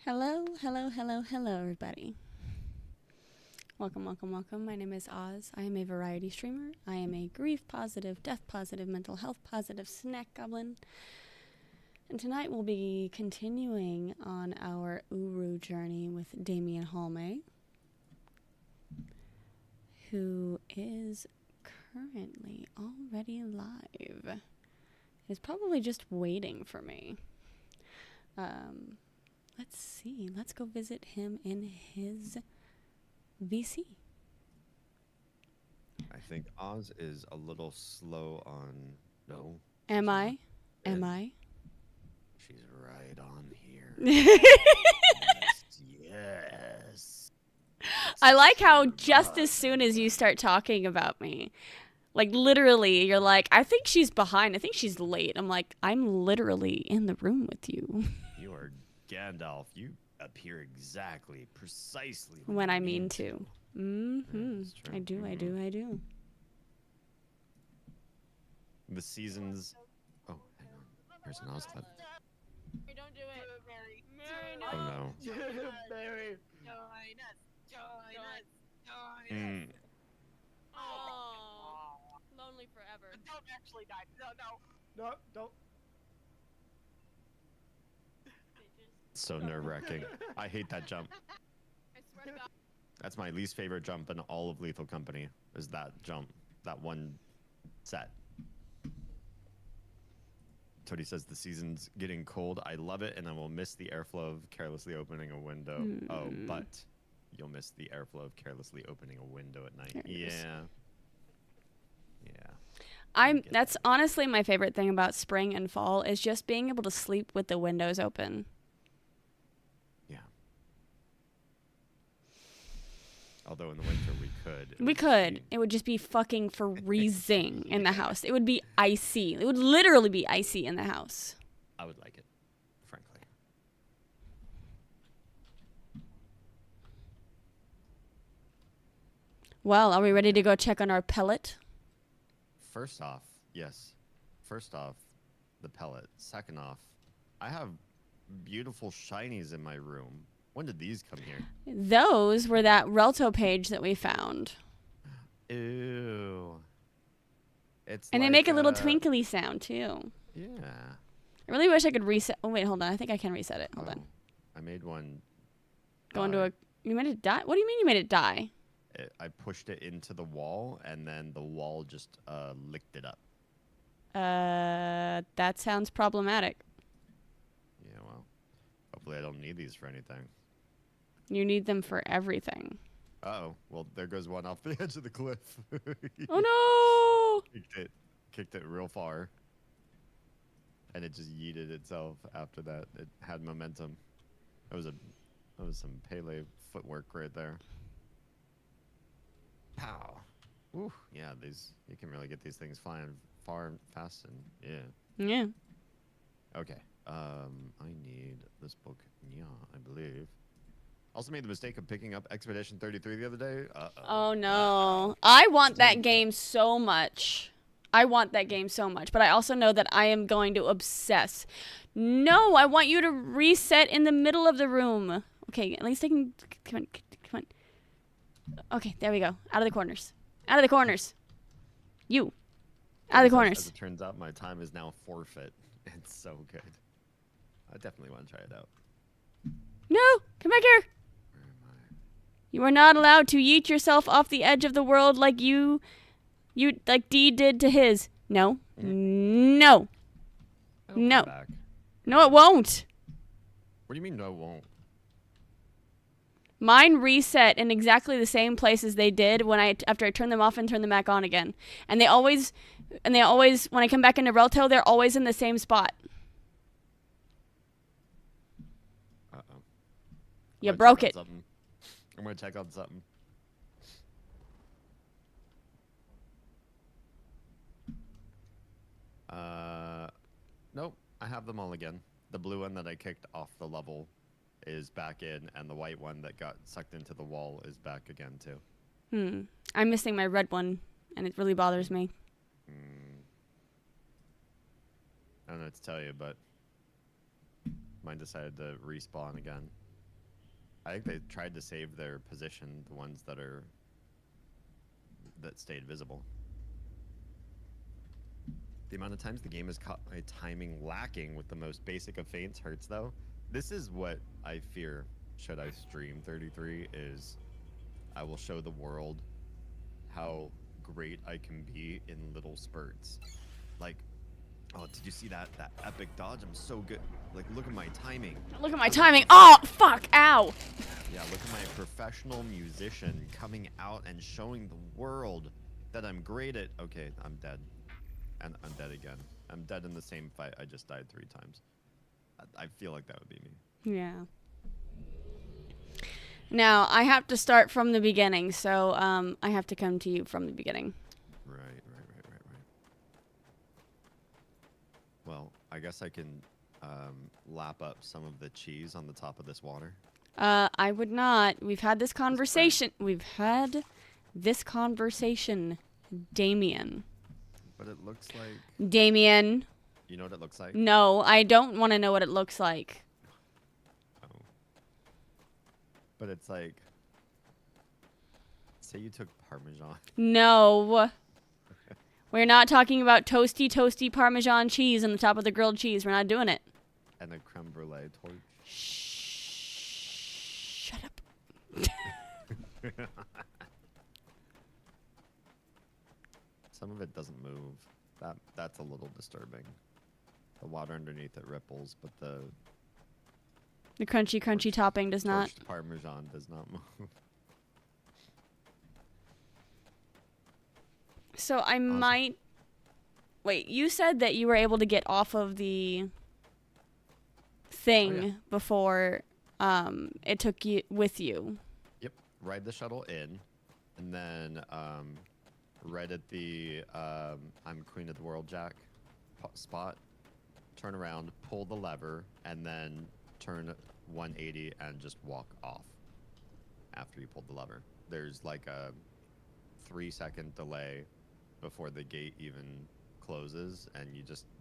Hello, hello, hello, hello, everybody. Welcome, welcome, welcome. My name is Oz. I am a variety streamer. I am a grief positive, death positive, mental health positive snack goblin. And tonight we'll be continuing on our Uru journey with Damien Halme, who is currently already live. He's probably just waiting for me. Let's see. Let's go visit him in his VC. I think Oz is a little slow on. No. Am I? Am I? She's right on here. Yes. I like how just as soon as you start talking about me, like literally, you're like, I think she's behind. I think she's late. I'm like, I'm literally in the room with you. You are Gandalf. You appear precisely when I mean to. Mm-hmm. I do. The seasons. Oh, hang on. There's an Oz Club. Don't do it. Mary. Mary, no. Oh no. Mary. Join us. Oh. Lonely forever. Don't actually die. No, don't. So nerve-wracking. I hate that jump. I swear to God. That's my least favorite jump in all of Lethal Company. Is that jump. That one set. Tony says the season's getting cold. I love it, and I will miss the airflow of carelessly opening a window. Oh, but you'll miss the airflow of carelessly opening a window at night. Yeah. That's honestly my favorite thing about spring and fall is just being able to sleep with the windows open. Yeah. Although in the winter we could. It would just be fucking freezing in the house. It would be icy. It would literally be icy in the house. I would like it, frankly. Well, are we ready to go check on our pellet? First off, yes. First off, the pellet. Second off, I have beautiful shinies in my room. When did these come here? Those were that Relto page that we found. Ew. And they make a little twinkly sound, too. Yeah. I really wish I could reset. Oh, wait, hold on. I think I can reset it. Hold on. I made one. Go into a... You made it die? What do you mean you made it die? I pushed it into the wall, and then the wall just licked it up. That sounds problematic. Yeah, well, hopefully I don't need these for anything. You need them for everything. Uh-oh. Well, there goes one off the edge of the cliff. Oh, no! Kicked it real far. And it just yeeted itself after that. It had momentum. That was some Pele footwork right there. Pow. Ooh, yeah, you can really get these things flying far and fast, and Yeah. Okay. I need this book, yeah, I believe. Also made the mistake of picking up Expedition 33 the other day. Oh no. I want that game so much. But I also know that I am going to obsess. No, I want you to reset in the middle of the room. Okay, at least I can... Come on. Okay, there we go. Out of the corners. You. Out of the corners. As it turns out, my time is now forfeit. It's so good. I definitely want to try it out. No! Come back here! Where am I? You are not allowed to yeet yourself off the edge of the world like like Dee did to his. No. No. No. No, it won't. What do you mean, no, it won't? Mine reset in exactly the same place as they did after I turned them off and turned them back on again. And they always, when I come back into Relto, they're always in the same spot. Uh-oh. You broke it. I'm going to check on something. Nope. I have them all again. The blue one that I kicked off the level is back in, and the white one that got sucked into the wall is back again, too. I'm missing my red one, and it really bothers me. I don't know what to tell you, but mine decided to respawn again. I think they tried to save their position, the ones that stayed visible. The amount of times the game has caught my timing lacking with the most basic of feints hurts, though. This is what I fear should I stream 33, is I will show the world how great I can be in little spurts. Like, oh, did you see that epic dodge? I'm so good. Like, look at my timing. Look at my timing. Oh, fuck. Ow. Yeah, look at my professional musician coming out and showing the world that I'm great at. Okay, I'm dead. And I'm dead again. I'm dead in the same fight. I just died 3 times. I feel like that would be me. Yeah. Now, I have to start from the beginning, so I have to come to you from the beginning. Right. Well, I guess I can lap up some of the cheese on the top of this water. I would not. We've had this conversation. Damien. But it looks like... Damien. You know what it looks like? No, I don't want to know what it looks like. Oh. But it's like... Say you took Parmesan. No. We're not talking about toasty Parmesan cheese on the top of the grilled cheese. We're not doing it. And a creme brulee torch. Shut up. Some of it doesn't move. That's a little disturbing. The water underneath it ripples, but The crunchy topping does not. torched Parmesan does not move. So I might... Wait, you said that you were able to get off of the thing before it took you with you. Yep. Ride the shuttle in, and then right at the I'm Queen of the World Jack spot, turn around, pull the lever, and then turn 180 and just walk off after you pulled the lever. There's like a 3-second delay before the gate even closes, and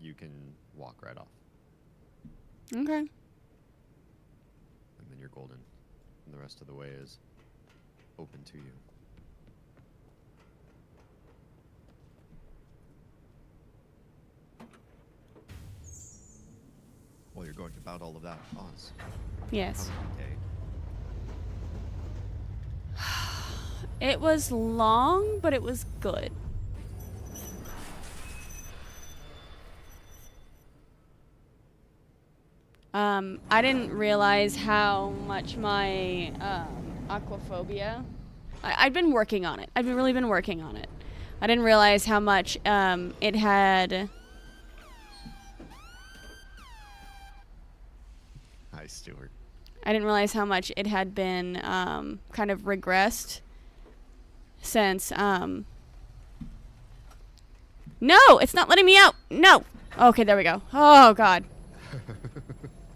you can walk right off. Okay. And then you're golden. And the rest of the way is open to you. While you're going about all of that, Oz. Yes. Okay. It was long, but it was good. I didn't realize how much my aquaphobia... I'd been working on it. I've really been working on it. I didn't realize how much it had... Hi, Stuart. I didn't realize how much it had been kind of regressed since... No! It's not letting me out! No! Okay, there we go. Oh, God.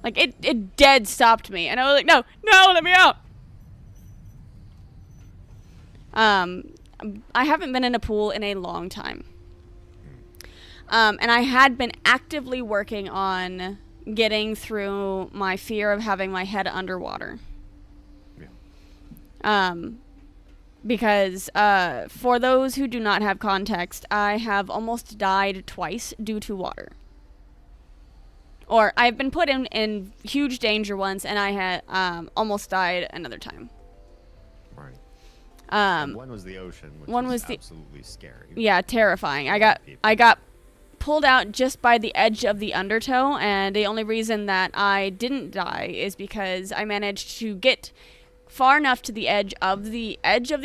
Like, it dead stopped me. And I was like, no, let me out! I haven't been in a pool in a long time. And I had been actively working on getting through my fear of having my head underwater. Yeah. Because for those who do not have context, I have almost died twice due to water. Or I've been put in huge danger once, and I had almost died another time. Right. And one was the ocean, which was absolutely scary. Yeah, terrifying. I got pulled out just by the edge of the undertow, and the only reason that I didn't die is because I managed to get far enough to the edge of the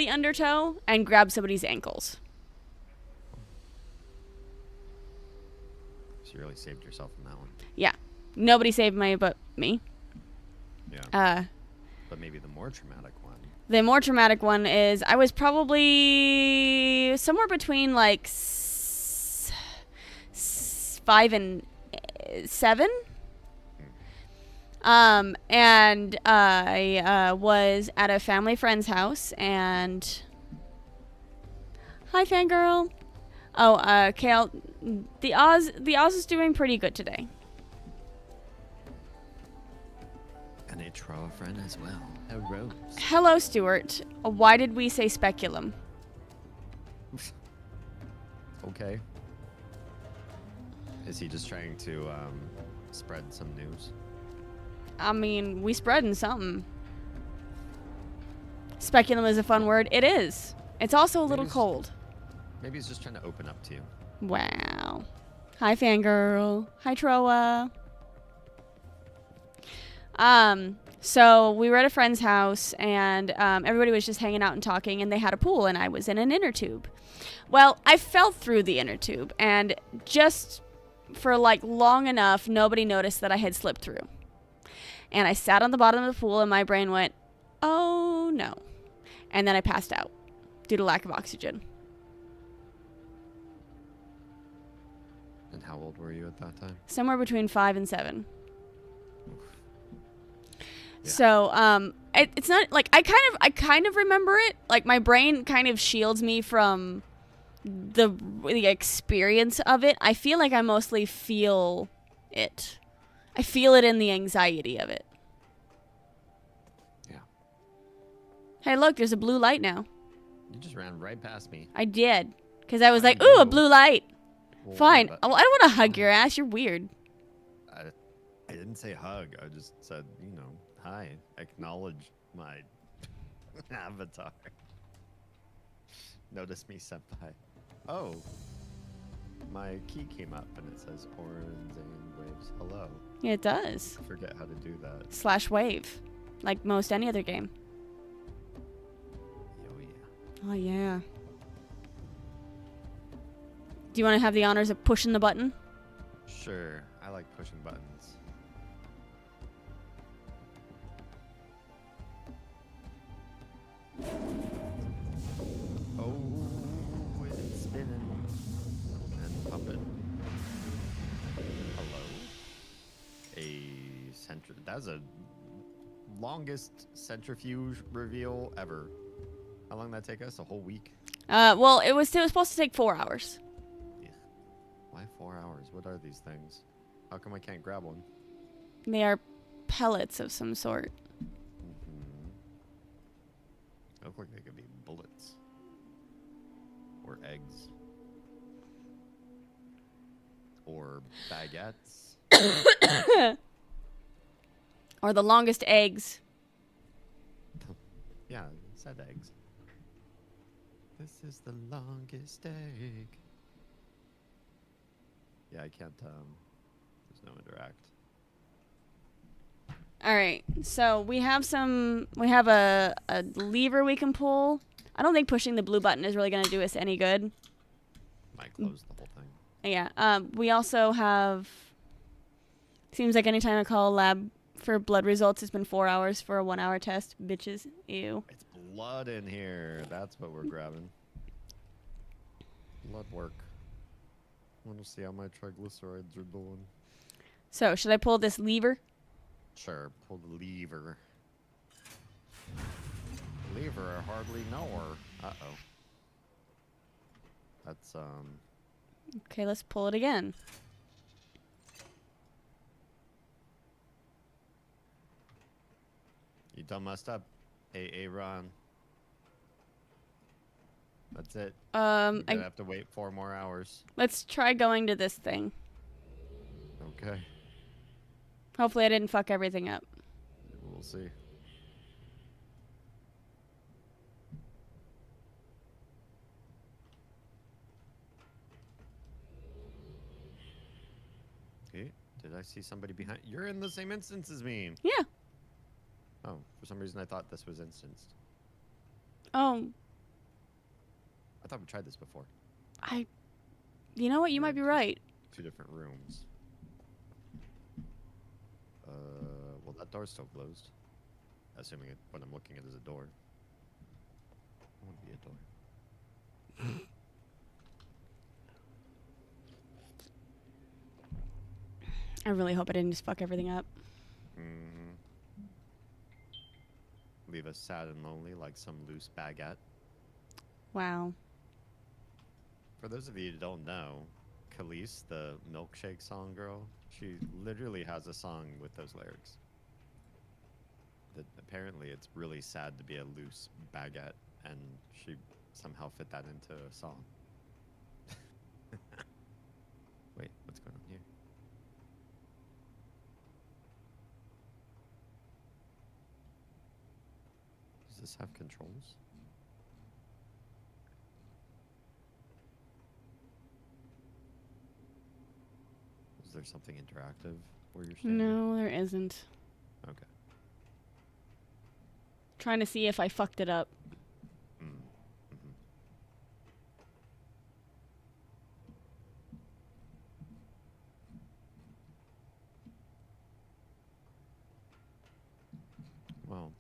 undertow and grab somebody's ankles. So you really saved yourself in that one. Yeah. Nobody saved me but me. Yeah. But maybe the more traumatic one. The more traumatic one is I was probably somewhere between like 5 and 7. And I was at a family friend's house, and hi, fangirl. Oh, Kale, the Oz is doing pretty good today. And a draw a friend as well. A rose. Hello, Stuart. Why did we say speculum? Okay. Is he just trying to spread some news? I mean, we spreading something. Speculum is a fun word. It is. It's also a little Maybe cold. Maybe he's just trying to open up to you. Wow. Hi, fangirl. Hi, Troa. So we were at a friend's house, and everybody was just hanging out and talking, and they had a pool, and I was in an inner tube. Well, I fell through the inner tube, and just for like long enough, nobody noticed that I had slipped through. And I sat on the bottom of the pool, and my brain went, oh no. And then I passed out due to lack of oxygen. And how old were you at that time? Somewhere between 5 and 7. Yeah. So, it's not like I kind of remember it. Like my brain kind of shields me from the experience of it. I feel like I mostly feel it. I feel it in the anxiety of it. Yeah. Hey, look, there's a blue light now. You just ran right past me. I did. Because I was I like, ooh, a knew. blue light. Well, Fine. but Oh, I don't want to hug your ass. You're weird. I didn't say hug. I just said, you know, hi. Acknowledge my avatar. Notice me, senpai. Oh. My key came up and it says orange and waves. Hello. Yeah, it does. I forget how to do that. /wave. Like most any other game. Oh, yeah. Oh, yeah. Do you want to have the honors of pushing the button? Sure. I like pushing buttons. Oh, it's spinning and pumping. Hello. That's a longest centrifuge reveal ever. How long did that take us? A whole week? Well, it was supposed to take 4 hours. Yeah. Why 4 hours? What are these things? How come I can't grab one? They are pellets of some sort. Mm-hmm. They look like they could be bullets. Or eggs. Or baguettes. Or the longest eggs. Yeah, it said eggs. This is the longest egg. Yeah, I can't, there's no interact. All right, so we have a lever we can pull. I don't think pushing the blue button is really going to do us any good. Might close the whole thing. Yeah, we also have, seems like anytime I call a lab for blood results, it's been 4 hours for a 1 hour test. Bitches, ew. It's blood in here. That's what we're grabbing. Blood work. I want to see how my triglycerides are doing. So, should I pull this lever? Sure, pull the lever. Lever, I hardly know her. Uh-oh. That's, Okay, let's pull it again. You done messed up. Hey, Ron. That's it. You're gonna have to wait 4 more hours. Let's try going to this thing. Okay. Hopefully I didn't fuck everything up. We'll see. Okay. Did I see somebody behind? You're in the same instance as me. Yeah. Oh, for some reason I thought this was instanced. Oh, I thought we tried this before. you know what? You might be right. 2 different rooms. Well, that door's still closed. Assuming what I'm looking at is a door. I want to be a door. I really hope I didn't just fuck everything up. Mm-hmm. Leave us sad and lonely like some loose baguette. Wow. For those of you who don't know, Khalees, the milkshake song girl, she literally has a song with those lyrics. that apparently it's really sad to be a loose baguette, and she somehow fit that into a song. Wait, what's going on here? Does this have controls? Is there something interactive where you're standing? No, there isn't. Okay. Trying to see if I fucked it up. Mm. hmm Well,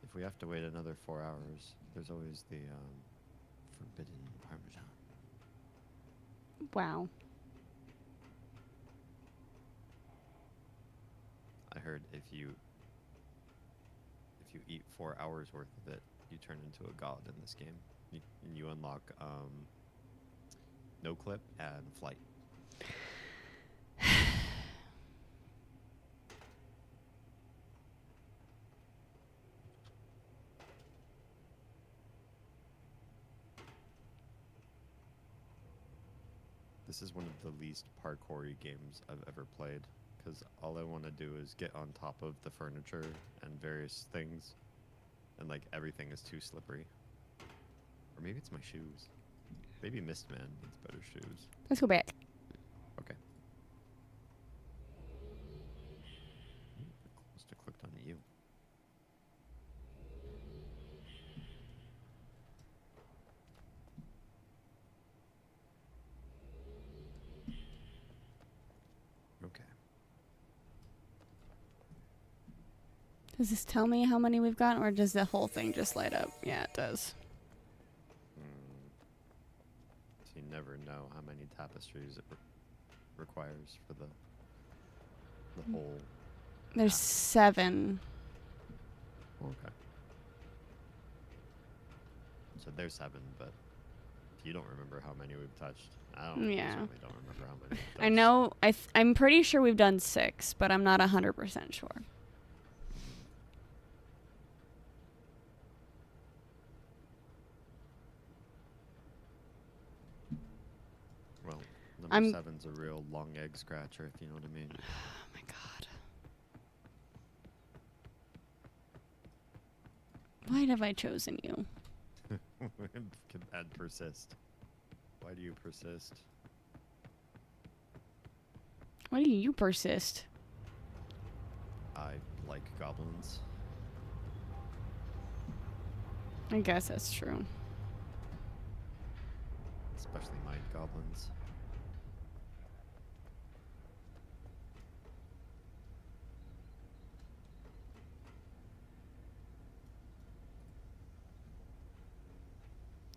if we have to wait another 4 hours, there's always the forbidden parmesan. Wow. I heard if you eat 4 hours worth of it, you turn into a god in this game. You unlock no clip and flight. This is one of the least parkoury games I've ever played, because all I want to do is get on top of the furniture and various things, and like everything is too slippery. Or maybe it's my shoes. Maybe Mistman needs better shoes. Let's go back. Okay. Must have clicked on you. Okay. Does this tell me how many we've gotten, or does the whole thing just light up? Yeah, it does. So you never know how many tapestries it requires for the whole. There's 7. Okay. So there's 7, but if you don't remember how many we've touched, I certainly don't remember how many we've touched. I know. I'm pretty sure we've done 6, but I'm not 100% sure. Well, I'm- number 7's a real long egg scratcher, if you know what I mean. Oh my god. Why have I chosen you? And persist. Why do you persist? Why do you persist? I like goblins. I guess that's true. Especially mind goblins.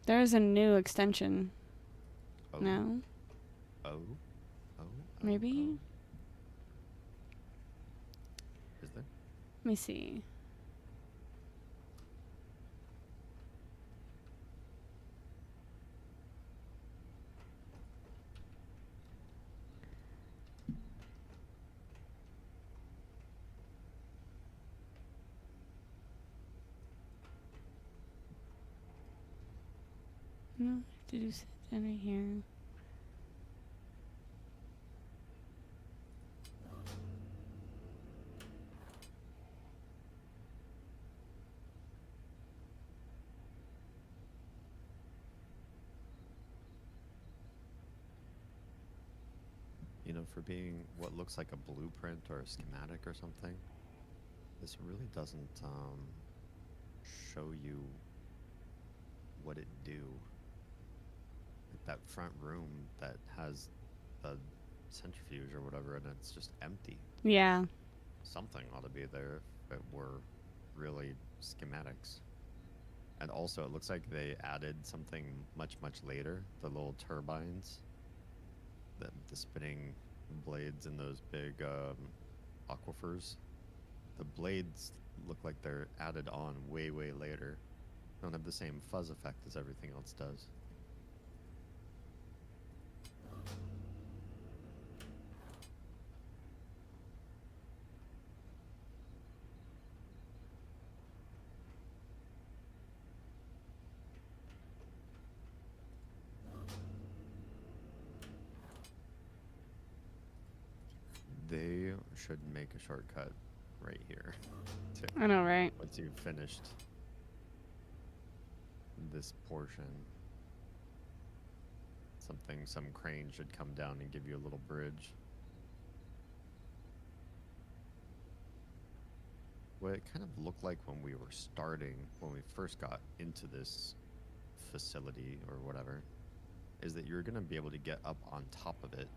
There's a new extension. Oh. No? Oh. Maybe? Is there? Let me see. No, I have to do something right here. You know, for being what looks like a blueprint or a schematic or something, this really doesn't show you what it do. Like that front room that has the centrifuge or whatever, and it's just empty. Yeah. Something ought to be there if it were really schematics. And also, it looks like they added something much, much later. The little turbines. The spinning blades in those big aquifers. The blades look like they're added on way, way later. Don't have the same fuzz effect as everything else does. They should make a shortcut right here. I know, right? Once you've finished this portion, some crane should come down and give you a little bridge. What it kind of looked like when we were starting, when we first got into this facility or whatever, is that you're going to be able to get up on top of it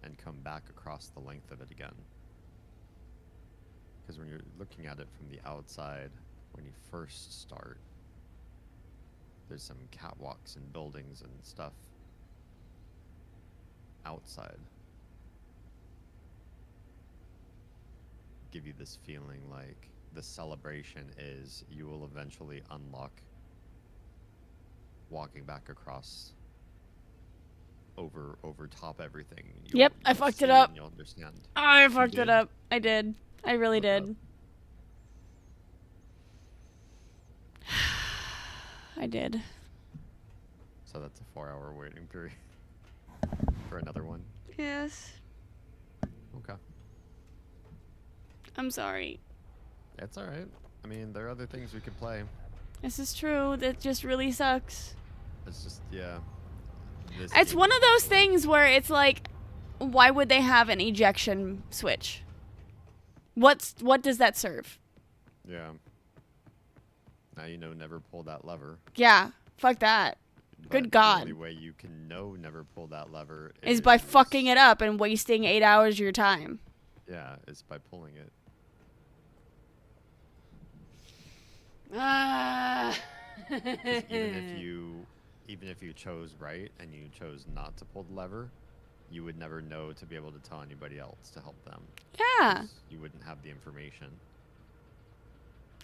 and come back across the length of it again. Because when you're looking at it from the outside, when you first start, there's some catwalks and buildings and stuff outside. Give you this feeling like the celebration is you will eventually unlock walking back across over top everything. Yep, I fucked it up. You'll understand. I fucked it up. I did. I really did. I did. So that's a 4-hour waiting period for another one. Yes. Okay. I'm sorry. It's all right. I mean, there are other things we could play. This is true. That just really sucks. It's just, yeah. It's one of those things where it's like, why would they have an ejection switch? What does that serve? Yeah. Now you know never pull that lever. Yeah. Fuck that. Good God. The only way you can know never pull that lever is by fucking it up and wasting 8 hours of your time. Yeah, it's by pulling it. Ah. Even if you chose right and you chose not to pull the lever, you would never know to be able to tell anybody else to help them. Yeah. You wouldn't have the information.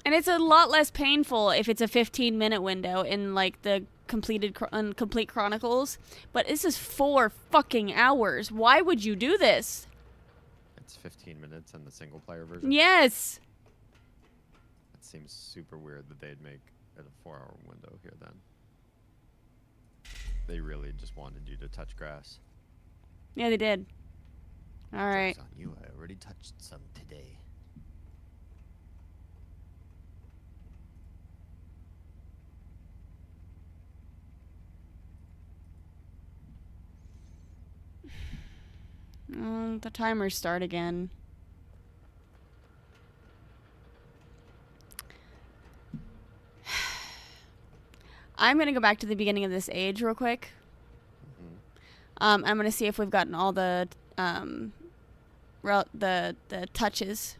And it's a lot less painful if it's a 15-minute window in like the complete chronicles. But this is 4 fucking hours. Why would you do this? It's 15 minutes in the single player version. Yes. It seems super weird that they'd make it a 4-hour window here then. They really just wanted you to touch grass. Yeah, they did. All right. Joke's on you. I already touched some today. The timers start again. I'm going to go back to the beginning of this age real quick. I'm going to see if we've gotten all the touches.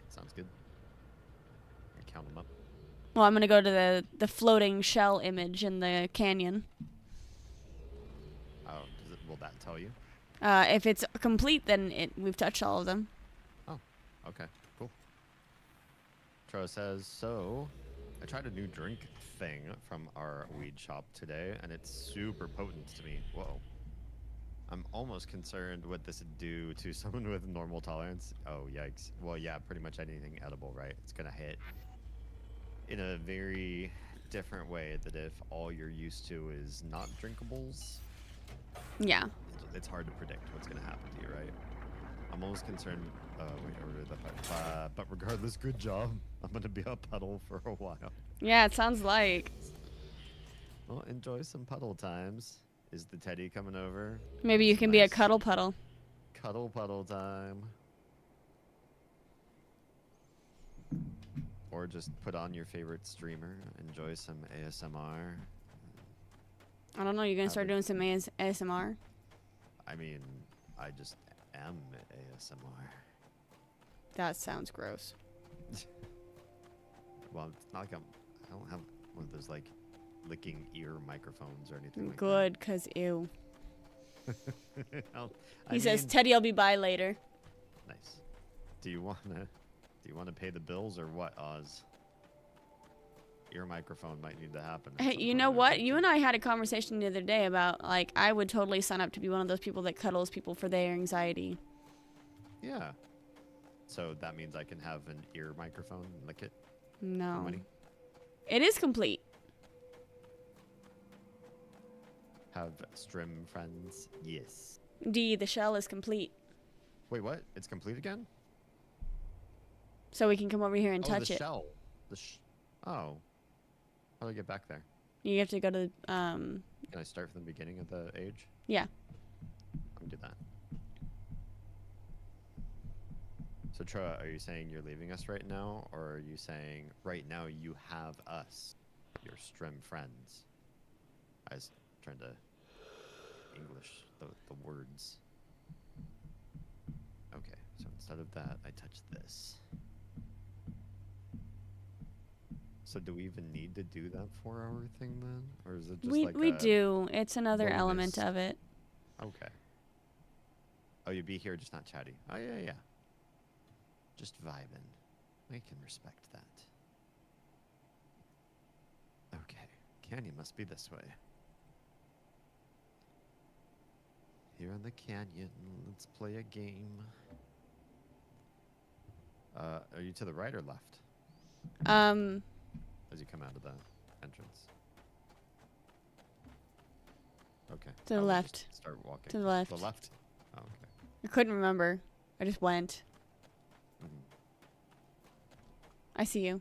Sounds good. Count them up. Well, I'm going to go to the floating shell image in the canyon. Oh, will that tell you? If it's complete, then we've touched all of them. Oh, okay, cool. Tro says, so I tried a new drink thing from our weed shop today, and it's super potent to me. Whoa. I'm almost concerned what this would do to someone with normal tolerance. Oh, yikes. Well, yeah, pretty much anything edible, right? It's going to hit in a very different way that if all you're used to is not drinkables. Yeah. It's hard to predict what's going to happen to you, right? I'm almost concerned. Wait, I ordered that. But regardless, good job. I'm going to be a puddle for a while. Yeah, it sounds like. Well, enjoy some puddle times. Is the teddy coming over? Maybe you can be a cuddle puddle. Cuddle puddle time. Or just put on your favorite streamer. Enjoy some ASMR. I don't know. You're going to start doing some ASMR? I mean, I just am ASMR. That sounds gross. Well, it's not like I don't have one of those, like, licking ear microphones or anything like Good, because ew. that. He says, Teddy, I'll be by later. Nice. Do you want to pay the bills or what, Oz? Ear microphone might need to happen. Hey, you know what? You and I had a conversation the other day about, like, I would totally sign up to be one of those people that cuddles people for their anxiety. Yeah. So that means I can have an ear microphone and lick it? No. Money? It is complete. Have strim friends? Yes. D, the shell is complete. Wait, what? It's complete again? So we can come over here and Oh, touch the it. shell. Oh. How do I get back there? You have to go to Can I start from the beginning of the age? yeah. I'll do that. So Troa, are you saying you're leaving us right now, or are you saying right now you have us, your Strim friends? I was trying to English the words. Okay, so instead of that, I touch this. So do we even need to do that 4-hour thing then, or is it just like We a do. It's another bonus? element of it. Okay. Oh, you'd be here, just not chatty. Oh yeah. Just vibing. I can respect that. Okay. Canyon must be this way. Here in the canyon, let's play a game. Are you to the right or left as you come out of the entrance? Okay. To the I would left. just start walking. To the left. The left? Oh, okay. I couldn't remember. I just went. Mhm. I see you.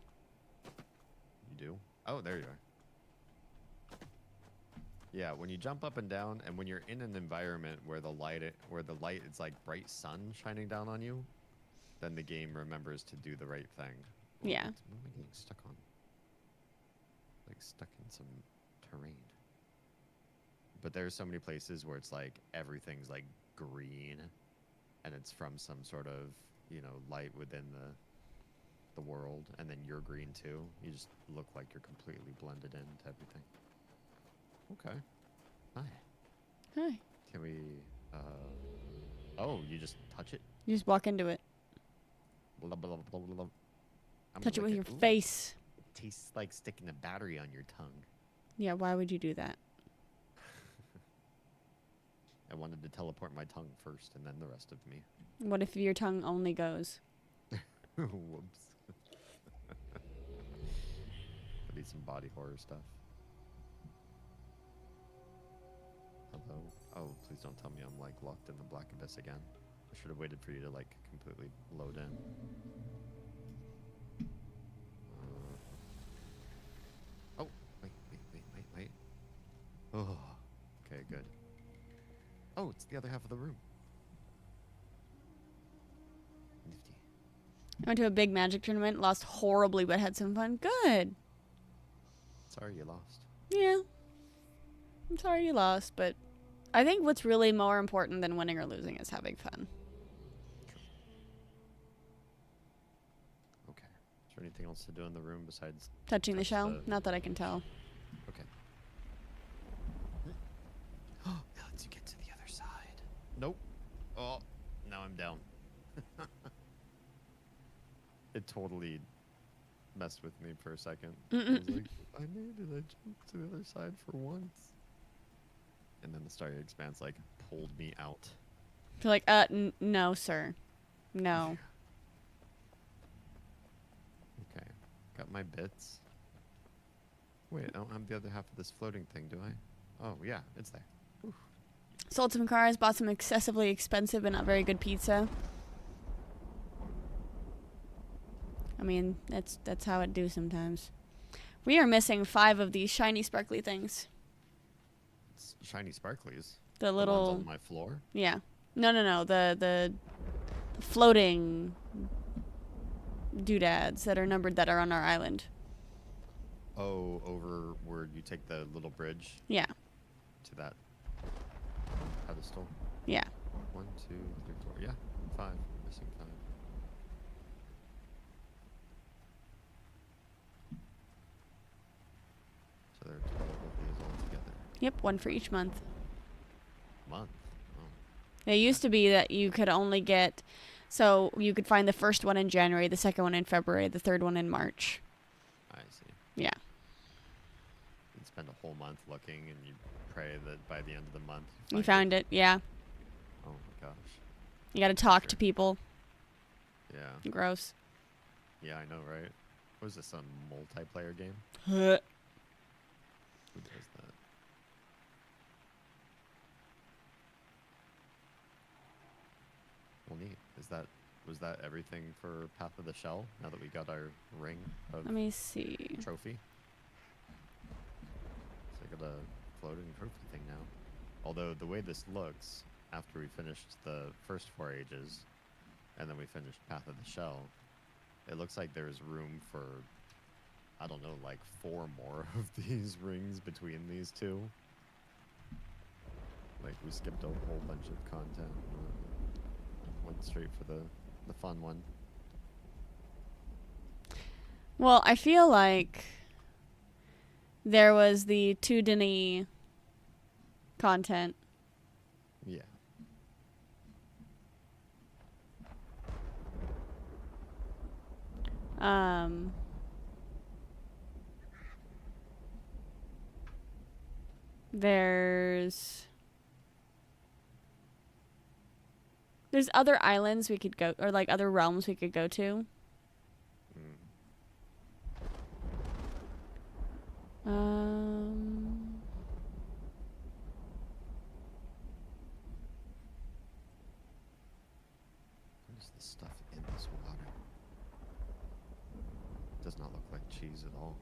You do? Oh, there you are. Yeah, when you jump up and down, and when you're in an environment where the light is like bright sun shining down on you, then the game remembers to do the right thing. Whoa, Yeah. what am I getting stuck on? Like stuck in some terrain. But there's so many places where it's like everything's like green, and it's from some sort of light within the world, and then you're green too. You just look like you're completely blended into everything. Okay. Hi. Hi. Can we oh, you just touch it? You just walk into it. Blah, blah, blah, blah, blah. I'm Touch it gonna with lick your Ooh, face. tastes like sticking a battery on your tongue. Yeah, why would you do that? I wanted to teleport my tongue first and then the rest of me. What if your tongue only goes? Whoops. I need some body horror stuff. Hello? Oh, please don't tell me I'm like locked in the black abyss again. I should have waited for you to like completely load in. Oh, wait. Oh, okay, good. Oh, it's the other half of the room. Nifty. I went to a big magic tournament, lost horribly, but had some fun. Good. Sorry you lost. Yeah. I'm sorry you lost, but I think what's really more important than winning or losing is having fun. Okay. Is there anything else to do in the room besides Touching the touch shell? Not that I can tell. Okay. Oh, that lets you get to the other side. Nope. Oh, now I'm down. It totally messed with me for a second. I was like, I made it. I jumped to the other side for once. And then the Starry Expanse like pulled me out. You're like, no, sir. No. Okay. Got my bits. Wait, I don't have the other half of this floating thing, do I? Oh, yeah, it's there. Oof. Sold some cars, bought some excessively expensive and not very good pizza. I mean, that's how it do sometimes. We are missing 5 of these shiny sparkly things. It's shiny sparklies. The The ones little on my floor. yeah. No. The floating doodads that are numbered that are on our island. Oh, over where you take the little bridge Yeah. to that pedestal. Yeah. 1, 2, 3, 4. Yeah, 5. Missing 5. So there are 12 of these all together. Yep, 1 for each month. Month. Oh, It used to be that you could only get, so you could find the first one in January, the second one in February, the third one in March. I see. Yeah. You'd spend a whole month looking, and you pray that by the end of the month You found it, yeah. Oh my gosh. You gotta talk Sure. to people. Yeah. Gross. Yeah, I know, right? Was this some multiplayer game? Huh. Who does that? Well, neat. Was that everything for Path of the Shell? Now that we got our ring of Let me see. trophy. So I got a floating trophy thing now. Although the way this looks, after we finished the first 4 ages, and then we finished Path of the Shell, it looks like there's room for, I don't know, like 4 more of these rings between these two. Like we skipped a whole bunch of content. Went straight for the fun one. Well, I feel like there was the 2 Denis content. Yeah. There's other islands we could go, or like other realms we could go to. Mm. What is this stuff in this water? Does not look like cheese at all.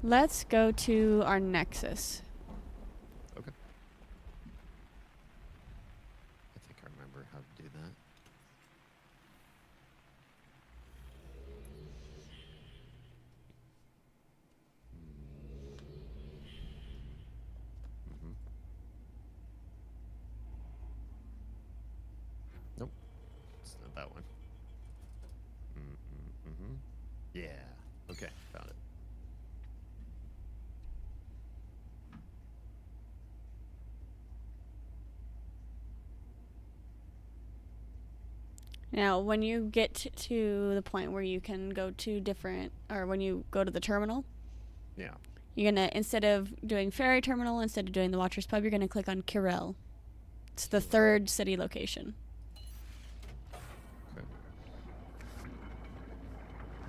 Let's go to our nexus. Okay. I think I remember how to do that. Mm-hmm. Nope. It's not that one. Mm-hmm. Yeah. Okay, found it. Now, when you get to the point where you can go to different, or when you go to the terminal, Yeah. you're gonna, instead of doing ferry terminal, instead of doing the Watcher's Pub, you're gonna click on Kirel. It's the 3rd city location. Okay.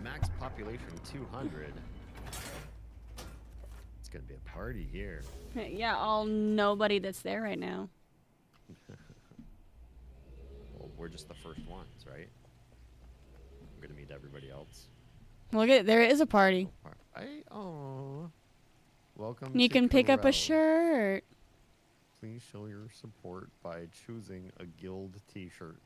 Max population 200. It's gonna be a party here. Yeah, all nobody that's there right now. Well, we're just the first ones, right? I'm gonna meet everybody else. Look at, there is a party. Welcome. You to can pick up a Corel. shirt. Please show your support by choosing a guild T-shirt.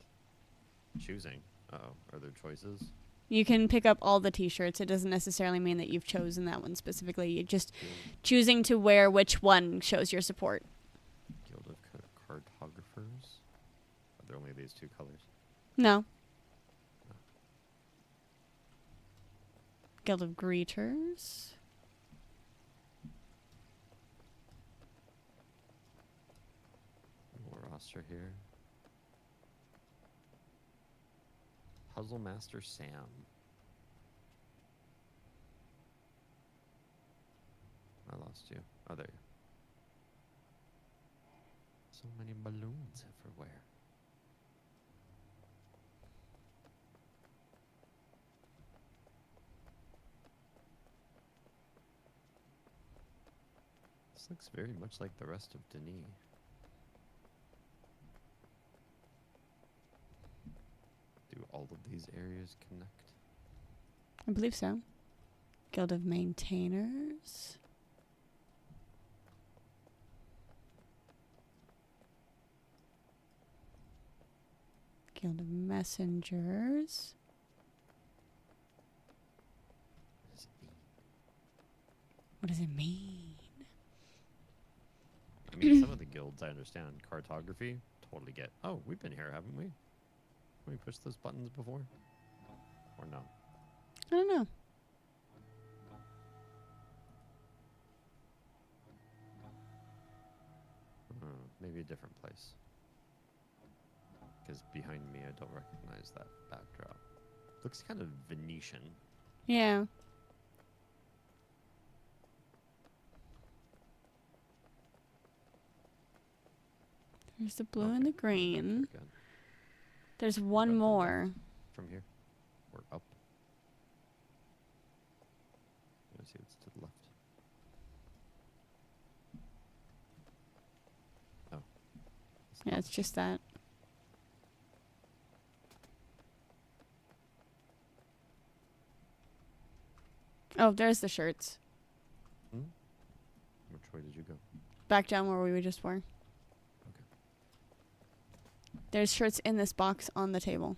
Choosing. Uh-oh. Are there choices? You can pick up all the t-shirts. It doesn't necessarily mean that you've chosen that one specifically. You're just choosing to wear which one shows your support. Guild of Cartographers. Are there only these 2 colors? No. Guild of Greeters. More roster here. Puzzle Master Sam. I lost you. Oh, there you. So many balloons everywhere. This looks very much like the rest of Denis. Do all of these areas connect? I believe so. Guild of Maintainers. Guild of Messengers. What does it mean? What does it mean? I mean, some of the guilds I understand. Cartography, totally get. Oh, we've been here, haven't we? Have we pushed those buttons before? Or no? I don't know. Maybe a different place. Because behind me, I don't recognize that backdrop. Looks kind of Venetian. Yeah. There's the blue and the green. Again. There's one Got the more. left. from here? Or up? Let's see what's to the left. Oh. Yeah, it's just that. Oh, there's the shirts. Which way did you go? Back down where we just were. Okay. There's shirts in this box on the table.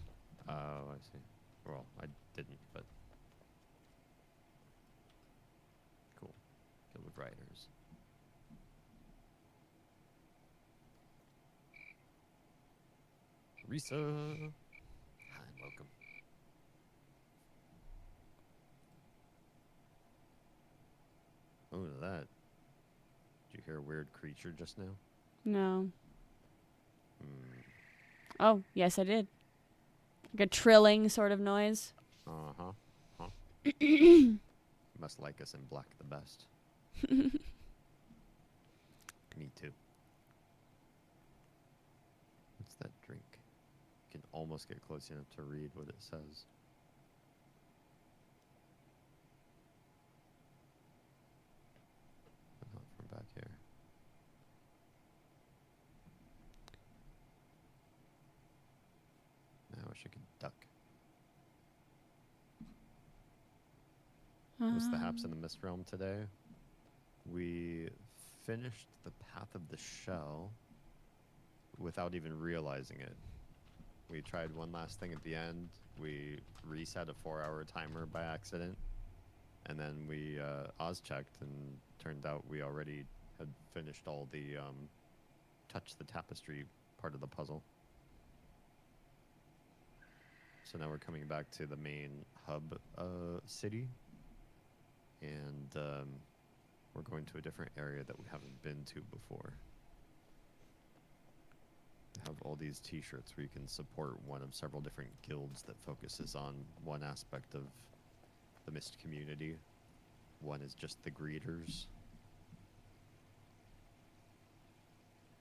Oh, I see. Well, I didn't, but... Cool. Guild of Riders. Risa! Hi, and welcome. Oh, look at that. Did you hear a weird creature just now? No. Hmm. Oh, yes, I did. Like a trilling sort of noise. Uh-huh. Huh. Must like us in black the best. Me too. What's that drink? You can almost get close enough to read what it says. But not from back here. I wish I could duck. What's the haps in the Mist Realm today? We finished the Path of the Shell without even realizing it. We tried one last thing at the end. We reset a 4-hour timer by accident. And then we Oz checked and turned out we already had finished all the touch the tapestry part of the puzzle. So now we're coming back to the main hub city. And we're going to a different area that we haven't been to before. Have all these t-shirts where you can support one of several different guilds that focuses on one aspect of the Mist community. One is just the greeters.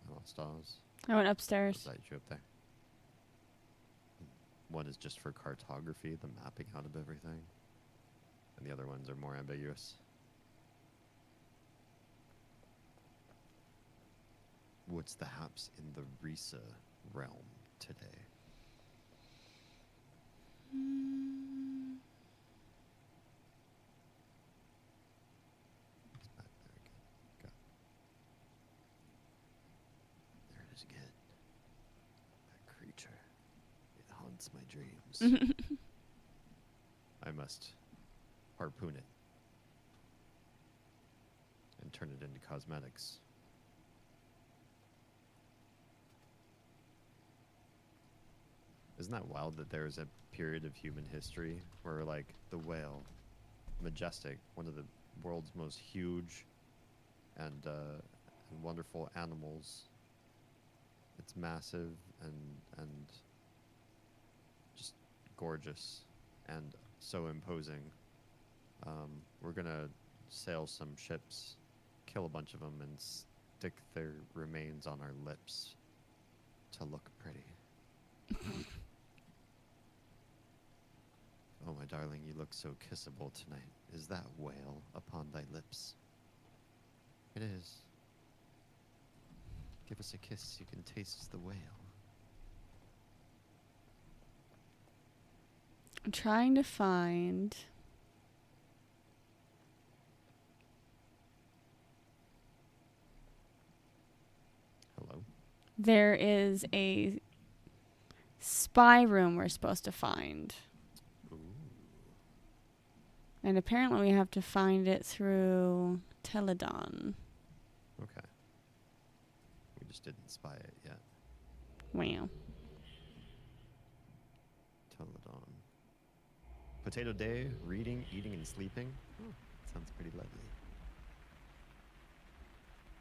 I lost Oz. I went upstairs. That you up there. One is just for cartography, the mapping out of everything. And the other ones are more ambiguous. What's the haps in the Risa realm today? It's back there again. Got it. There it is again. That creature. It haunts my dreams. I must harpoon it and turn it into cosmetics. Isn't that wild that there's a period of human history where, like, the whale, majestic, one of the world's most huge and wonderful animals, it's massive and just gorgeous and so imposing. We're gonna sail some ships, kill a bunch of them, and stick their remains on our lips to look pretty. Oh, my darling, you look so kissable tonight. Is that whale upon thy lips? It is. Give us a kiss, you can taste the whale. I'm trying to find... Hello? There is a spy room we're supposed to find. Ooh. And apparently we have to find it through Teledon. Okay. We just didn't spy it yet. Wow. Teledon. Potato day, reading, eating, and sleeping. Oh, sounds pretty lovely.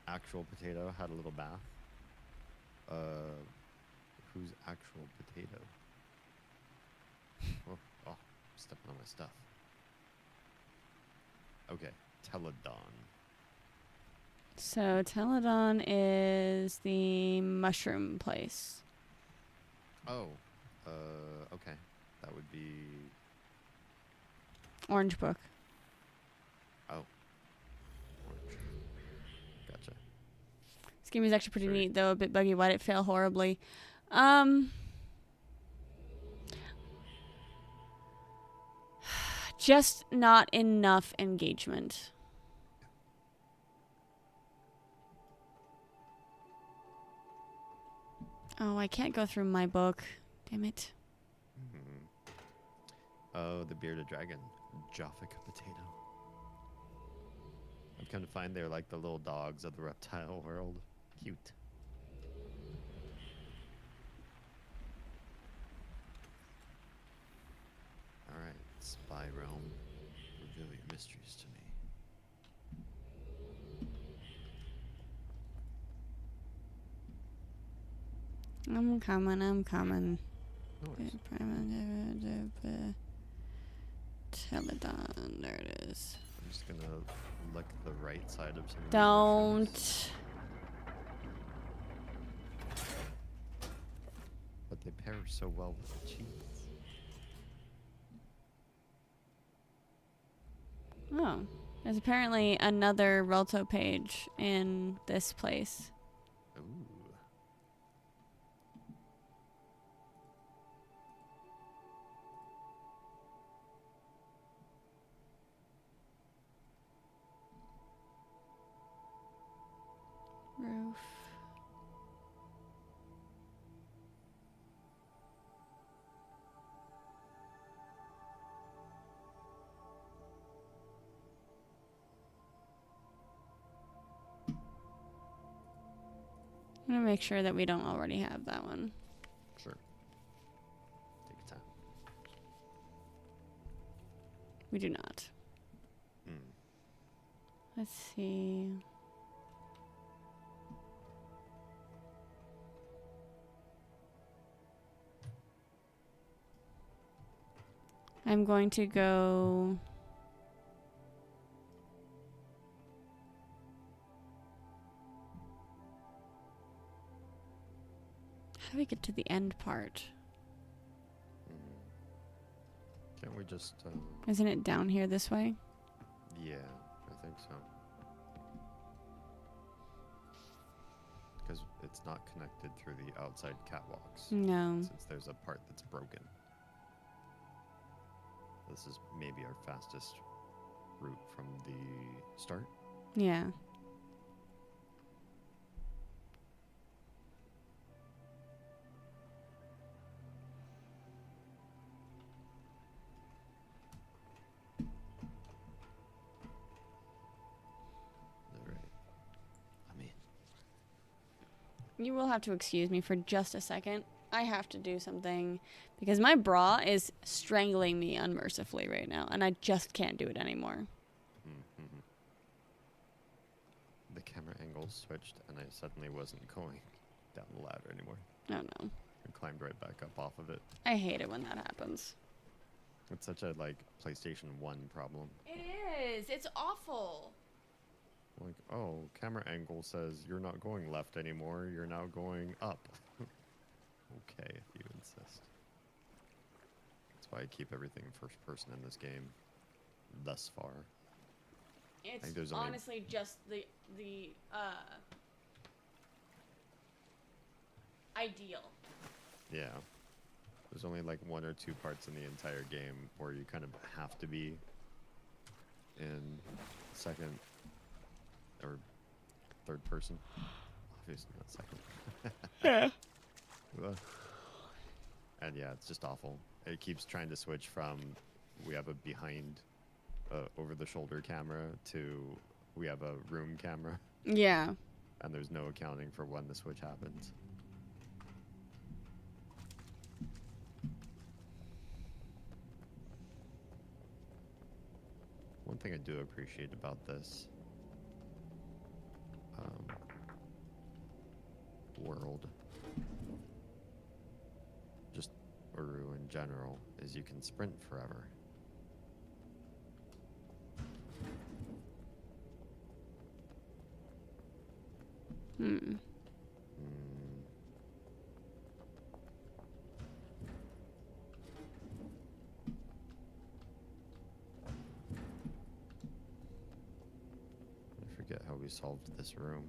Actual potato had a little bath. Who's actual potato? Oh, stepping on my stuff. Okay, Teledon. So Teledon is the mushroom place. Oh, okay. That would be... Orange book. Oh. Orange. Gotcha. This game is actually pretty Sorry. neat, though. A bit buggy. Why'd it fail horribly? Just not enough engagement. Oh, I can't go through my book. Damn it. Mhm. Oh, the bearded dragon. Jaffic potato. I've come to find they're like the little dogs of the reptile world. Cute. Alright, spy realm. Reveal your mysteries to me. I'm coming. No worries. Teledon. There it is. I'm just gonna lick the right side of some of these mushrooms. Don't. But they pair so well with the cheese. Oh. There's apparently another Relto page in this place. Ooh. Roof. I'm gonna make sure that we don't already have that one. Sure. Take your time. We do not. Mm. Let's see. I'm going to go... How do we get to the end part? Can't we just... Isn't it down here this way? Yeah, I think so. Because it's not connected through the outside catwalks. No. Since there's a part that's broken. This is maybe our fastest route from the start. Yeah. Alright. I'm in. You will have to excuse me for just a second. I have to do something because my bra is strangling me unmercifully right now, and I just can't do it anymore. Mm-hmm. The camera angle switched, and I suddenly wasn't going down the ladder anymore. Oh no. I climbed right back up off of it. I hate it when that happens. It's such a, like, PlayStation 1 problem. It is. It's awful. Like, oh, camera angle says you're not going left anymore, you're now going up. Okay, if you insist. That's why I keep everything first person in this game. Thus far. It's think there's only- honestly just the ideal. Yeah. There's only like one or two parts in the entire game where you kind of have to be in second or third person. Obviously not second. Yeah. Ugh. And yeah, it's just awful. It keeps trying to switch from we have a behind over the shoulder camera to we have a room camera, Yeah. and there's no accounting for when the switch happens. One thing I do appreciate about this world, just Uru in general, is you can sprint forever. Hmm. Mm. forget how we solved this room.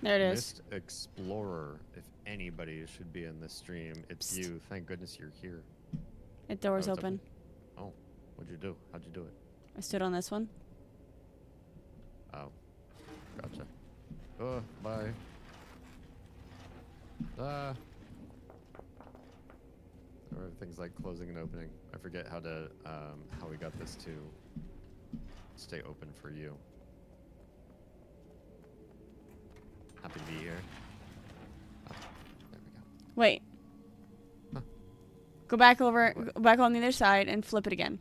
There it is. Mist Explorer. If anybody should be in this stream, it's Psst. you. Thank goodness you're here. The door's Oh, it's open. Oh, what'd you do? How'd you do it? I stood on this one. Oh, gotcha. Oh, bye. Ah. Or things like closing and opening. I forget how to how we got this to stay open for you. Happy to be here. Oh, there we go. Wait. Huh. Go back over, What? go back on the other side and flip it again.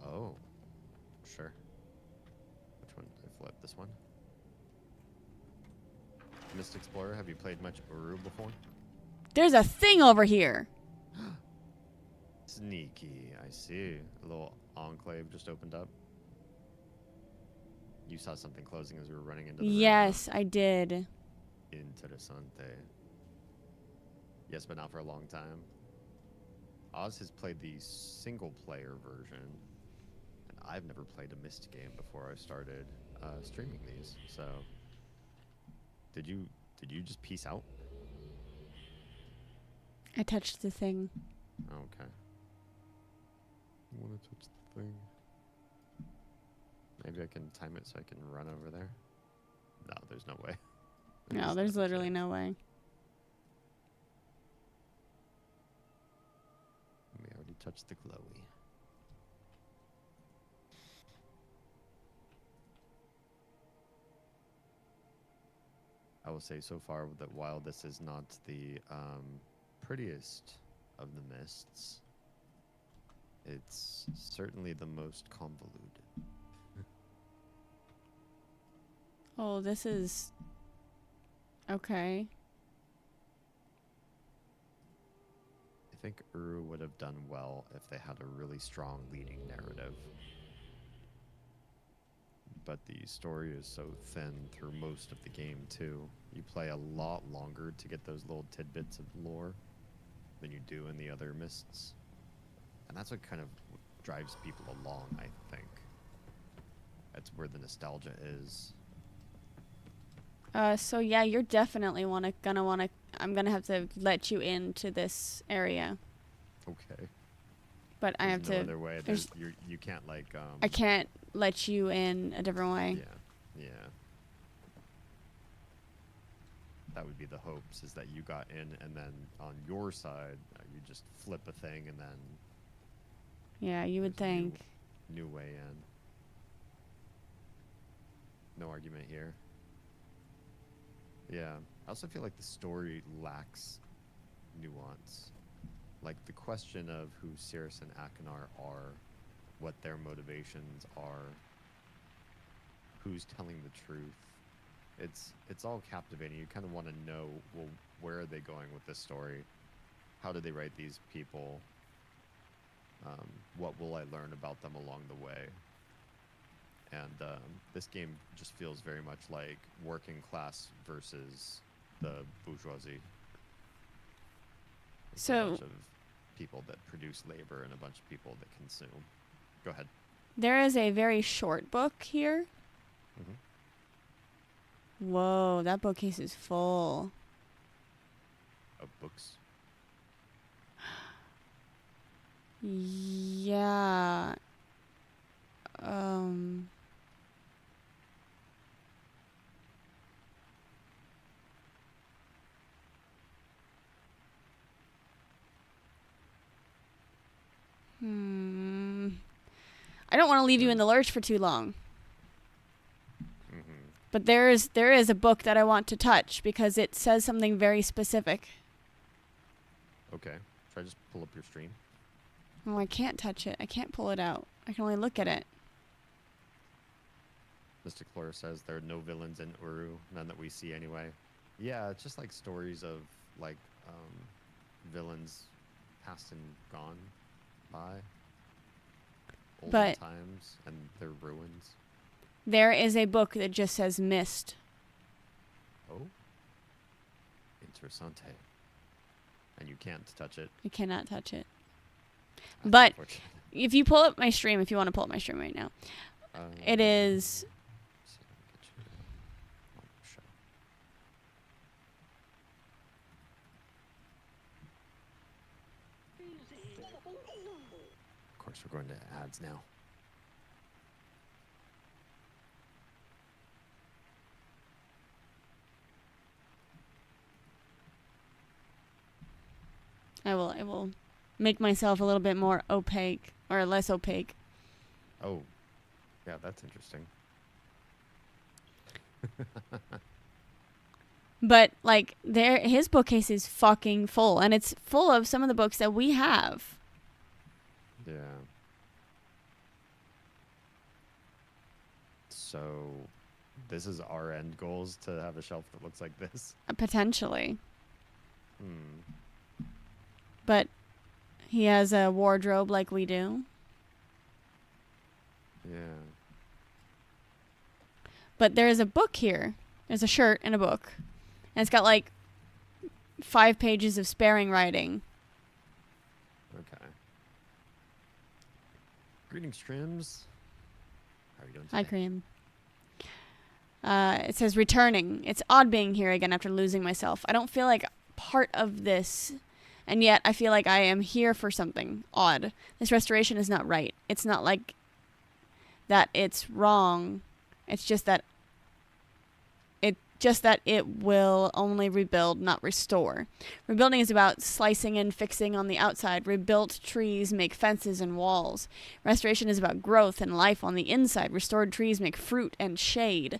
Oh, sure. Which one did I flip? This one? Mist Explorer, have you played much Uru before? There's a thing over here. Sneaky, I see. A little enclave just opened up. You saw something closing as we were running into the room, huh? Yes, I did. Interessante. Yes, but not for a long time. Oz has played the single-player version, and I've never played a Myst game before I started streaming these. So, did you just peace out? I touched the thing. Okay. You want to touch the thing? Maybe I can time it so I can run over there. No, there's no way. No, there's literally no way. We already touched the glowy. I will say so far that while this is not the prettiest of the mists, it's certainly the most convoluted. Oh, this is... Okay. I think Uru would have done well if they had a really strong leading narrative. But the story is so thin through most of the game, too. You play a lot longer to get those little tidbits of lore than you do in the other mists. And that's what kind of drives people along, I think. That's where the nostalgia is. So yeah, you're definitely I'm gonna have to let you into this area. Okay. But I have There's no to... other way. there's- You can't, like... I can't let you in a different way. Yeah, yeah. That would be the hopes, is that you got in, and then on your side, you just flip a thing, and then Yeah, you would there's a think. new way in. No argument here. Yeah, I also feel like the story lacks nuance. Like the question of who Cirrus and Akinar are, what their motivations are, who's telling the truth. It's all captivating. You kind of want to know, well, where are they going with this story? How did they write these people? What will I learn about them along the way? And this game just feels very much like working class versus the bourgeoisie. It's So- a bunch of people that produce labor and a bunch of people that consume. Go ahead. There is a very short book here. Mhm. Whoa, that bookcase is full. Of books. Yeah. I don't want to leave you in the lurch for too long. Mm-hmm. But there is a book that I want to touch because it says something very specific. Okay. Should I just pull up your stream? Oh, I can't touch it. I can't pull it out. I can only look at it. Mr. Clore says there are no villains in Uru, none that we see anyway. Yeah, it's just like stories of like villains past and gone by. Olden But- times and their ruins. There is a book that just says mist. Oh. Interessante. And you can't touch it. I cannot touch it. That's But- unfortunate. If you pull up my stream, if you want to pull up my stream right now, it is... let's see if I can get you on the show. Of course, we're going to ads now. I will make myself a little bit more opaque, or less opaque. Oh, yeah, that's interesting. But, like, his bookcase is fucking full, and it's full of some of the books that we have. Yeah. So, this is our end goals, to have a shelf that looks like this? Potentially. Hmm. But he has a wardrobe like we do. Yeah. But there's a book here. There's a shirt and a book. And it's got, like, 5 pages of sparing writing. Okay. Greetings, Trims. How are you doing Hi, today? Cream. It says returning. It's odd being here again after losing myself. I don't feel like part of this, and yet I feel like I am here for something odd. This restoration is not right. It's not like that it's wrong. It's just that it will only rebuild, not restore. Rebuilding is about slicing and fixing on the outside. Rebuilt trees make fences and walls. Restoration is about growth and life on the inside. Restored trees make fruit and shade.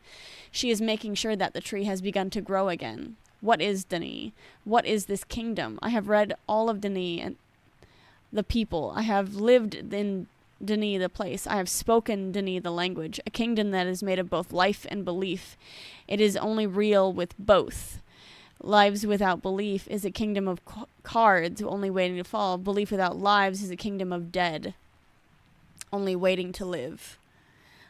She is making sure that the tree has begun to grow again. What is Denis? What is this kingdom? I have read all of Denis and the people. I have lived in Denis the place. I have spoken Denis the language. A kingdom that is made of both life and belief. It is only real with both. Lives without belief is a kingdom of cards only waiting to fall. Belief without lives is a kingdom of dead only waiting to live.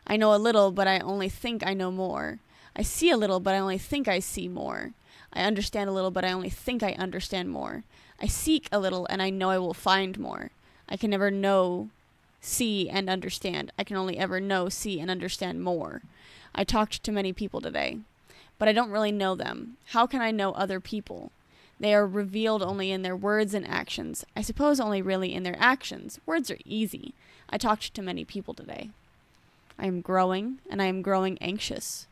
I know a little, but I only think I know more. I see a little, but I only think I see more. I understand a little, but I only think I understand more. I seek a little, and I know I will find more. I can never know, see, and understand. I can only ever know, see, and understand more. I talked to many people today, but I don't really know them. How can I know other people? They are revealed only in their words and actions. I suppose only really in their actions. Words are easy. I talked to many people today. I am growing, and I am growing anxious.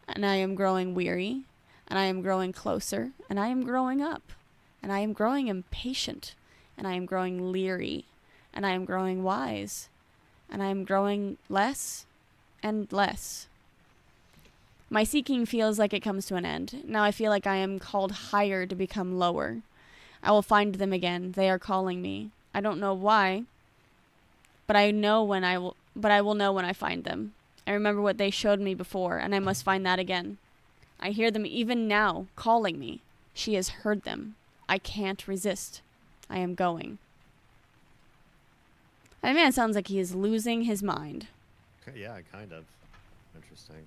And I am growing weary, and I am growing closer, and I am growing up. And I am growing impatient, and I am growing leery, and I am growing wise, and I am growing less and less. My seeking feels like it comes to an end. Now I feel like I am called higher to become lower. I will find them again. They are calling me. I don't know why, but I will know when I find them. I remember what they showed me before, and I must find that again. I hear them even now calling me. She has heard them. I can't resist. I am going. That man sounds like he is losing his mind. Yeah, kind of. Interesting.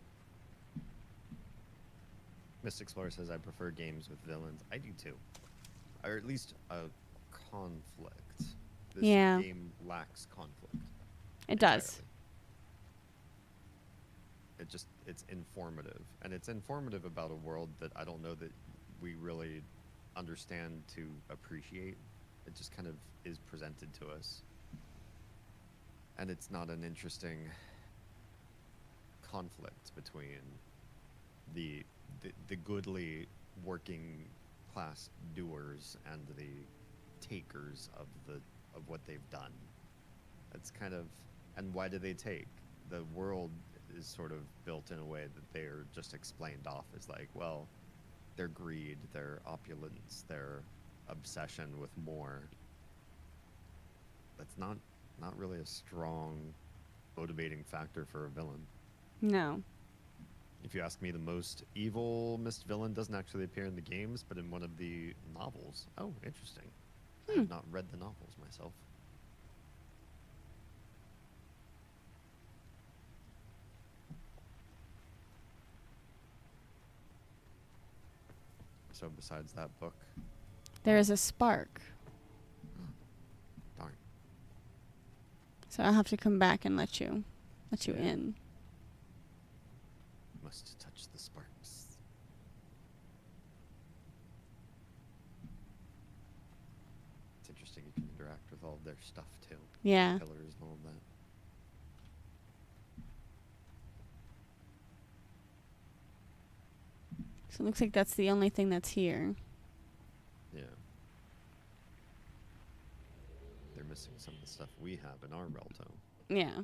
Mystic Explorer says, I prefer games with villains. I do too. Or at least a conflict. This Yeah. game lacks conflict. It does. Entirely. It's informative. And it's informative about a world that I don't know that we really understand to appreciate. It just kind of is presented to us. And it's not an interesting conflict between the goodly working class doers and the takers of what they've done. It's kind of, and why do they take? The world is sort of built in a way that they are just explained off as like, well, their greed, their opulence, their obsession with more. that's not really a strong motivating factor for a villain. No. If you ask me, the most evil mist villain doesn't actually appear in the games, but in one of the novels. Oh, interesting. I have not read the novels myself. So besides that book, There is a spark. darn. So I'll have to come back and let you in. Must touch the sparks. It's interesting you can interact with all of their stuff too. Yeah. Pillars and all of that. So it looks like that's the only thing that's here. Yeah. They're missing some of the stuff we have in our Relto. Yeah.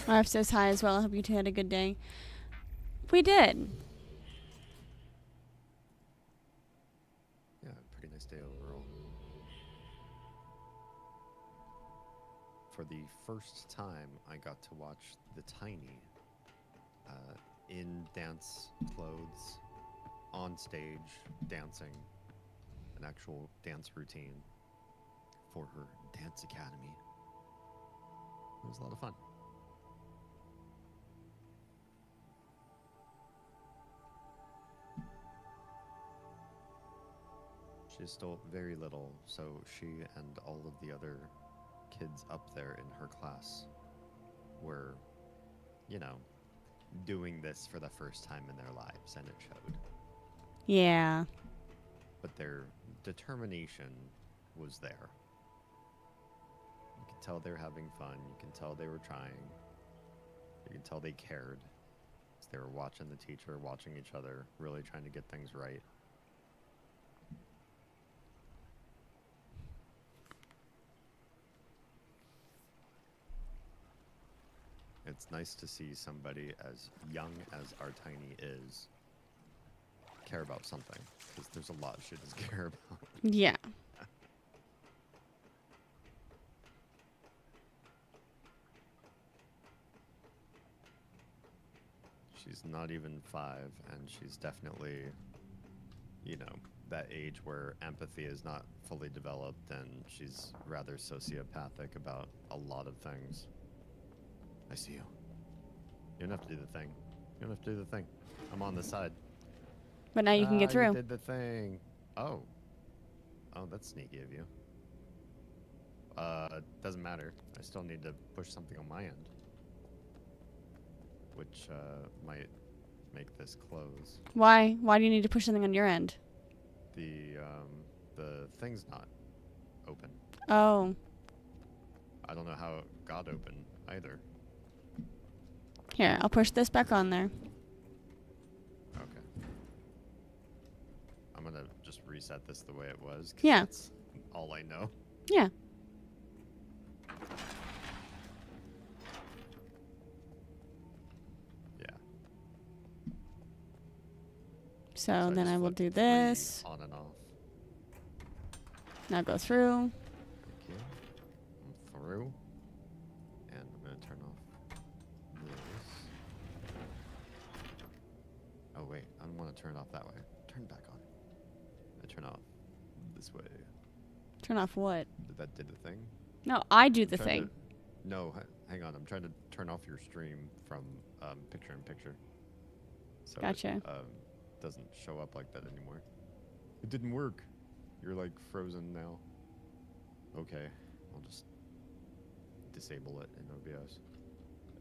RF says hi as well. I hope you two had a good day. We did. Yeah, pretty nice day overall. For the first time, I got to watch the Tiny in dance clothes, on stage, dancing, an actual dance routine for her dance academy. It was a lot of fun. She's still very little, so she and all of the other kids up there in her class were, you know, doing this for the first time in their lives, and it showed. Yeah. But their determination was there. You could tell they were having fun. You can tell they were trying. You can tell they cared. They were watching the teacher, watching each other, really trying to get things right. It's nice to see somebody as young as our Tiny is care about something, because there's a lot she doesn't care about. Yeah. She's not even 5, and she's definitely, you know, that age where empathy is not fully developed, and she's rather sociopathic about a lot of things. I see you. You don't have to do the thing. You don't have to do the thing. I'm on the side. But now you can get You through. did the thing. Oh. Oh, that's sneaky of you. Doesn't matter. I still need to push something on my end. Which, might make this close. Why? Why do you need to push something on your end? The thing's not open. Oh. I don't know how it got open either. Here, I'll push this back on there. Okay. I'm gonna just reset this the way it was. 'Cause Yeah. That's all I know. Yeah. Yeah. So then just I will flipped do 3 this. on and off. Now go through. Thank you. I'm through. And I'm gonna turn off this. Oh wait, I don't want to turn it off that way. Turn it back on. I turn off this way. Turn off what? That did the thing? No, I do the Trying thing. to- no, hang on. I'm trying to turn off your stream from picture in picture. So Gotcha. it doesn't show up like that anymore. It didn't work. You're like frozen now. okay. I'll just disable it in OBS.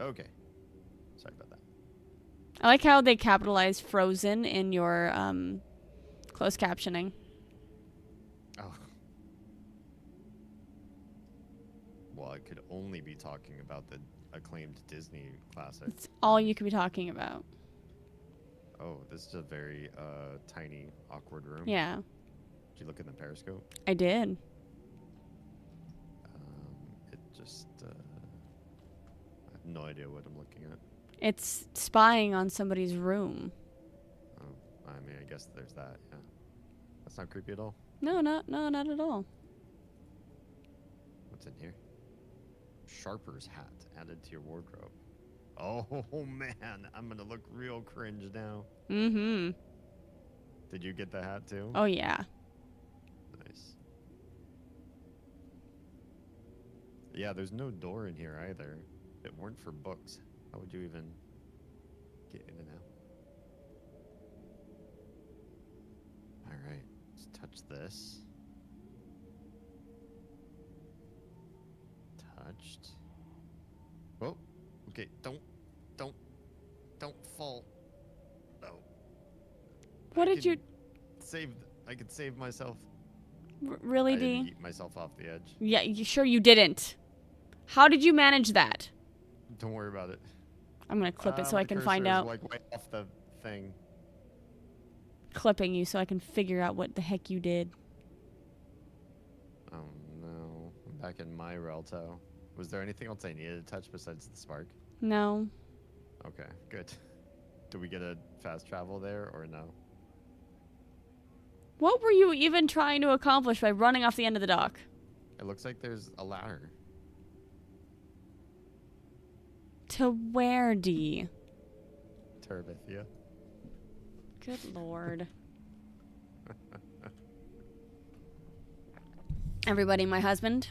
Okay. Sorry about that. I like how they capitalized frozen in your closed captioning. Oh. Well, I could only be talking about the acclaimed Disney classic. It's all you could be talking about. Oh, this is a very tiny, awkward room. Yeah, Did you look in the periscope? I did. It just... I have no idea what I'm looking at. It's spying on somebody's room. Oh, I mean, I guess there's that, yeah. That's not creepy at all. No, not at all. What's in here? Sharper's hat added to your wardrobe. Oh, man. I'm going to look real cringe now. Mm-hmm. Did you get the hat, too? Oh, yeah. Nice. Yeah, there's no door in here either. If it weren't for books, how would you even get in and out? Alright, let's touch this. Touched. Oh, okay, don't fall. No. What did you... I could save myself. Really, I didn't D? eat myself off the edge. Yeah, sure you didn't. How did you manage that? Don't worry about it. I'm gonna clip it so I My can cursor find is, out. like way off the thing. Clipping you so I can figure out what the heck you did. Oh no. I'm back in my Relto. Was there anything else I needed to touch besides the spark? No. Okay, good. Did we get a fast travel there or no? What were you even trying to accomplish by running off the end of the dock? It looks like there's a ladder. To where, D? Terabithia. Good lord. Everybody, my husband.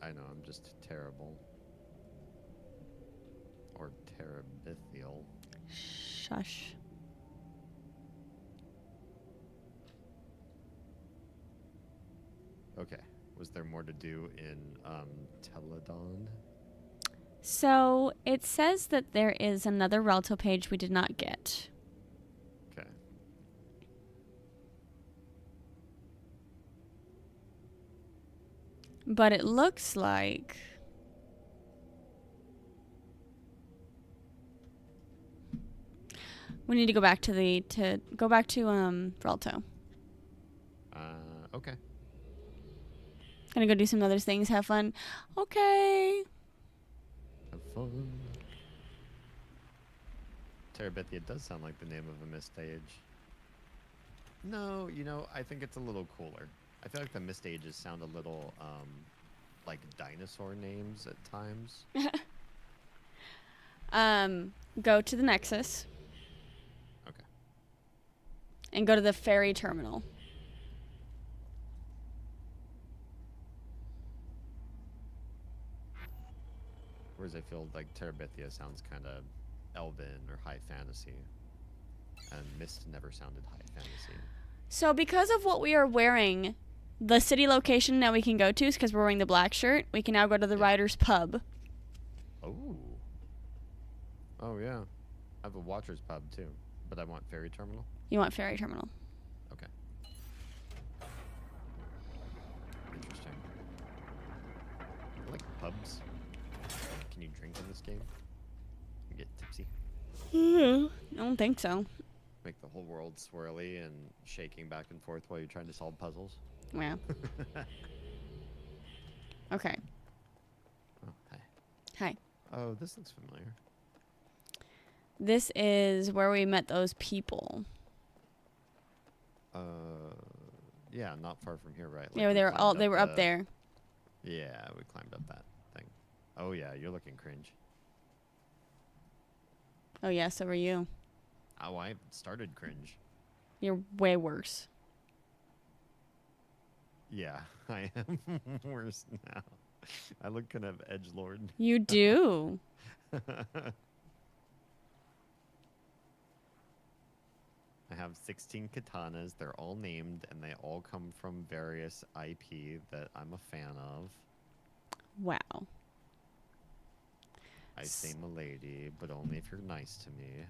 I know, I'm just terrible. Or terabithial. Shush. Okay. Was there more to do in Teledon? So, it says that there is another Relto page we did not get. Okay. But it looks like... we need to go back to Relto. Okay. Gonna go do some other things, have fun. Okay. Have fun. Terabithia does sound like the name of a mist age. No, you know, I think it's a little cooler. I feel like the mist ages sound a little, like dinosaur names at times. Go to the Nexus. Okay. And go to the ferry terminal. Whereas I feel like Terabithia sounds kind of elven or high fantasy. And Mist never sounded high fantasy. So because of what we are wearing, the city location that we can go to is because we're wearing the black shirt. We can now go to the Riders Pub. Oh. Oh, yeah. I have a Watcher's Pub, too. But I want Ferry Terminal. You want ferry terminal. Okay. Interesting. I like pubs. Can you drink in this game? You get tipsy. I don't think so. Make the whole world swirly and shaking back and forth while you're trying to solve puzzles. Yeah. Okay. Oh, hi. Hi. Oh, this looks familiar. This is where we met those people. Yeah, not far from here, right? Yeah, we they were climbed up the- there. Yeah, we climbed up that thing. Oh yeah, you're looking cringe. Oh yeah, so were you. Oh, I started cringe. You're way worse. Yeah, I am worse now. I look kind of edgelord. You do. I have 16 katanas. They're all named, and they all come from various IP that I'm a fan of. Wow. I say milady, but only if you're nice to me.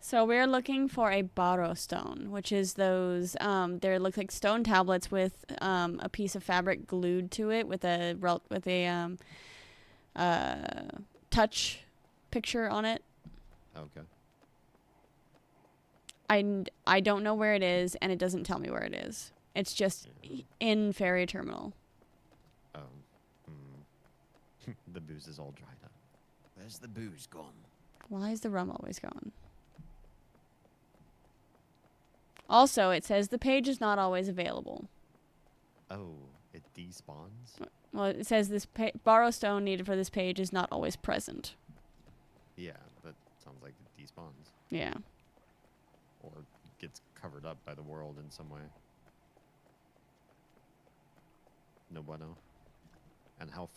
So we're looking for a borrow stone, which is those, they look like stone tablets with a piece of fabric glued to it with a touch picture on it. Okay. I don't know where it is, and it doesn't tell me where it is. It's just in Ferry Terminal. Oh. The booze is all dried up. Where's the booze gone? Why is the rum always gone? Also, it says the page is not always available. Oh, it despawns? Well, it says this borrow stone needed for this page is not always present. Yeah, that sounds like it despawns. Yeah. Or gets covered up by the world in some way. No bueno. And how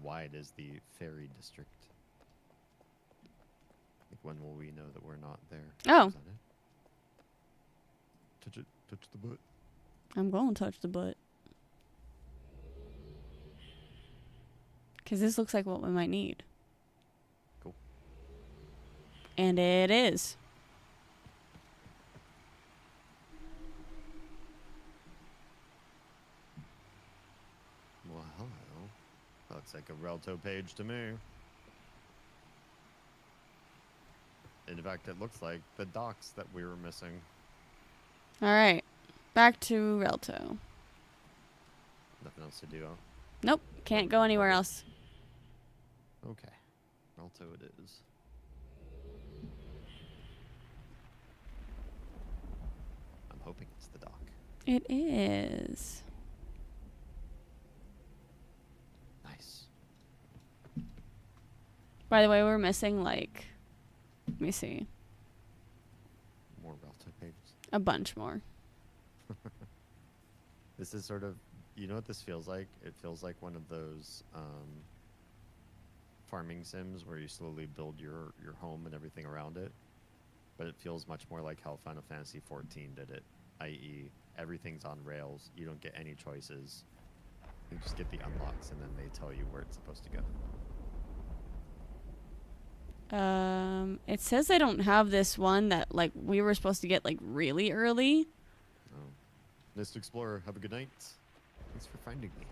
wide is the ferry district? Like, when will we know that we're not there? Oh. Is that it? Touch the butt. I'm going to touch the butt. Because this looks like what we might need. Cool. And it is. Well, hello. Looks like a Relto page to me. In fact, it looks like the docks that we were missing. All right. Back to Relto. Nothing else to do. Nope. Can't go anywhere else. Okay. Relto it is. I'm hoping it's the dock. It is. Nice. By the way, we're missing, like, let me see, More Relto pages. a bunch more. This is sort of, you know what this feels like? It feels like one of those farming sims where you slowly build your home and everything around it. But it feels much more like how Final Fantasy XIV did it, i.e. everything's on rails. You don't get any choices. You just get the unlocks and then they tell you where it's supposed to go. It says I don't have this one that, like, we were supposed to get, like, really early. Oh. Mist Explorer, have a good night. Thanks for finding me.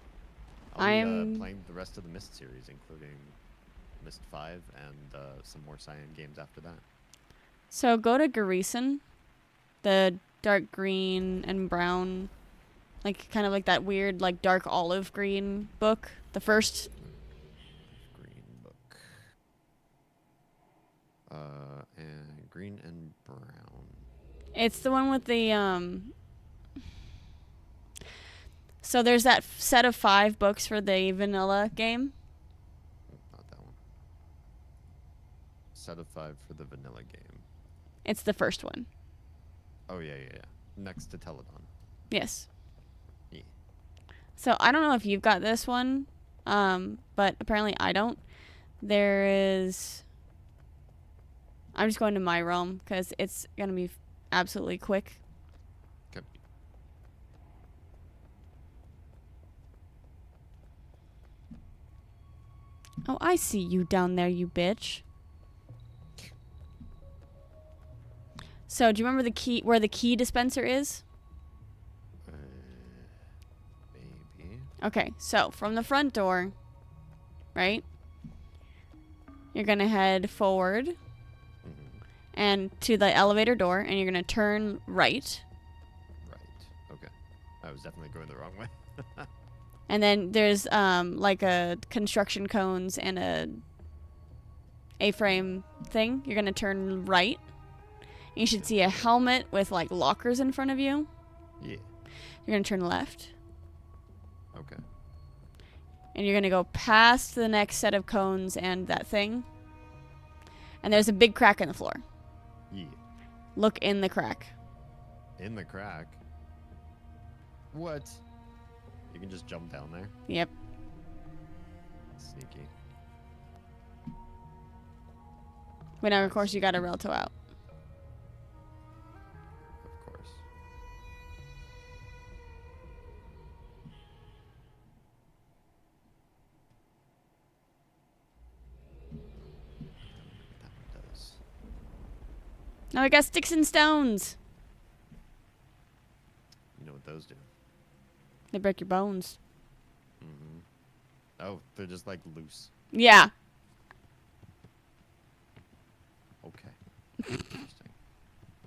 I'll be playing the rest of the Mist series, including Mist 5 and some more Cyan games after that. So go to Garrison, the dark green and brown, like, kind of like that weird, like, dark olive green book. The first. Green book. And green and brown. It's the one with the, So there's that set of 5 books for the vanilla game. Not that one. Set of 5 for the vanilla game. It's the first one. Oh, yeah. Next to Teledon. Yes. Yeah. So I don't know if you've got this one, but apparently I don't. There is. I'm just going to my realm because it's going to be absolutely quick. Okay. Oh, I see you down there, you bitch. So, do you remember where the key dispenser is? Maybe. Okay, so from the front door, right? You're going to head forward and to the elevator door, and you're going to turn right. Right. Okay. I was definitely going the wrong way. And then there's like a construction cones and a A-frame thing. You're going to turn right. You should see a helmet with, like, lockers in front of you. Yeah. You're going to turn left. Okay. And you're going to go past the next set of cones and that thing. And there's a big crack in the floor. Yeah. Look in the crack. In the crack? What? You can just jump down there? Yep. Sneaky. But now, of course, you got a Relto out. Now I got sticks and stones. You know what those do? They break your bones. Oh, they're just like loose. Yeah. Okay. Interesting.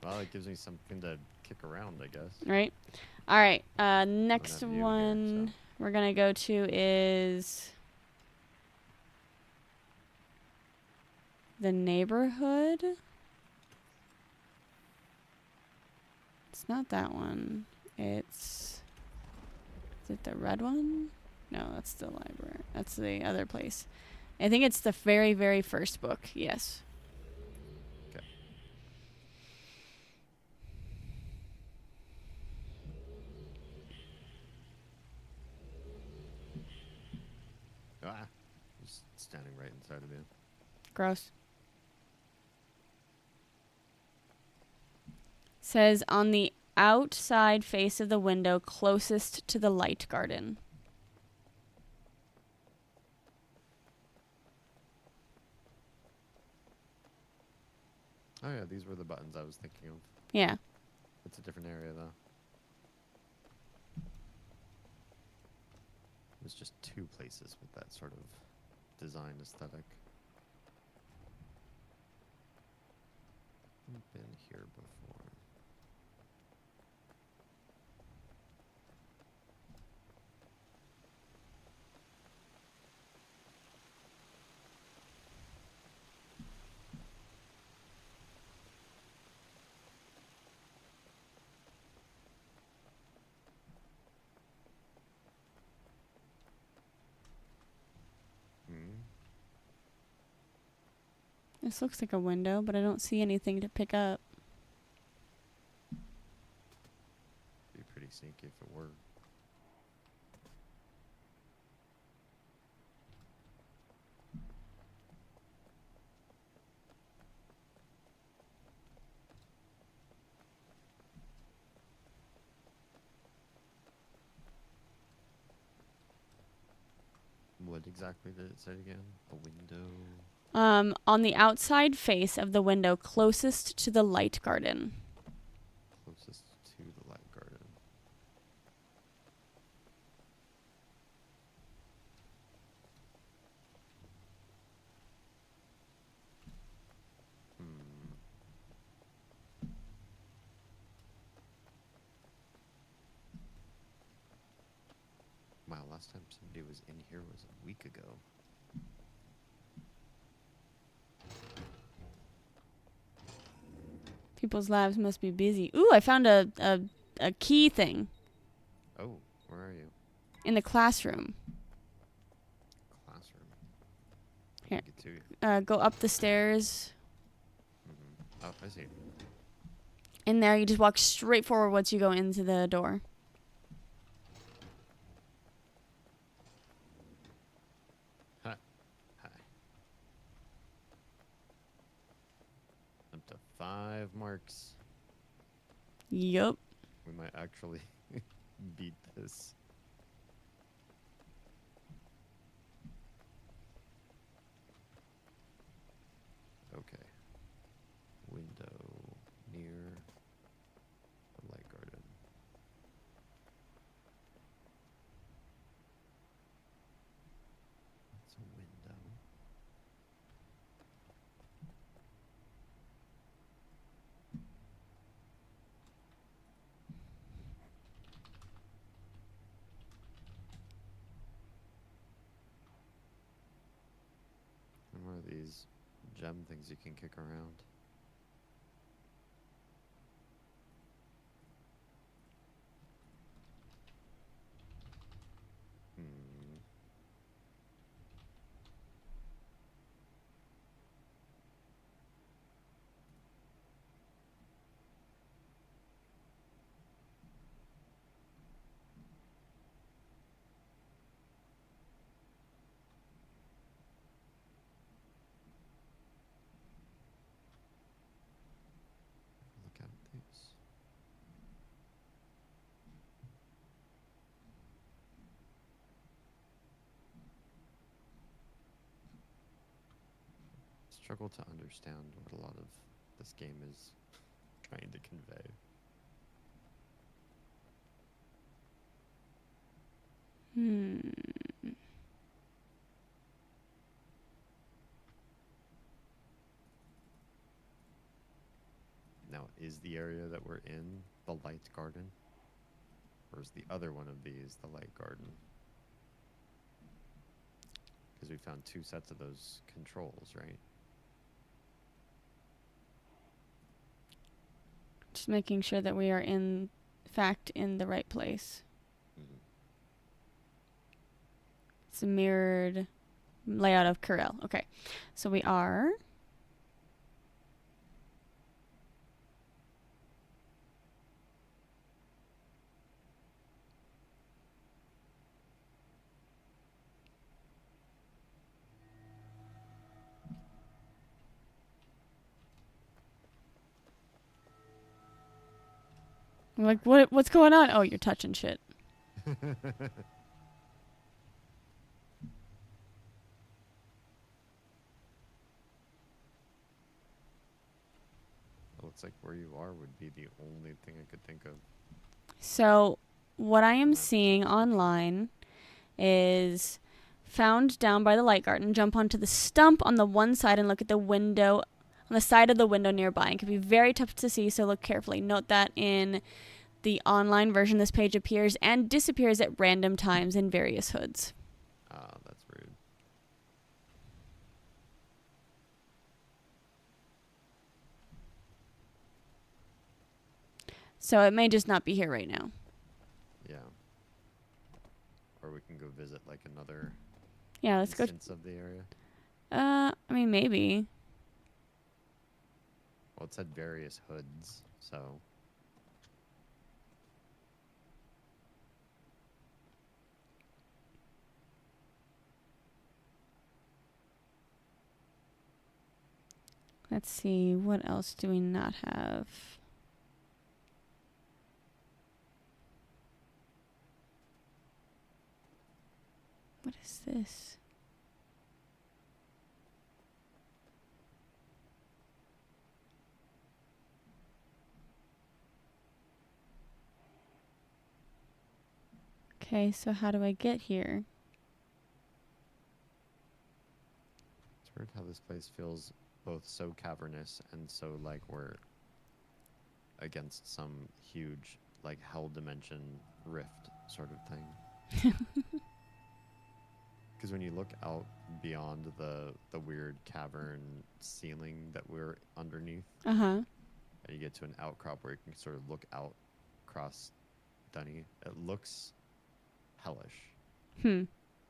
Well, it gives me something to kick around, I guess. Right. All right. Next have you here, one so. we're gonna go to is the neighborhood. It's not that one. Is it the red one? No, that's the library. That's the other place. I think it's the very, very first book. Yes. Okay. Ah, just standing right inside of you. Gross. Says on the outside face of the window closest to the light garden. Oh yeah, these were the buttons I was thinking of. Yeah. It's a different area though. There's just two places with that sort of design aesthetic. I've been here before. This looks like a window, but I don't see anything to pick up. Be pretty sneaky if it were. What exactly did it say again? A window? On the outside face of the window closest to the light garden. Closest to the light garden. Wow, last time somebody was in here was a week ago. People's lives must be busy. Ooh, I found a key thing Oh, where are you? in the classroom. Classroom. Here. Get to you. Go up the stairs. Oh, I see. In there, you just walk straight forward once you go into the door. Hi. Hi. Up to 5 marks. Yup. We might actually beat this. Okay. Window near the light garden. It's a window. And what are these gem things you can kick around? Look at these. Struggle to understand what a lot of this game is trying to convey. Now, is the area that we're in the light garden? Or is the other one of these the light garden? Because we found 2 sets of those controls, right? Just making sure that we are in fact in the right place. It's a mirrored layout of Corel. Okay. So we are... I'm like, what's going on? Oh, you're touching shit. It looks like where you are would be the only thing I could think of. So what I am seeing online is found down by the light garden, jump onto the stump on the one side and look at the window on the side of the window nearby. It can be very tough to see, so look carefully. Note that in the online version, this page appears and disappears at random times in various hoods. Ah, that's rude. So it may just not be here right now. Yeah. Or we can go visit like another Yeah, let's go. instance of the area. I mean, maybe. Well, it said various hoods, so... Let's see, what else do we not have? What is this? Okay, so how do I get here? It's weird how this place feels both so cavernous and so like we're against some huge like hell dimension rift sort of thing. Because when you look out beyond the weird cavern ceiling that we're underneath, Uh-huh. and you get to an outcrop where you can sort of look out across Dunny, it looks hellish. It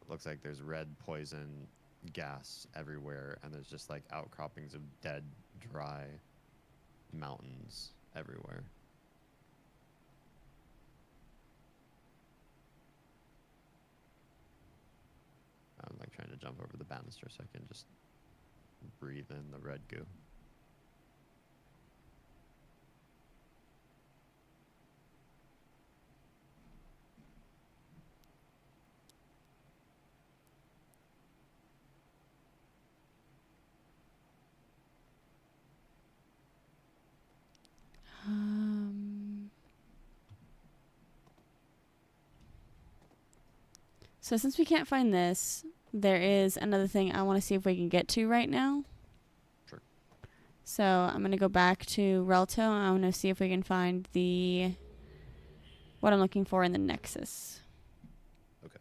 looks like there's red poison gas everywhere, and there's just like outcroppings of dead, dry mountains everywhere. I'm like trying to jump over the banister so I can just breathe in the red goo. So since we can't find this, there is another thing I want to see if we can get to right now. Sure. So I'm going to go back to Relto. I want to see if we can find what I'm looking for in the Nexus. Okay.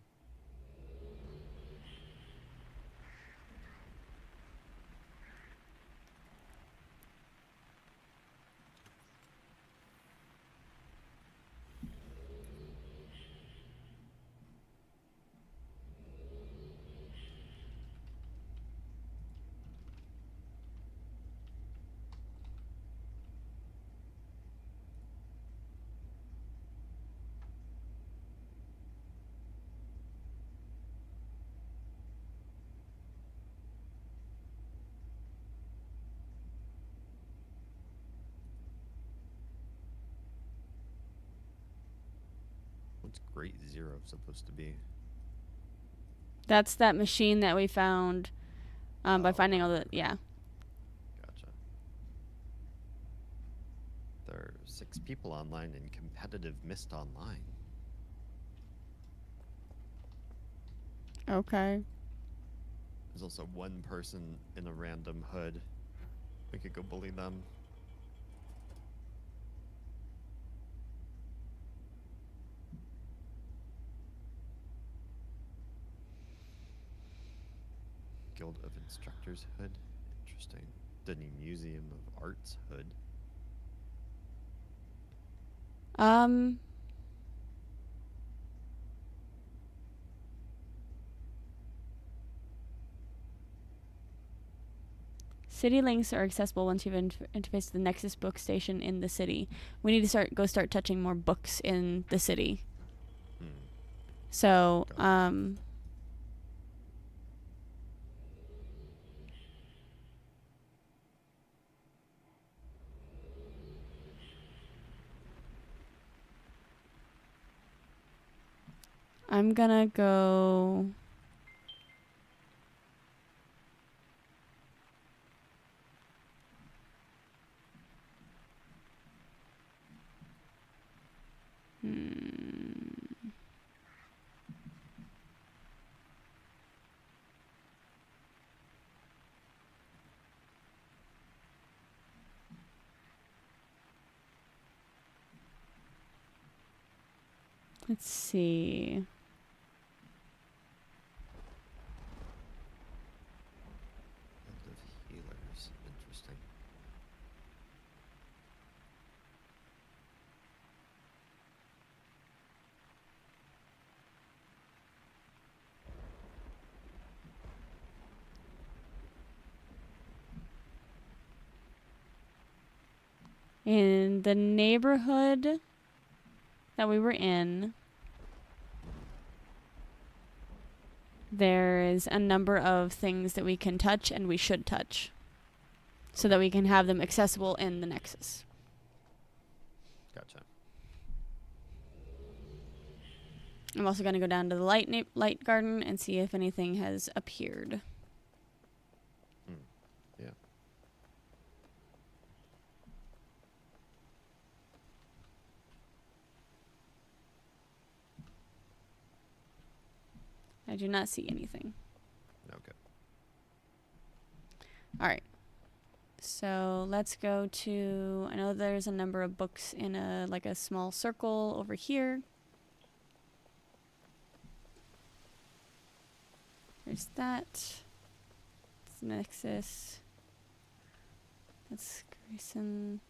What's Great Zero supposed to be? That's that machine that we found by finding all the... Yeah. Gotcha. 6 people online in competitive mist online. Okay. There's also 1 person in a random hood. We could go bully them. Guild of Instructors hood. Interesting. Disney Museum of Arts hood. City links are accessible once you've interfaced to the Nexus book station in the city. We need to start touching more books in the city. So, I'm gonna go. Let's see. Guild of Healers. Interesting. In the neighborhood that we were in, there is a number of things that we can touch and we should touch so that we can have them accessible in the Nexus. Gotcha. I'm also going to go down to the light garden and see if anything has appeared. Yeah. I do not see anything. Okay. All right. So let's go to, I know there's a number of books in a small circle over here. There's that. It's Nexus. That's Grayson.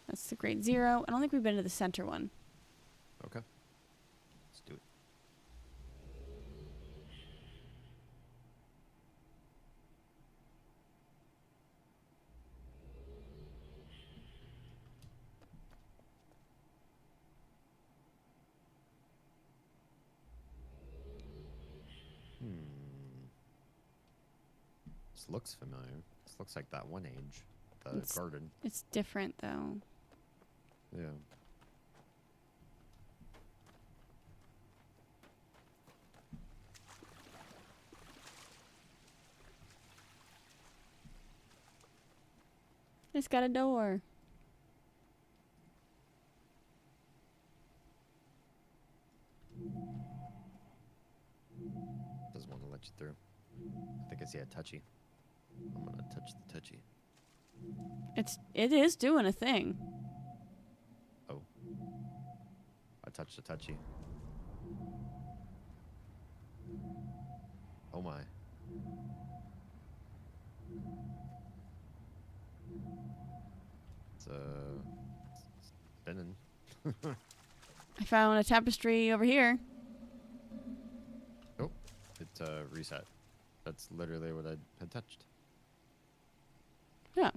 That's the Grade 0. I don't think we've been to the center one. Okay. Let's do it. This looks familiar. This looks like that one age. The garden. It's different, though. Yeah. It's got a door. Doesn't want to let you through. I think I see a touchy. I'm gonna touch the touchy. It is doing a thing. Oh. I touched a touchy. Oh my. It's spinning. I found a tapestry over here. Oh, it reset. That's literally what I had touched. Yeah.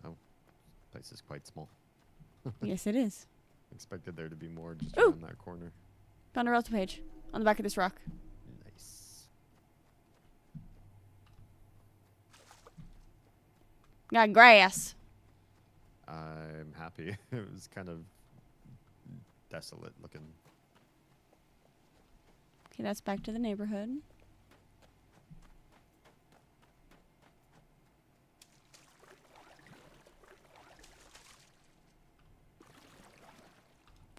Oh, place is quite small. Yes, it is. Expected there to be more just Ooh! around that corner. Found a relative page on the back of this rock. Nice. Got grass. I'm happy. It was kind of desolate looking. Okay, that's back to the neighborhood.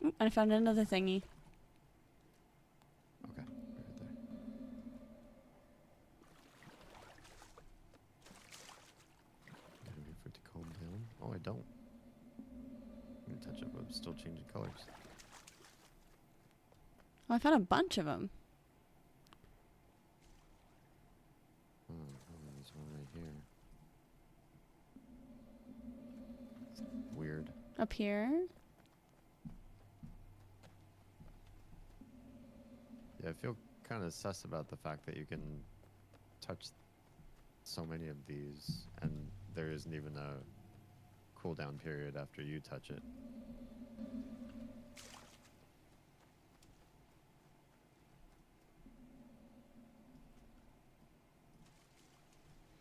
Ooh, I found another thingy. Okay, right there. Gotta wait for it to calm down. Oh, I don't. I'm gonna touch it, but I'm still changing colors. Oh, I found a bunch of them. Oh, there's one right here. It's weird. Up here. Yeah, I feel kind of sus about the fact that you can touch so many of these, and there isn't even a cooldown period after you touch it.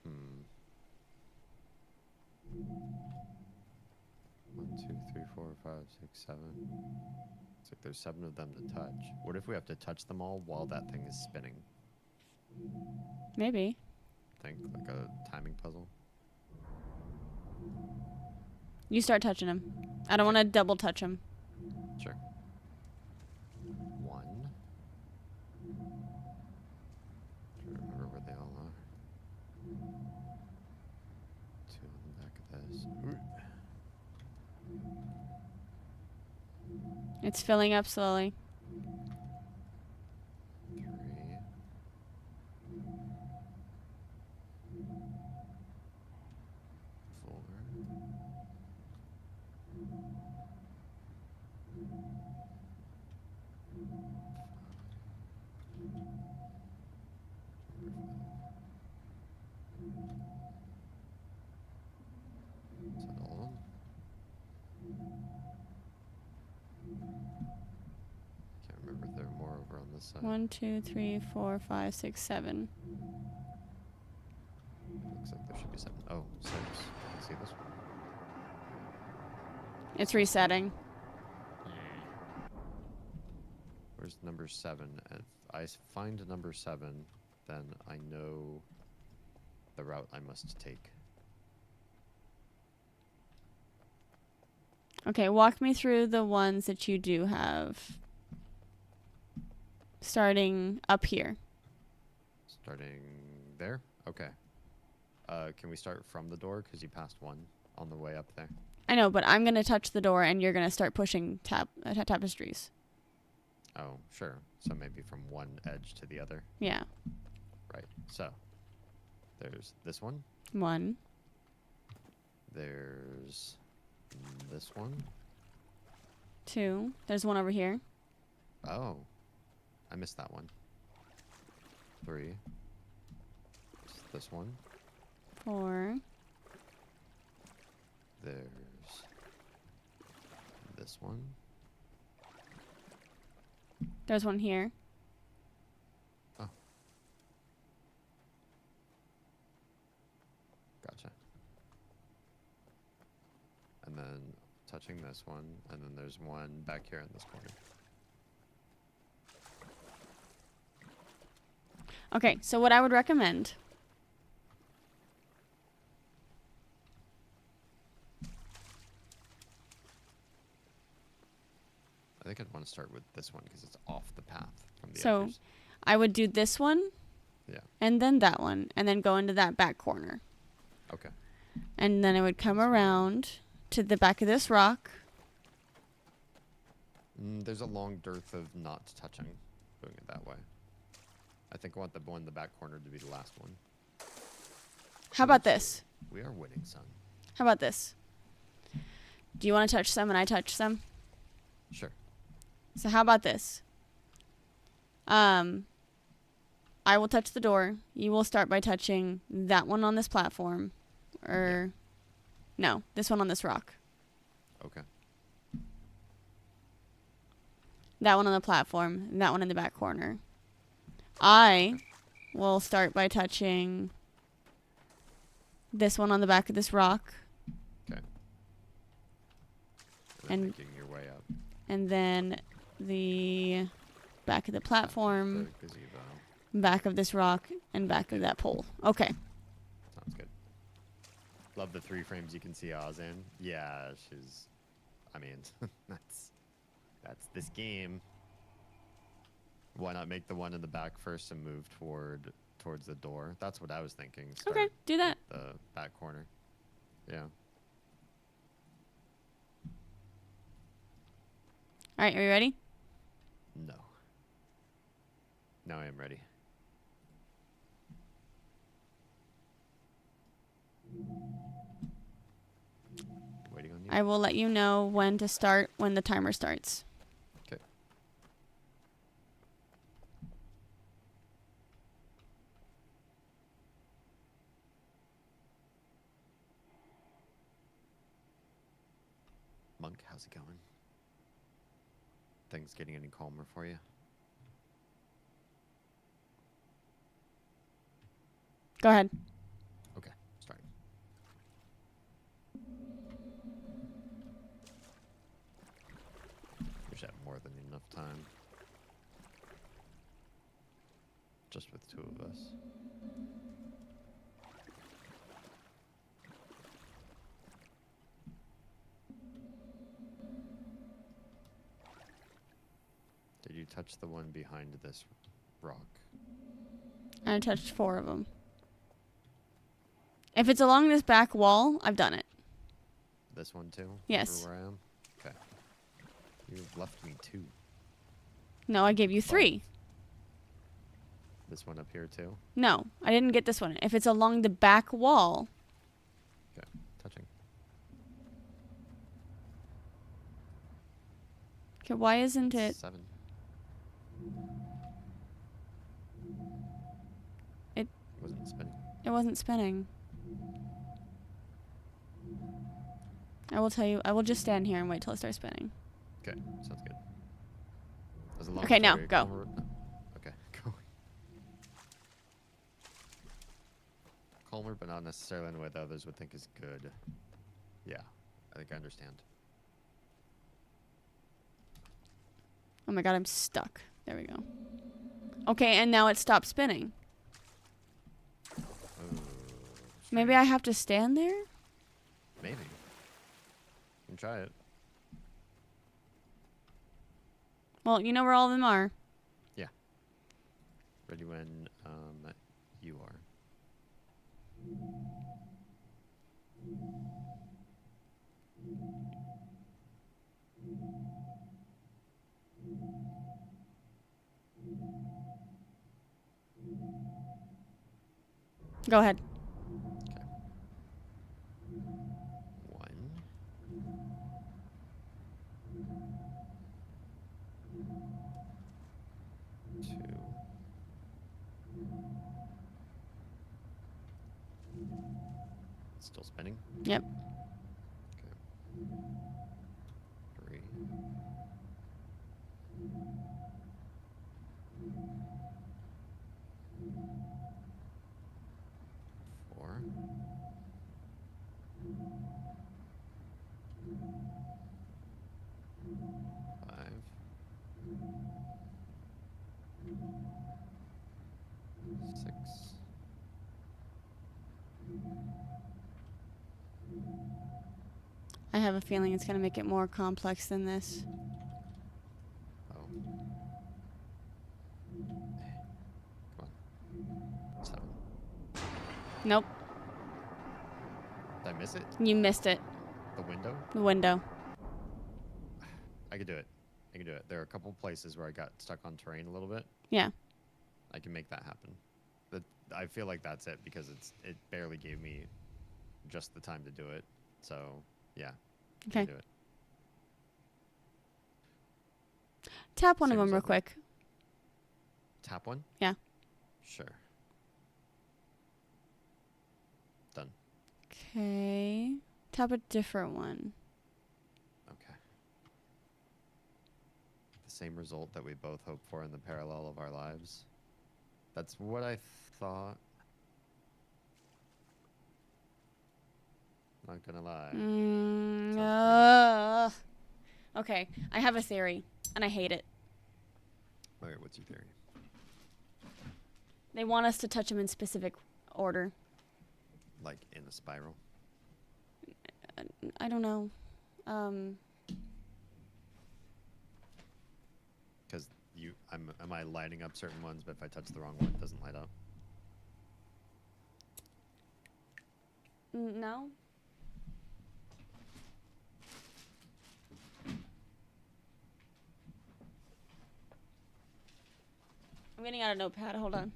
Hmm. 1, 2, 3, 4, 5, 6, 7. It's like there's 7 of them to touch. What if we have to touch them all while that thing is spinning? Maybe. Think like a timing puzzle. You start touching them. I don't want to double touch them. Sure. 1. Trying to remember where they all are. 2 on the back of this. Ooh. It's filling up slowly. 3. 4. 5. Is that all of them? Can't remember if there are more over on this side. 1, 2, 3, 4, 5, 6, 7. Looks like there should be 7. Oh, 6. Can you see this one? It's resetting. Where's number 7? If I find number 7, then I know the route I must take. Okay, walk me through the ones that you do have. Starting up here. Starting there? Okay. Can we start from the door? Because you passed one on the way up there. I know, but I'm going to touch the door and you're going to start pushing tapestries. Oh, sure. So maybe from one edge to the other. Yeah. Right. So there's this one. 1. There's this one. 2. There's one over here. Oh. I missed that one. 3. It's this one. 4. There's this one. There's one here. Oh. Gotcha. And then touching this one, and then there's one back here in this corner. Okay, so what I would recommend. I think I'd want to start with this one because it's off the path from the So others. I would do this one. Yeah. And then that one. And then go into that back corner. Okay. And then it would come around to the back of this rock. There's a long dearth of not touching, doing it that way. I think I want the one in the back corner to be the last one. How about this? We are winning, son. How about this? Do you want to touch some and I touch some? Sure. So how about this? I will touch the door. You will start by touching that one on this platform. Or no, this one on this rock. Okay. That one on the platform, and that one in the back corner. I will start by touching this one on the back of this rock. Okay. And- making your way up. And then the back of the platform, The gazebo. back of this rock, and back of that pole. Okay. Sounds good. Love the 3 frames you can see Oz in. Yeah, she's. I mean, that's this game. Why not make the one in the back first and move towards the door? That's what I was thinking. Start Okay, do that. at the back corner. Yeah. All right, are you ready? No. Now I am ready. Waiting on you. I will let you know when to start when the timer starts. Okay. Monk, how's it going? Things getting any calmer for you? Go ahead. Okay, starting. We should have more than enough time. Just with 2 of us. Did you touch the one behind this rock? I touched 4 of them. If it's along this back wall, I've done it. This one too? Yes. For where I am? Okay. You've left me 2. No, I gave you 3. This one up here too? No, I didn't get this one. If it's along the back wall, Okay. Touching. okay, why isn't it? 7. It- wasn't spinning. It wasn't spinning. I will tell you. I will just stand here and wait till it starts spinning. Okay, sounds good. As a long Okay, now, story, go. calmer- Okay, go. Calmer, but not necessarily in a way that others would think is good. Yeah, I think I understand. Oh my god, I'm stuck. There we go. Okay, and now it stopped spinning. Ooh, Maybe strange. I have to stand there? Maybe. You can try it. Well, you know where all of them are. Ready when you are. Go ahead. Okay. 1. 2. Still spinning? Yep. Okay. 3. 4. 5. 6. I have a feeling it's going to make it more complex than this. Oh. Come on. 7. Nope. Did I miss it? You missed it. The window? The window. I could do it. I can do it. There are a couple places where I got stuck on terrain a little bit. Yeah. I can make that happen. I feel like that's it because it barely gave me just the time to do it. So yeah. I can Okay. do it. Tap one of Same them real result. quick. Tap one? Yeah. Sure. Done. Okay. Tap a different one. Okay. The same result that we both hope for in the parallel of our lives. That's what I thought. Not gonna lie. Okay. I have a theory, and I hate it. Okay, what's your theory? They want us to touch them in specific order. Like in a spiral? I don't know. Because am I lighting up certain ones, but if I touch the wrong one, it doesn't light up? No. I'm getting out a notepad. Hold on.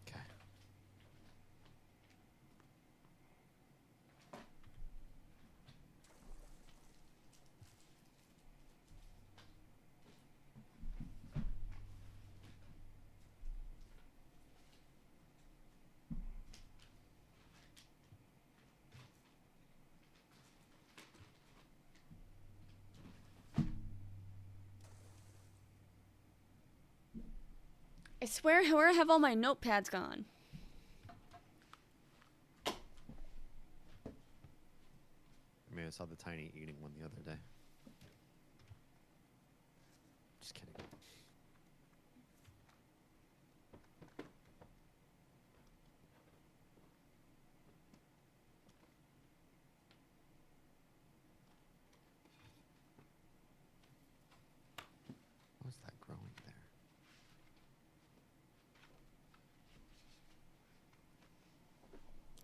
Okay. I swear, where have all my notepads gone? I mean, I saw the tiny eating one the other day. Just kidding. What's that growing there?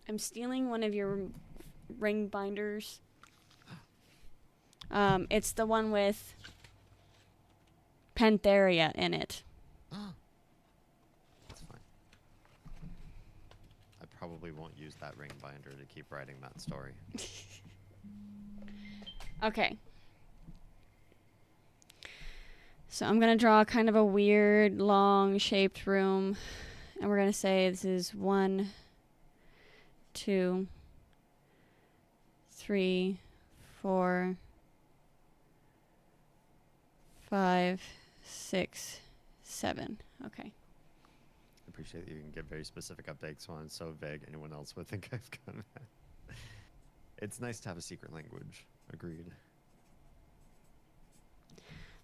I'm stealing one of your ring binders. It's the one with Pantheria in it. That's fine. I probably won't use that ring binder to keep writing that story. Okay. So I'm going to draw kind of a weird, long-shaped room. And we're going to say this is 1, 2, 3, 4, 5, 6, 7. Okay. I appreciate that you can give very specific updates when it's so vague anyone else would think I've gotten that. It's nice to have a secret language. Agreed.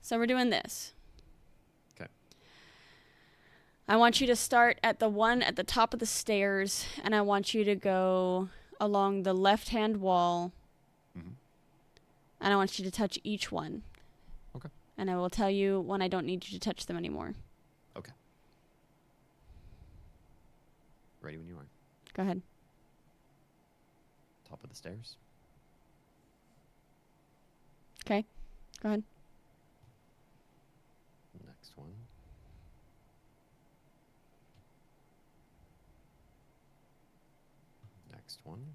So we're doing this. Okay. I want you to start at the one at the top of the stairs, and I want you to go along the left-hand wall, Mm-hmm. and I want you to touch each one. Okay. And I will tell you when I don't need you to touch them anymore. Okay. Ready when you are. Go ahead. Top of the stairs. Okay. Go ahead. Next one. Next one.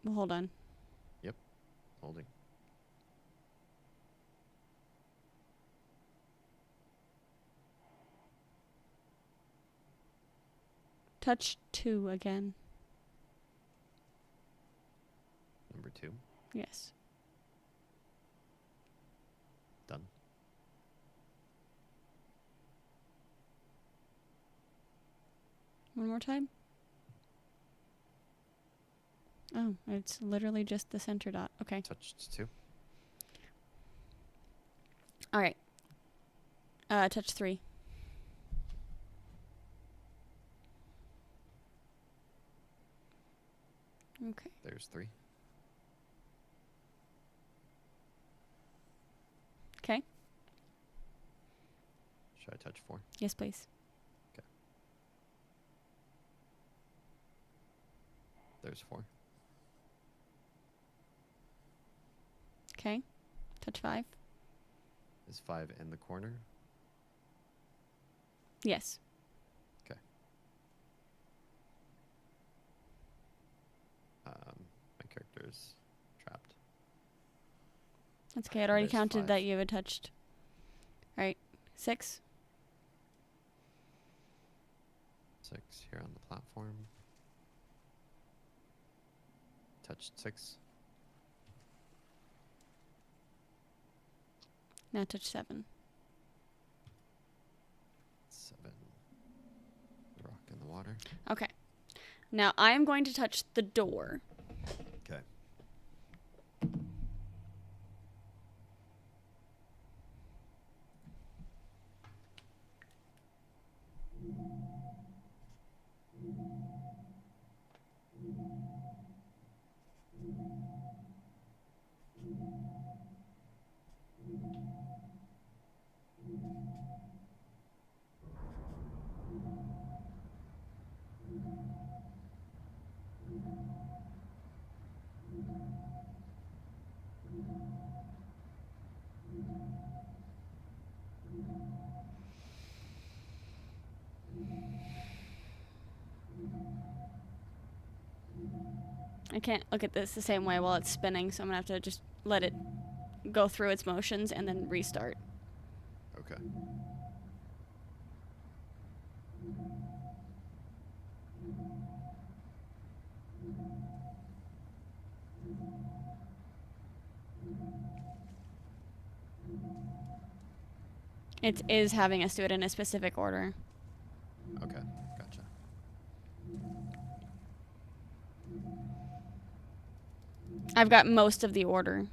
Well, hold on. Holding. Touch 2 again. Number 2. Yes. Done. One more time. Oh, it's literally just the center dot. Okay. Touched 2. All right. Touch 3. Okay. There's 3. Okay. Should I touch 4? Yes, please. There's 4. Okay. Touch 5. Is 5 in the corner? Yes. Okay. My character's trapped. That's okay. I'd already There's counted 5. that you had touched. All right. 6. 6 here on the platform. Touched 6. Now touch 7. 7. Rock in the water. Okay. Now I am going to touch the door. Okay. I can't look at this the same way while it's spinning, so I'm gonna have to just let it go through its motions and then restart. Okay. It is having us do it in a specific order. Okay. Gotcha. I've got most of the order.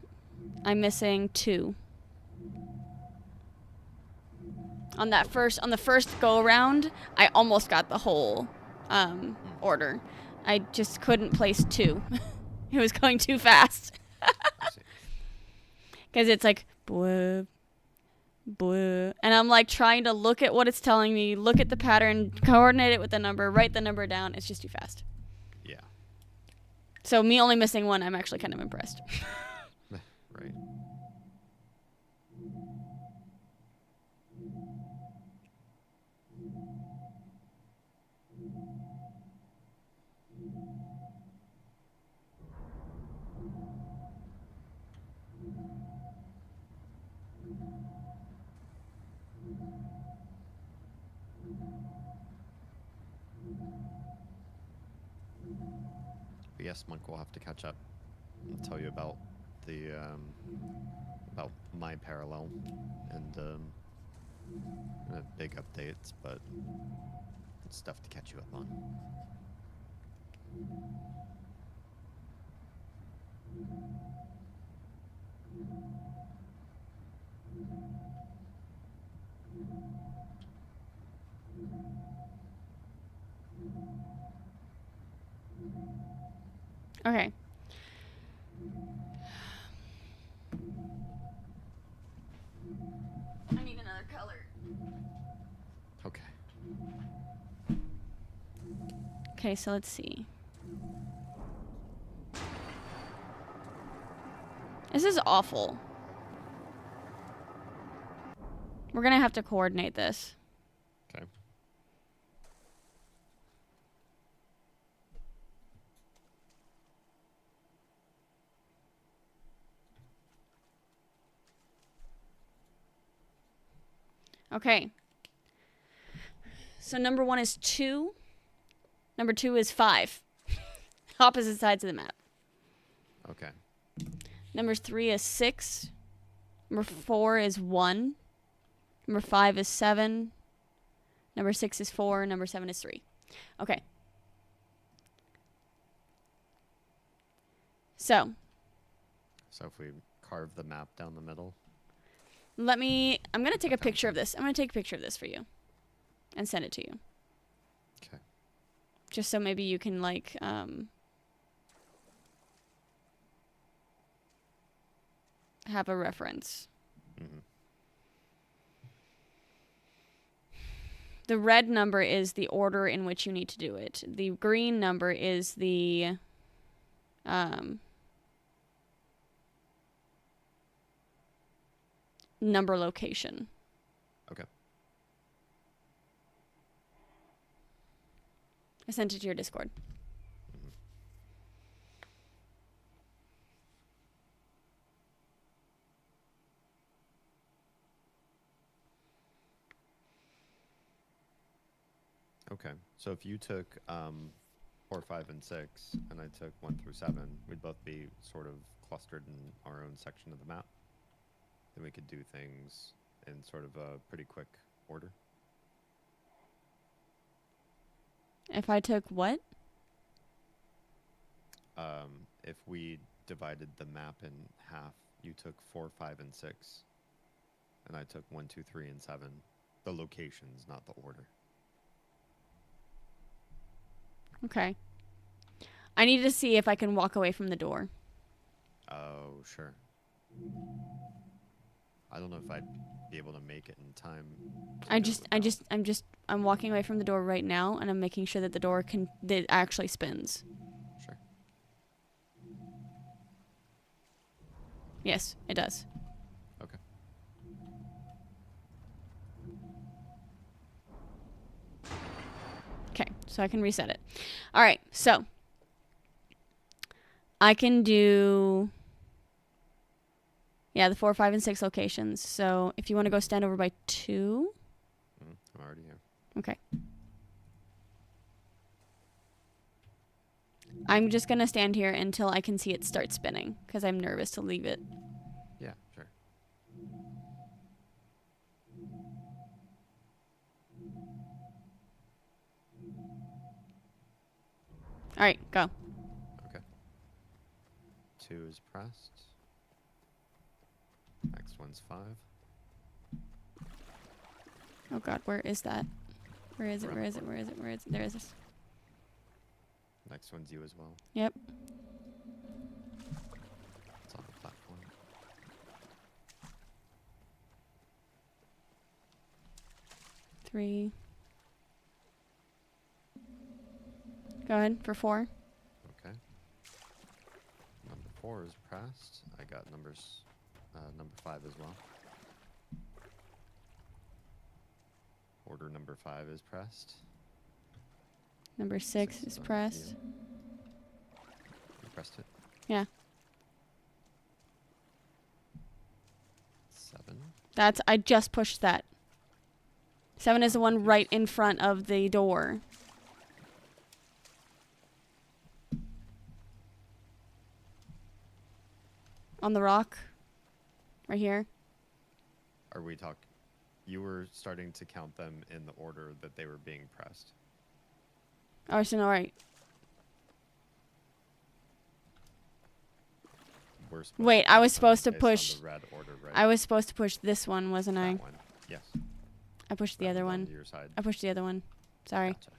I'm missing 2. On the first go around, I almost got the whole order. I just couldn't place 2. It was going too fast. I see. Because it's like, bleh, bleh. And I'm like trying to look at what it's telling me, look at the pattern, coordinate it with the number, write the number down. It's just too fast. Yeah. So me only missing 1, I'm actually kind of impressed. Right. But yes, Monk will have to catch up and tell you about the about my parallel and big updates, but it's stuff to catch you up on. Okay. I need another color. Okay. Okay, so let's see. This is awful. We're gonna have to coordinate this. Okay. Okay. So number 1 is 2. Number 2 is 5. Opposite sides of the map. Okay. Number 3 is 6. Number 4 is 1. Number 5 is 7. Number 6 is 4. Number 7 is 3. Okay. So So if we carve the map down the middle. I'm going to take a picture of this. I'm going to take a picture of this for you and send it to you. Okay. Just so maybe you can, like, have a reference. Mm-hmm. The red number is the order in which you need to do it. The green number is the number location. Okay. I sent it to your Discord. Mm-hmm. Okay. So if you took 4, 5, and 6, and I took 1 through 7, we'd both be sort of clustered in our own section of the map. Then we could do things in sort of a pretty quick order. If I took what? If we divided the map in half, you took 4, 5, and 6, and I took 1, 2, 3, and 7. The locations, not the order. Okay. I need to see if I can walk away from the door. Oh, sure. I don't know if I'd be able to make it in time. I'm walking away from the door right now, and I'm making sure that the door that actually spins. Sure. Yes, it does. Okay. Okay, so I can reset it. All right, so I can do, yeah, the 4, 5, and 6 locations. So if you want to go stand over by 2. I'm already here. Okay. I'm just going to stand here until I can see it start spinning because I'm nervous to leave it. Yeah, sure. All right, go. Okay. 2 is pressed. Next one's 5. Oh God, where is that? Where is it? Where is it? Where is it? Where is it? There it is. Next one's you as well. Yep. It's on the platform. 3. Go ahead for 4. Okay. Number 4 is pressed. I got number 5 as well. Order number 5 is pressed. Number 6 is on pressed. you. You pressed it. Yeah. 7. I just pushed that. 7 is the one right in front of the door. On the rock. Right here. Are we talking? You were starting to count them in the order that they were being pressed. Oh, so all right. Wait, I was supposed to push. The red order, right? I was supposed to push this one, wasn't I? That one. Yes. I pushed the other On one. your side. I pushed the other one. Sorry. Gotcha.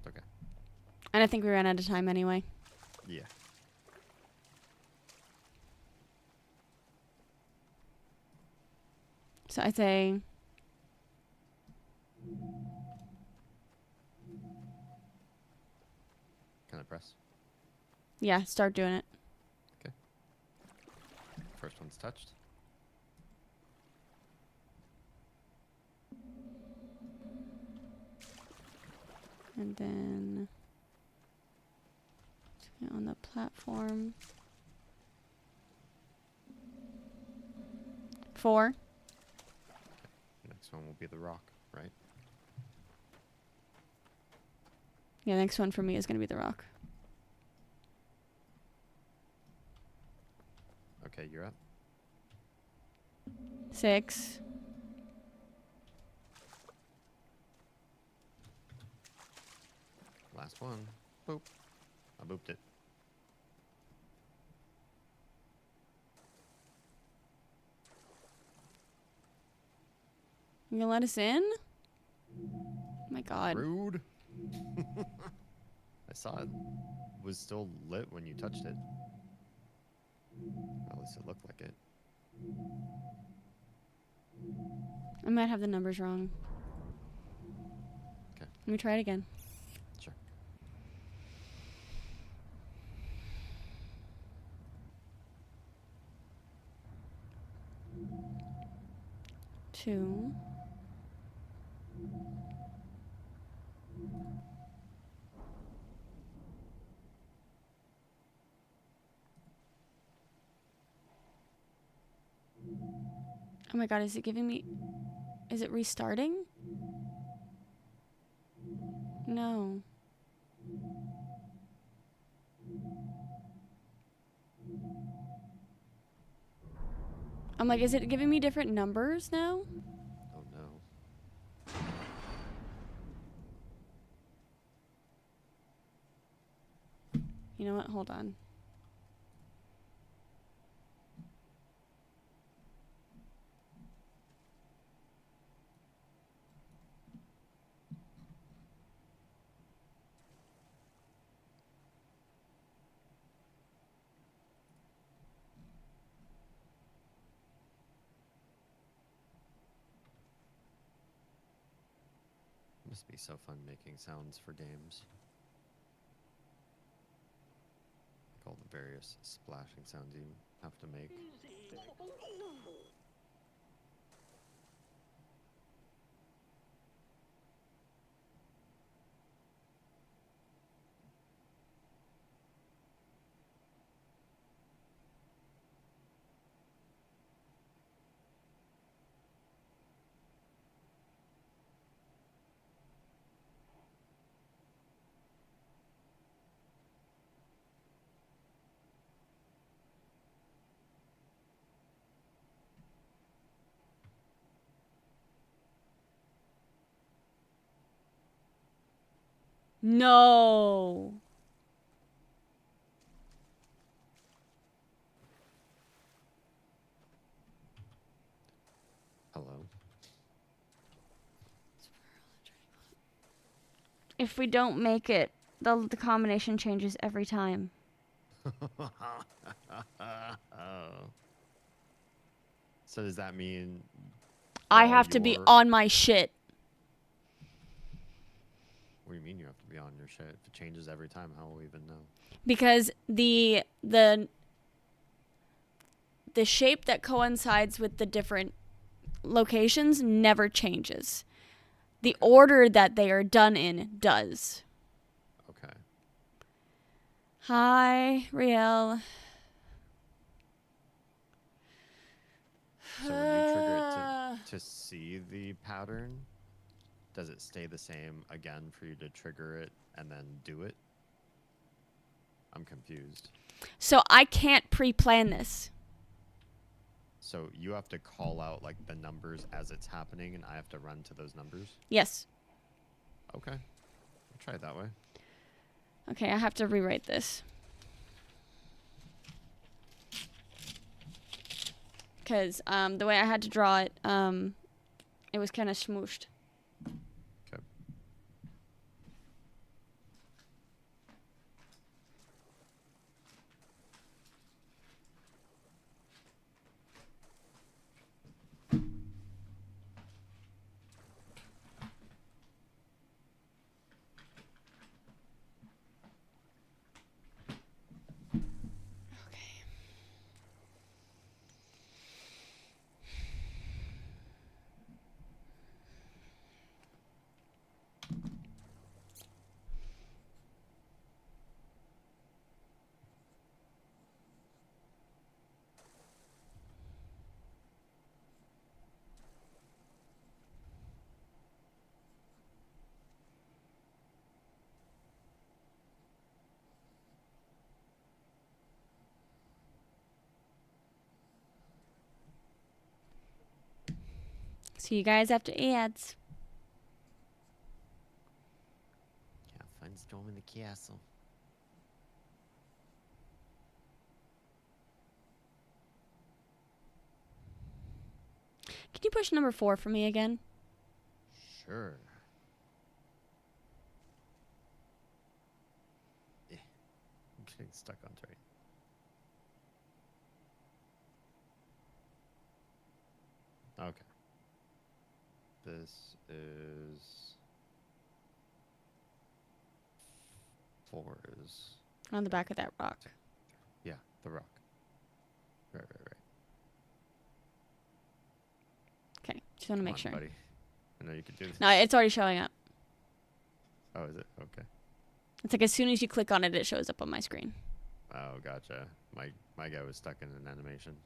Okay. And I think we ran out of time anyway. Yeah. So I say Can I press? yeah, start doing it. Okay. First one's touched. And then on the platform. 4. Next one will be the rock, right? Yeah, next one for me is going to be the rock. Okay, you're up. 6. Last one. Boop. I booped it. You gonna let us in? Oh my God. Rude. I saw it was still lit when you touched it. At least it looked like it. I might have the numbers wrong. Okay. Let me try it again. Sure. 2. Oh my God, is it giving me... Is it restarting? No. I'm like, is it giving me different numbers now? Oh no. You know what? Hold on. Must be so fun making sounds for games. Like all the various splashing sounds you have to make. No. Hello. If we don't make it, the combination changes every time. Oh. So does that mean I while have to be you're- on my shit. What do you mean you have to be on your shit? If it changes every time, how will we even know? Because the shape that coincides with the different locations never changes. The order that they are done in does. Okay. Hi, Riel. So when you trigger it to see the pattern, does it stay the same again for you to trigger it and then do it? I'm confused. So I can't pre-plan this. So you have to call out like the numbers as it's happening and I have to run to those numbers? Yes. Okay. I'll try it that way. Okay, I have to rewrite this. Because the way I had to draw it, it was kind of smooshed. Okay. See you guys after ads. Yeah, fun storming the castle. Can you push number 4 for me again? Sure. Yeah. I'm getting stuck on three. Okay. This is 4 is On the back of that rock. yeah, the rock. Right. Okay, just want to make Come sure. on, buddy. I know you can do this. No, it's already showing up. Oh, is it? Okay. It's like as soon as you click on it, it shows up on my screen. Oh, gotcha. My guy was stuck in an animation.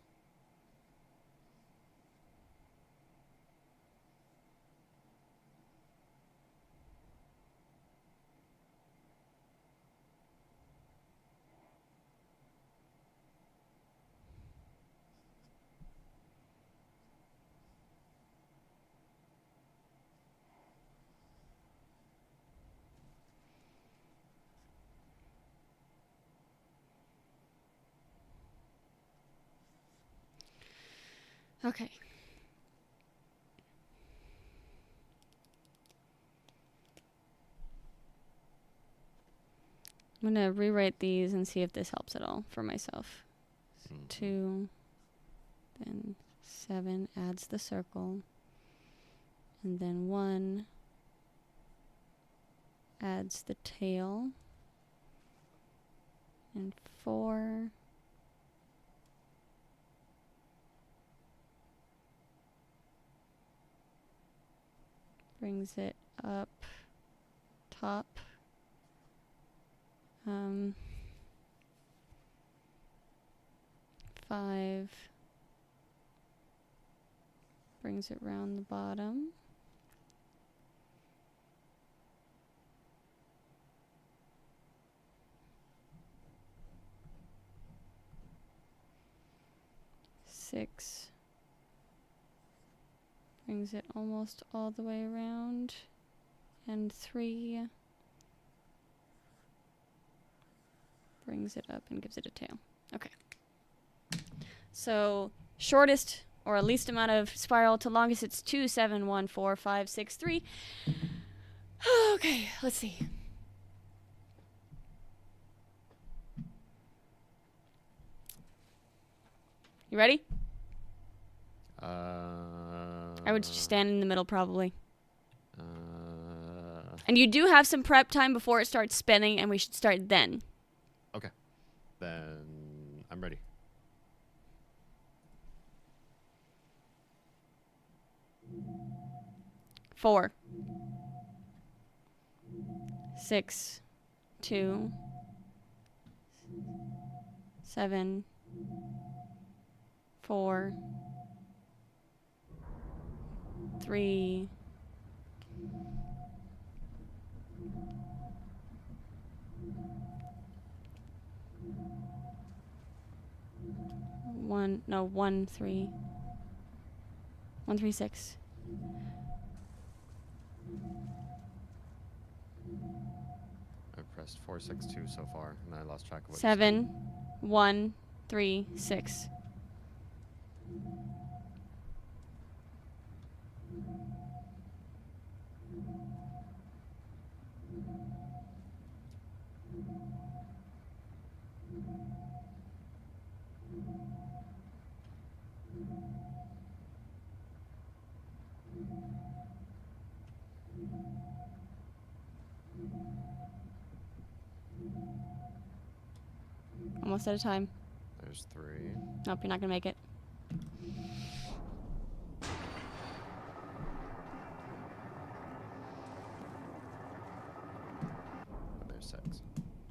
Okay. I'm going to rewrite these and see if this helps at all for myself. 2, then 7 adds the circle, and then 1, adds the tail. And 4. Brings it up top. 5 brings it round the bottom. 6 brings it almost all the way around. And 3 brings it up and gives it a tail. Okay. So shortest or least amount of spiral to longest, it's 2, 7, 1, 4, 5, 6, 3. Okay, let's see. You ready? I would just stand in the middle probably. And you do have some prep time before it starts spinning, and we should start then. Okay. Then I'm ready. Four. 6, 2, 7, 4, 3, 1, no, 1, 3, 1, 3, 6. I've pressed 4, 6, 2 so far, and I lost track of what 7, 1, 3, 6. Almost out of time. There's 3. Nope, you're not gonna make it. And there's 6.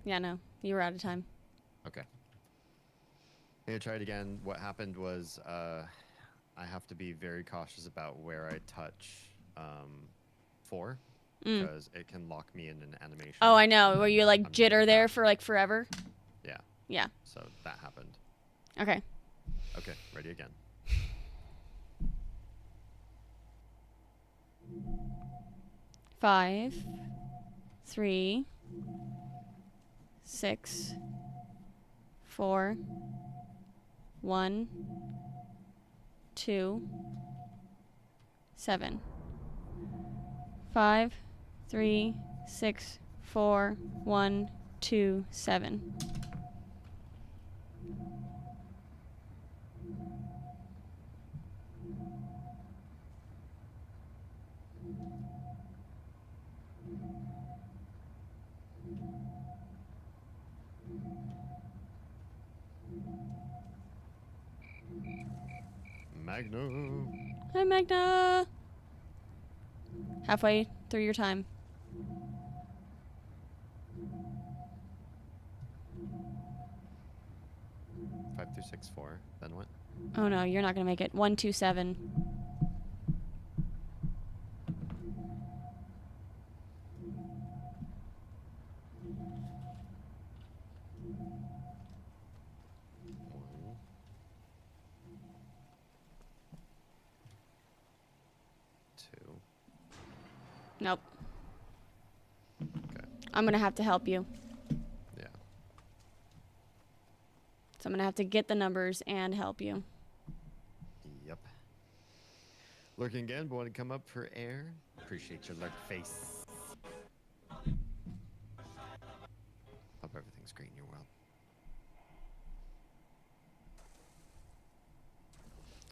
Yeah, no, you were out of time. Okay. I'm gonna try it again. What happened was I have to be very cautious about where I touch 4 because it can lock me in an animation. Oh, I know. Where you like I'm jitter doing there that. for like forever. Yeah. Yeah. So that happened. Okay. Okay, ready again. 5, 3, 6, 4, 1, 2, 7. 5, 3, 6, 4, 1, 2, 7. Magnum. Hi, Magna. Halfway through your time. Five, 2, 6, 4. Then what? Oh no, you're not gonna make it. 1, 2, 7. One. 2. Nope. Okay. I'm gonna have to help you. Yeah. So I'm gonna have to get the numbers and help you. Yep. Lurking again, but want to come up for air? Appreciate your lurk face. Hope everything's great in your world.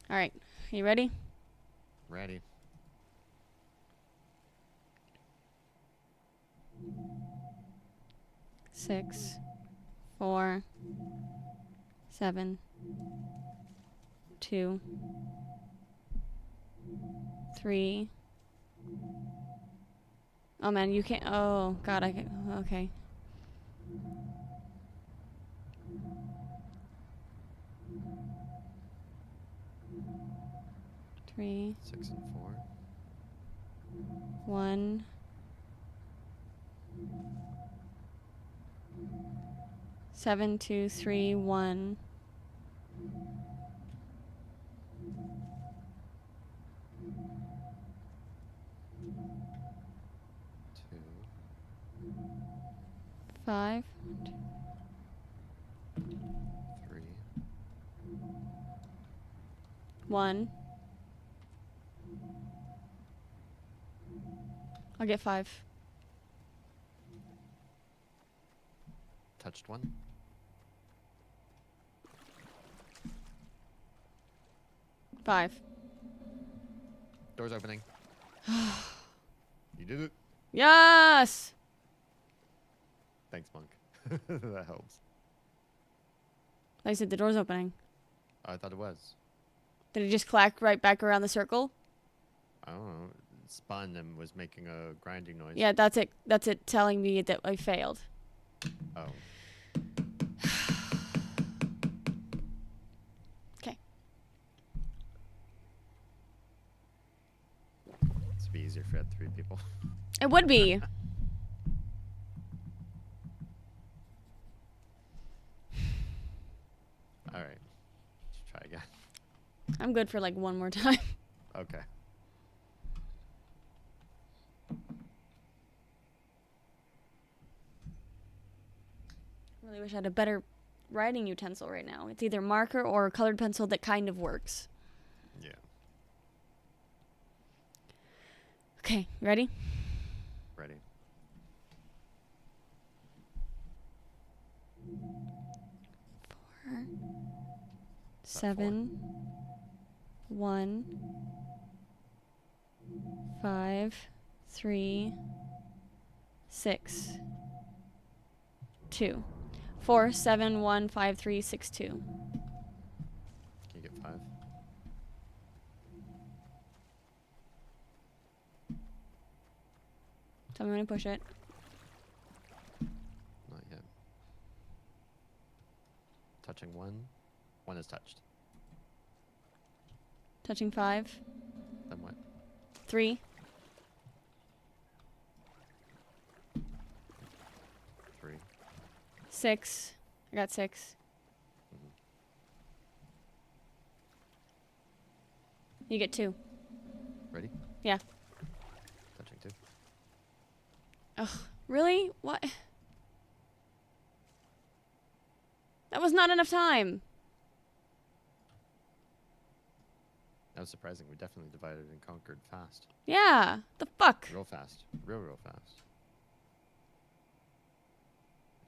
All right, you ready? Ready. 6, 4, 7, 2, 3. Oh man, you can't. Oh god, I can. Okay. Three, 6 and 4. 1. 7, 2, 3, 1. 2. 5. 3. 1. I'll get 5. Touched 1. Five. Door's opening. You did it. Yes! Thanks, Monk. That helps. Like I said, the door's opening. I thought it was. Did it just clack right back around the circle? I don't know. It spun and was making a grinding noise. Yeah, that's it. That's it telling me that I failed. Oh. Okay. This would be easier if we had 3 people. It would be. All right. Let's try again. I'm good for like one more time. Okay. Really wish I had a better writing utensil right now. It's either marker or colored pencil that kind of works. Yeah. Okay, ready? Ready. Four, 7, 1, 5, 3, 6, 2. 4, 7, 1, 5, 3, 6, 2. Can you get 5? Tell me when to push it. Not yet. Touching 1. 1 is touched. Touching 5, Then what? 3, 3. 6. I got 6. Mhm. You get 2. Ready? Yeah. Touching 2. Ugh, really? What? That was not enough time. That was surprising. We definitely divided and conquered fast. Yeah. The fuck? Real fast. Real fast.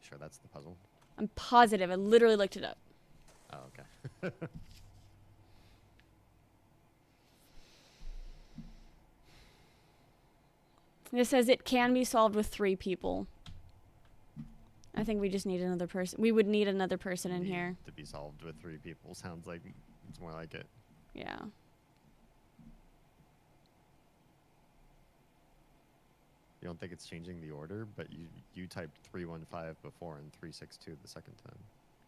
Sure that's the puzzle? I'm positive. I literally looked it up. Oh, okay. This says it can be solved with 3 people. I think we just need another person. We would need another person in Need here. to be solved with 3 people. Sounds like it's more like it. Yeah. You don't think it's changing the order, but you typed 315 before and 362 the second time.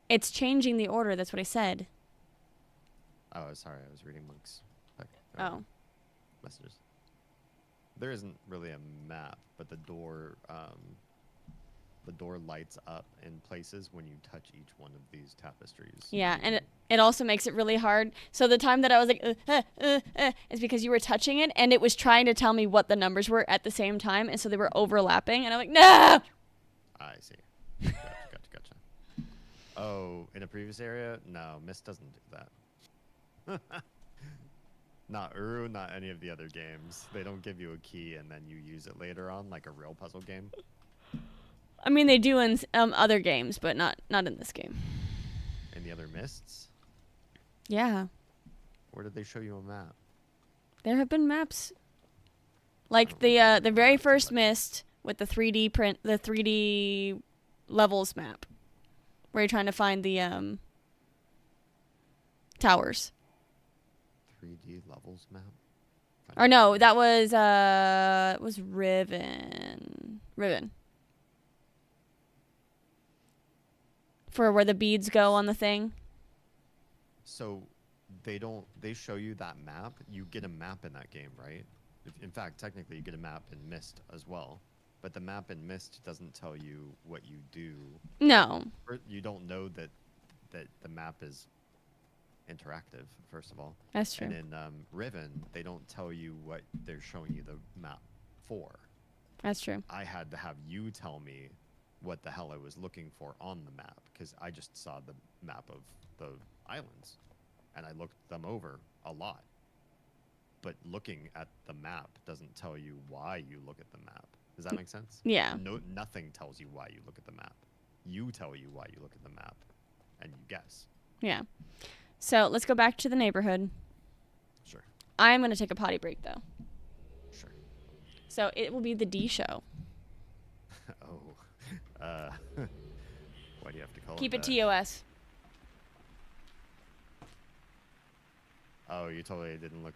It's changing the order. That's what I said. Oh, sorry. I was reading Monk's Oh. messages. There isn't really a map, but the door lights up in places when you touch each one of these tapestries. Yeah, and it also makes it really hard. So the time that I was like, is because you were touching it, and it was trying to tell me what the numbers were at the same time, and so they were overlapping, and I'm like, no! I see. Gotcha. Oh, in a previous area? No, Mist doesn't do that. Not Uru, not any of the other games. They don't give you a key and then you use it later on like a real puzzle game. I mean, they do in other games, but not in this game. In the other Mists? Yeah. Where did they show you a map? There have been maps. Like the very first Mist with the 3D print, the 3D levels map where you're trying to find the towers. 3D levels map. Or no, that was Riven. Riven. For where the beads go on the thing. So they show you that map. You get a map in that game, right? In fact, technically you get a map in Myst as well. But the map in Myst doesn't tell you what you do. No. You don't know that the map is interactive, first of all. That's true. And in Riven, they don't tell you what they're showing you the map for. That's true. I had to have you tell me what the hell I was looking for on the map, because I just saw the map of the islands, and I looked them over a lot. But looking at the map doesn't tell you why you look at the map. Does that make sense? Yeah. No, nothing tells you why you look at the map. You tell you why you look at the map, and you guess. Yeah. So let's go back to the neighborhood. Sure. I'm going to take a potty break, though. Sure. So it will be the D show. Oh. Why do you have to call Keep it it TOS. Oh, you totally didn't look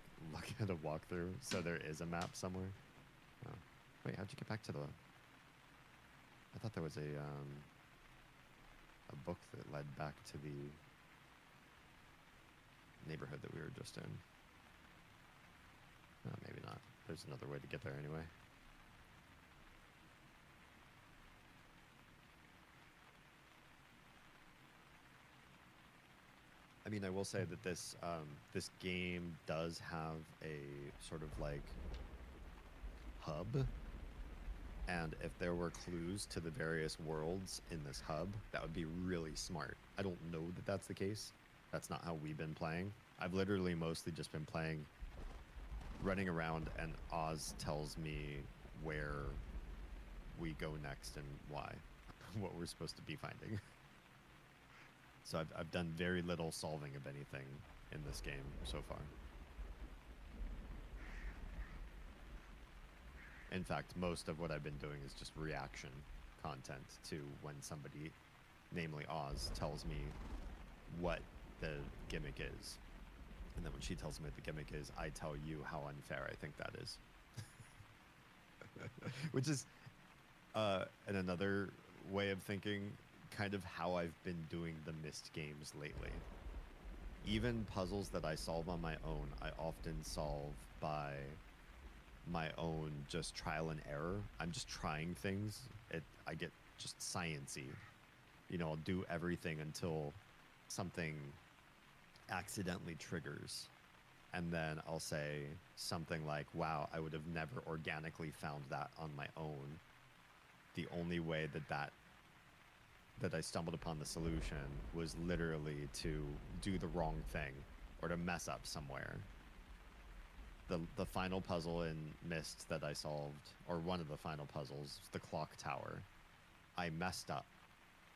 at a walkthrough, so there is a map somewhere? Oh. Wait, how'd you get back to the... I thought there was a book that led back to the neighborhood that we were just in. Oh, maybe not. There's another way to get there anyway. I mean, I will say that this game does have a sort of like hub, and if there were clues to the various worlds in this hub, that would be really smart. I don't know that that's the case. That's not how we've been playing. I've literally mostly just been playing, running around, and Oz tells me where we go next and why, what we're supposed to be finding. So I've done very little solving of anything in this game so far. In fact, most of what I've been doing is just reaction content to when somebody, namely Oz, tells me what the gimmick is. And then when she tells me what the gimmick is, I tell you how unfair I think that is. Which is, in another way of thinking, kind of how I've been doing the Myst games lately. Even puzzles that I solve on my own, I often solve by my own just trial and error. I'm just trying things. I get just science-y. You know, I'll do everything until something accidentally triggers. And then I'll say something like, wow, I would have never organically found that on my own. The only way that I stumbled upon the solution was literally to do the wrong thing or to mess up somewhere. The final puzzle in Myst that I solved, or one of the final puzzles, the clock tower, I messed up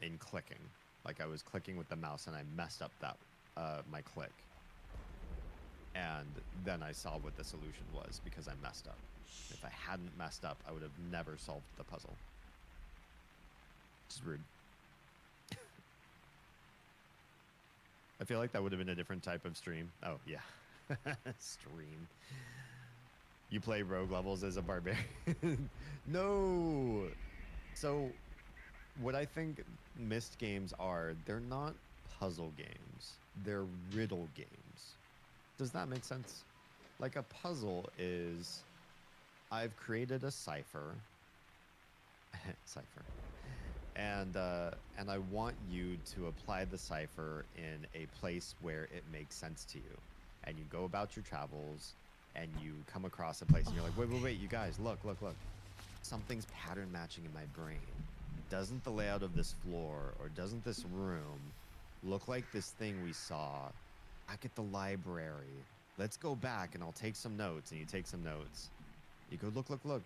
in clicking. Like I was clicking with the mouse and I messed up that my click. And then I saw what the solution was because I messed up. If I hadn't messed up, I would have never solved the puzzle. Which is rude. I feel like that would have been a different type of stream. Oh, yeah. Stream. You play rogue levels as a barbarian? No! So, what I think Myst games are, they're not puzzle games. They're riddle games. Does that make sense? Like a puzzle is, I've created a cipher. Cipher. And I want you to apply the cipher in a place where it makes sense to you. And you go about your travels, and you come across a place, and you're like, wait, you guys, look. Something's pattern matching in my brain. Doesn't the layout of this floor, or doesn't this room look like this thing we saw back at the library? Let's go back, and I'll take some notes. And you take some notes. You go, look.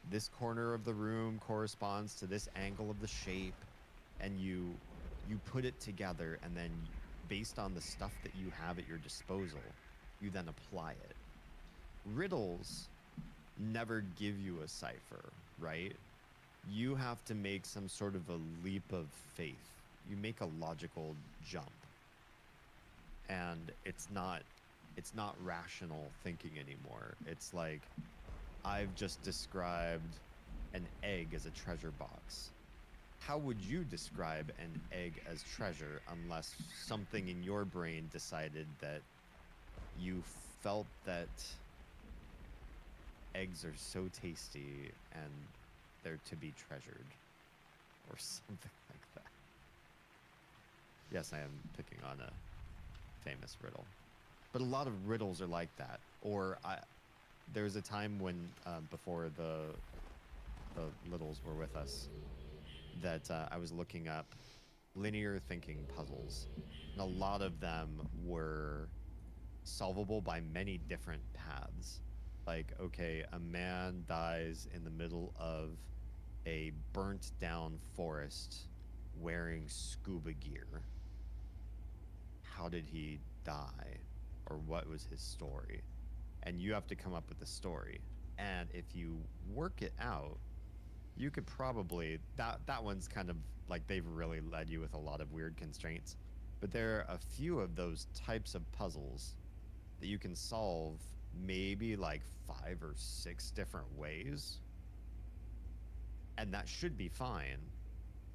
This corner of the room corresponds to this angle of the shape, and you put it together, and then based on the stuff that you have at your disposal, you then apply it. Riddles never give you a cipher, right? you have to make some sort of a leap of faith. You make a logical jump. And it's not rational thinking anymore. It's like, I've just described an egg as a treasure box. How would you describe an egg as treasure unless something in your brain decided that you felt that eggs are so tasty and they're to be treasured, or something like that? Yes, I am picking on a famous riddle, but a lot of riddles are like that. Or there was a time when before the littles were with us that I was looking up linear thinking puzzles, and a lot of them were solvable by many different paths. Like, okay, a man dies in the middle of a burnt down forest wearing scuba gear. How did he die? Or what was his story? And you have to come up with the story. And if you work it out, you could probably, that one's kind of like they've really led you with a lot of weird constraints. But there are a few of those types of puzzles that you can solve maybe like 5 or 6 different ways. And that should be fine.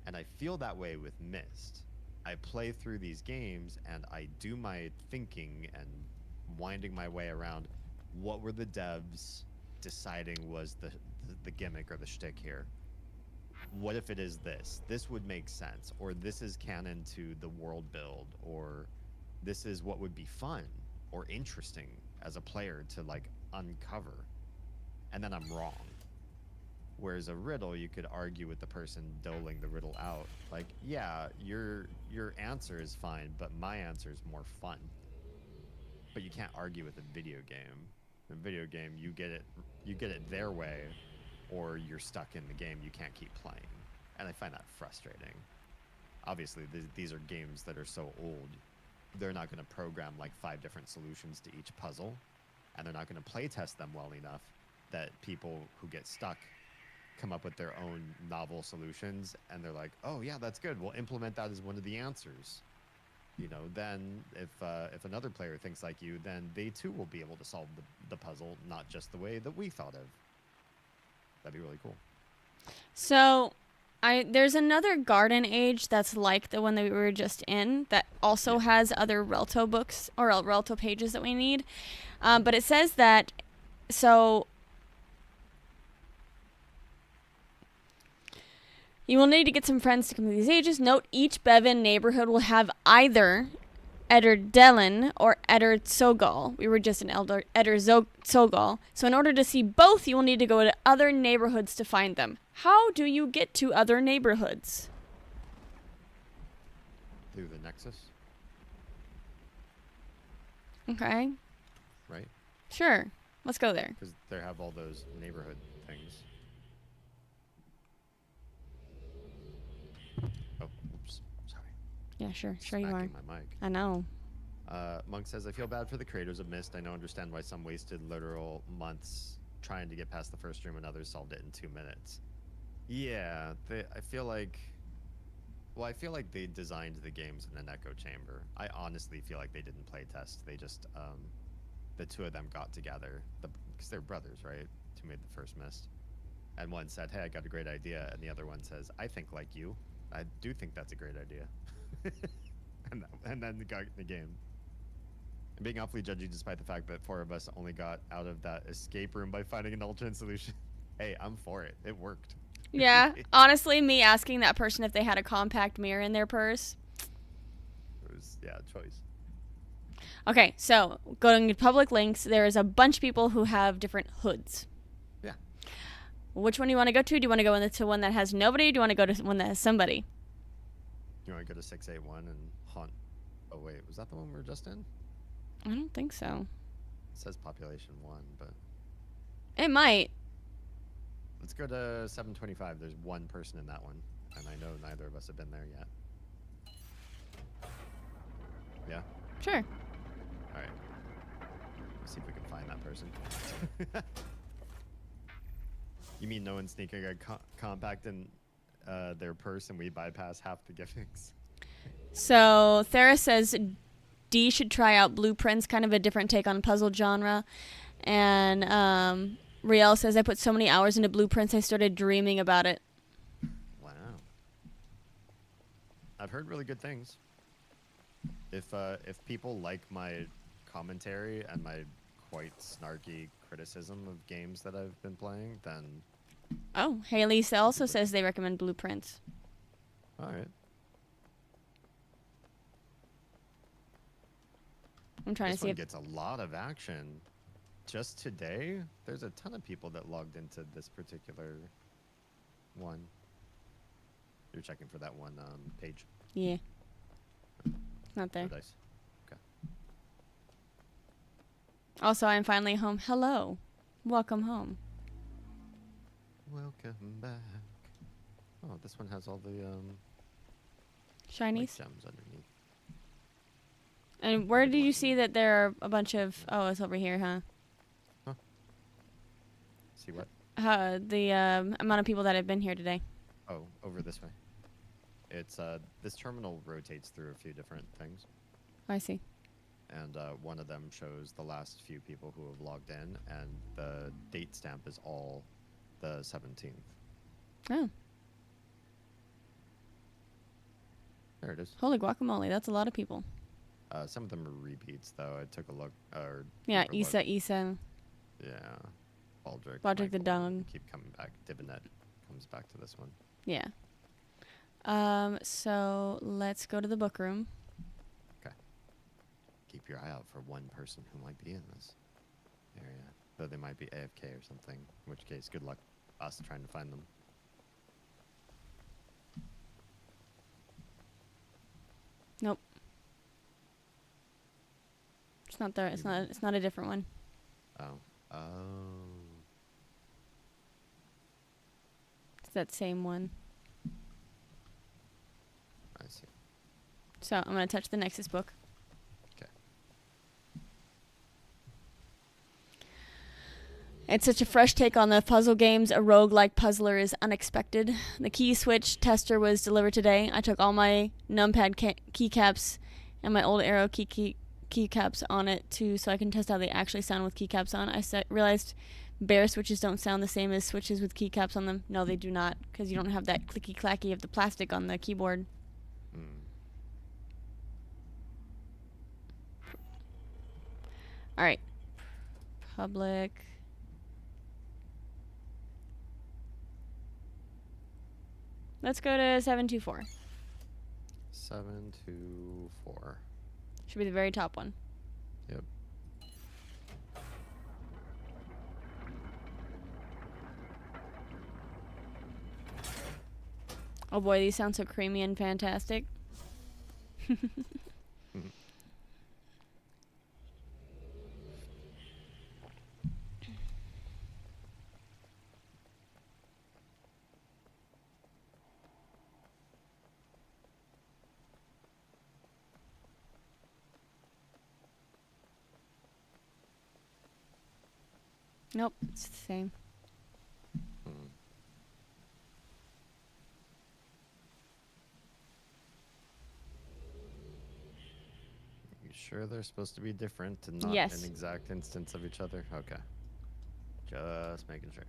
And I feel that way with Myst. I play through these games and I do my thinking and winding my way around. What were the devs deciding was the gimmick or the shtick here? What if it is this? This would make sense. Or this is canon to the world build. Or this is what would be fun or interesting as a player to like uncover. And then I'm wrong. Whereas a riddle, you could argue with the person doling the riddle out. Like, yeah, your answer is fine, but my answer is more fun. But you can't argue with a video game. In a video game, you get it their way, or you're stuck in the game. You can't keep playing, and I find that frustrating. Obviously, these are games that are so old. They're not going to program like 5 different solutions to each puzzle, and they're not going to play test them well enough that people who get stuck come up with their own novel solutions, and they're like, oh yeah, that's good, we'll implement that as one of the answers. You know, then if another player thinks like you, then they too will be able to solve the puzzle, not just the way that we thought of. That'd be really cool. So, there's another Garden Age that's like the one that we were just in that also has other Relto books or Relto pages that we need. But it says that, so you will need to get some friends to complete these ages. Note each Bevan neighborhood will have either Eder-Delen or Eder-Tsogal. We were just in Eder-Tsogal. So in order to see both, you will need to go to other neighborhoods to find them. How do you get to other neighborhoods? Through the Nexus. Okay. Right? Sure. Let's go there. Because they have all those neighborhood things. Oh, oops. Sorry. Yeah, sure. Sure you are. Smacking my mic. I know. Monk says, I feel bad for the creators of Myst. I know, understand why some wasted literal months trying to get past the first stream and others solved it in 2 minutes. Yeah, I feel like they designed the games in an echo chamber. I honestly feel like they didn't play test. They just, the two of them got together, because they're brothers, right? Who made the first Myst. And one said, hey, I got a great idea. And the other one says, I think like you. I do think that's a great idea. and then they got the game. And being awfully judgy despite the fact that 4 of us only got out of that escape room by finding an alternate solution. Hey, I'm for it. It worked. Yeah, honestly, me asking that person if they had a compact mirror in their purse. It was, yeah, a choice. Okay, so going to public links, there's a bunch of people who have different hoods. Yeah. Which one do you want to go to? Do you want to go into one that has nobody? Or do you want to go to one that has somebody? You want to go to 681 and haunt? Oh wait, was that the one we were just in? I don't think so. It says population 1, but It might. let's go to 725. There's one person in that one, and I know neither of us have been there yet. Yeah? Sure. All right. Let's see if we can find that person. You mean no one's sneaking a compact in their purse and we bypass half the giftings? So Thera says D should try out Blueprints, kind of a different take on puzzle genre. And Riel says I put so many hours into Blueprints I started dreaming about it. Wow. I've heard really good things. If people like my commentary and my quite snarky criticism of games that I've been playing, then Oh, Haley also says they recommend Blueprints. all right. I'm trying This to see one if gets a lot of action. Just today, there's a ton of people that logged into this particular one. You're checking for that one page. yeah. Not there. Oh, dice. Okay. Also, I'm finally home. Hello. Welcome home. Welcome back. Oh, this one has all the like Shinies. gems underneath. And where did you see that there are a bunch of... Oh, it's over here, huh? See what? The amount of people that have been here today. Oh, over this way. It's this terminal rotates through a few different things, I see. and one of them shows the last few people who have logged in, and the date stamp is all the 17th. Oh. There it is. Holy guacamole. That's a lot of people. Some of them are repeats, though. I took a look. Yeah, took a look. Isa. Yeah. Baldric. Baldric the Michael, Dog. keep coming back. Divinet comes back to this one. Yeah. So let's go to the book room. Okay. Keep your eye out for one person who might be in this area. Though they might be AFK or something. In which case, good luck us trying to find them. Nope. It's not there. It's not a different one. Oh. Oh. It's that same one. I see. So I'm going to touch the Nexus book. Okay. It's such a fresh take on the puzzle games. A roguelike puzzler is unexpected. The key switch tester was delivered today. I took all my numpad keycaps and my old arrow keycaps on it too, so I can test how they actually sound with keycaps on. I realized bear switches don't sound the same as switches with keycaps on them. No, they do not, because you don't have that clicky clacky of the plastic on the keyboard. All right. Public. Let's go to 724. 724. Should be the very top one. Yep. Oh boy, these sound so creamy and fantastic. Nope, it's the same. You sure they're supposed to be different and not Yes. an exact instance of each other? Okay. Just making sure.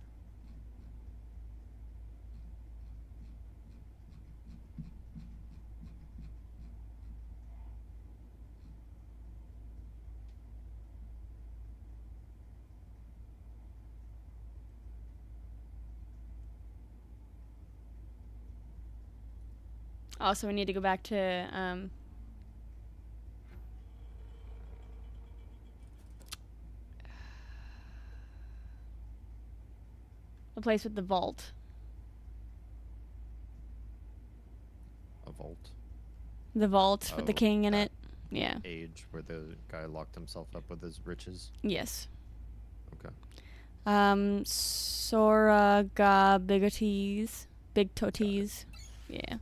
Also, we need to go back to the place with the vault. A vault. The vault with the Oh, king in that it. Yeah. Age where the guy locked himself up with his riches. Yes. Okay. Soraga bigoties. Big toties. Yeah.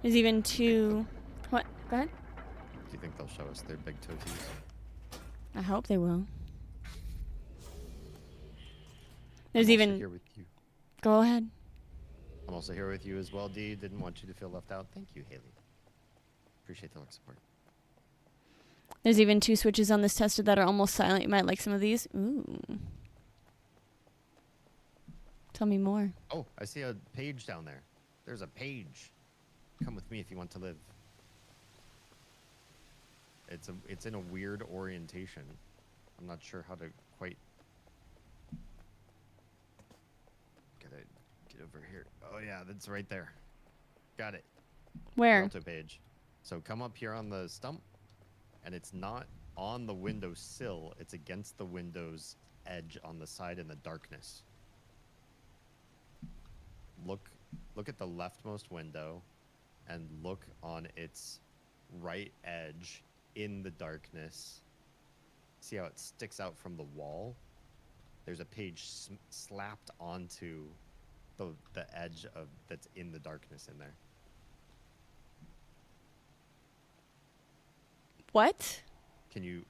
There's even two. What? Go ahead. Do you think they'll show us their big toties? I hope they will. There's I'm also even... here with you. Go ahead. I'm also here with you as well, D. Didn't want you to feel left out. Thank you, Haley. Appreciate the support. There's even 2 switches on this tester that are almost silent. You might like some of these. Ooh. Tell me more. Oh, I see a page down there. There's a page. Come with me if you want to live. It's in a weird orientation. I'm not sure how to quite get over here. Oh yeah, that's right there. Got it. Where? Alto page. So come up here on the stump, and it's not on the window sill. It's against the window's edge on the side in the darkness. Look at the leftmost window, and look on its right edge in the darkness. See how it sticks out from the wall? There's a page slapped onto the edge of that's in the darkness in there. What? Can you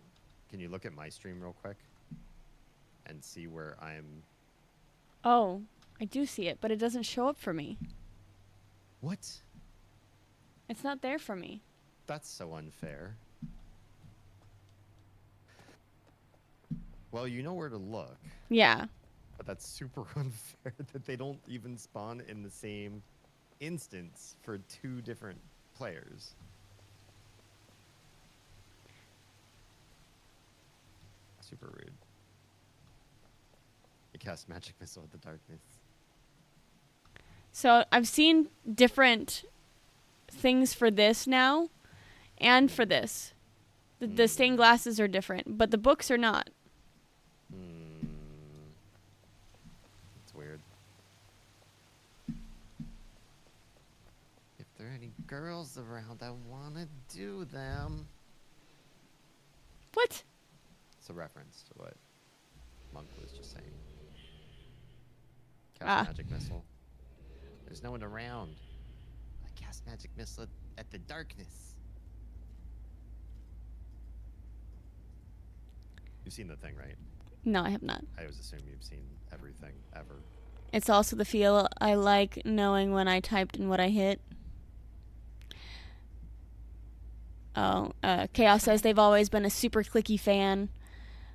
look at my stream real quick and see where I'm? Oh, I do see it, but it doesn't show up for me. What? It's not there for me. That's so unfair. Well, you know where to look. Yeah. But that's super unfair that they don't even spawn in the same instance for 2 different players. Super rude. You cast magic missile at the darkness. So I've seen different things for this now and for this. The stained glasses are different, but the books are not. That's weird. If there are any girls around, I want to do them. What? It's a reference to what Monk was just saying. Cast magic missile. There's no one around. I cast magic missile at the darkness. You've seen the thing, right? No, I have not. I always assume you've seen everything ever. It's also the feel I like knowing when I typed and what I hit. Oh, Chaos says they've always been a super clicky fan.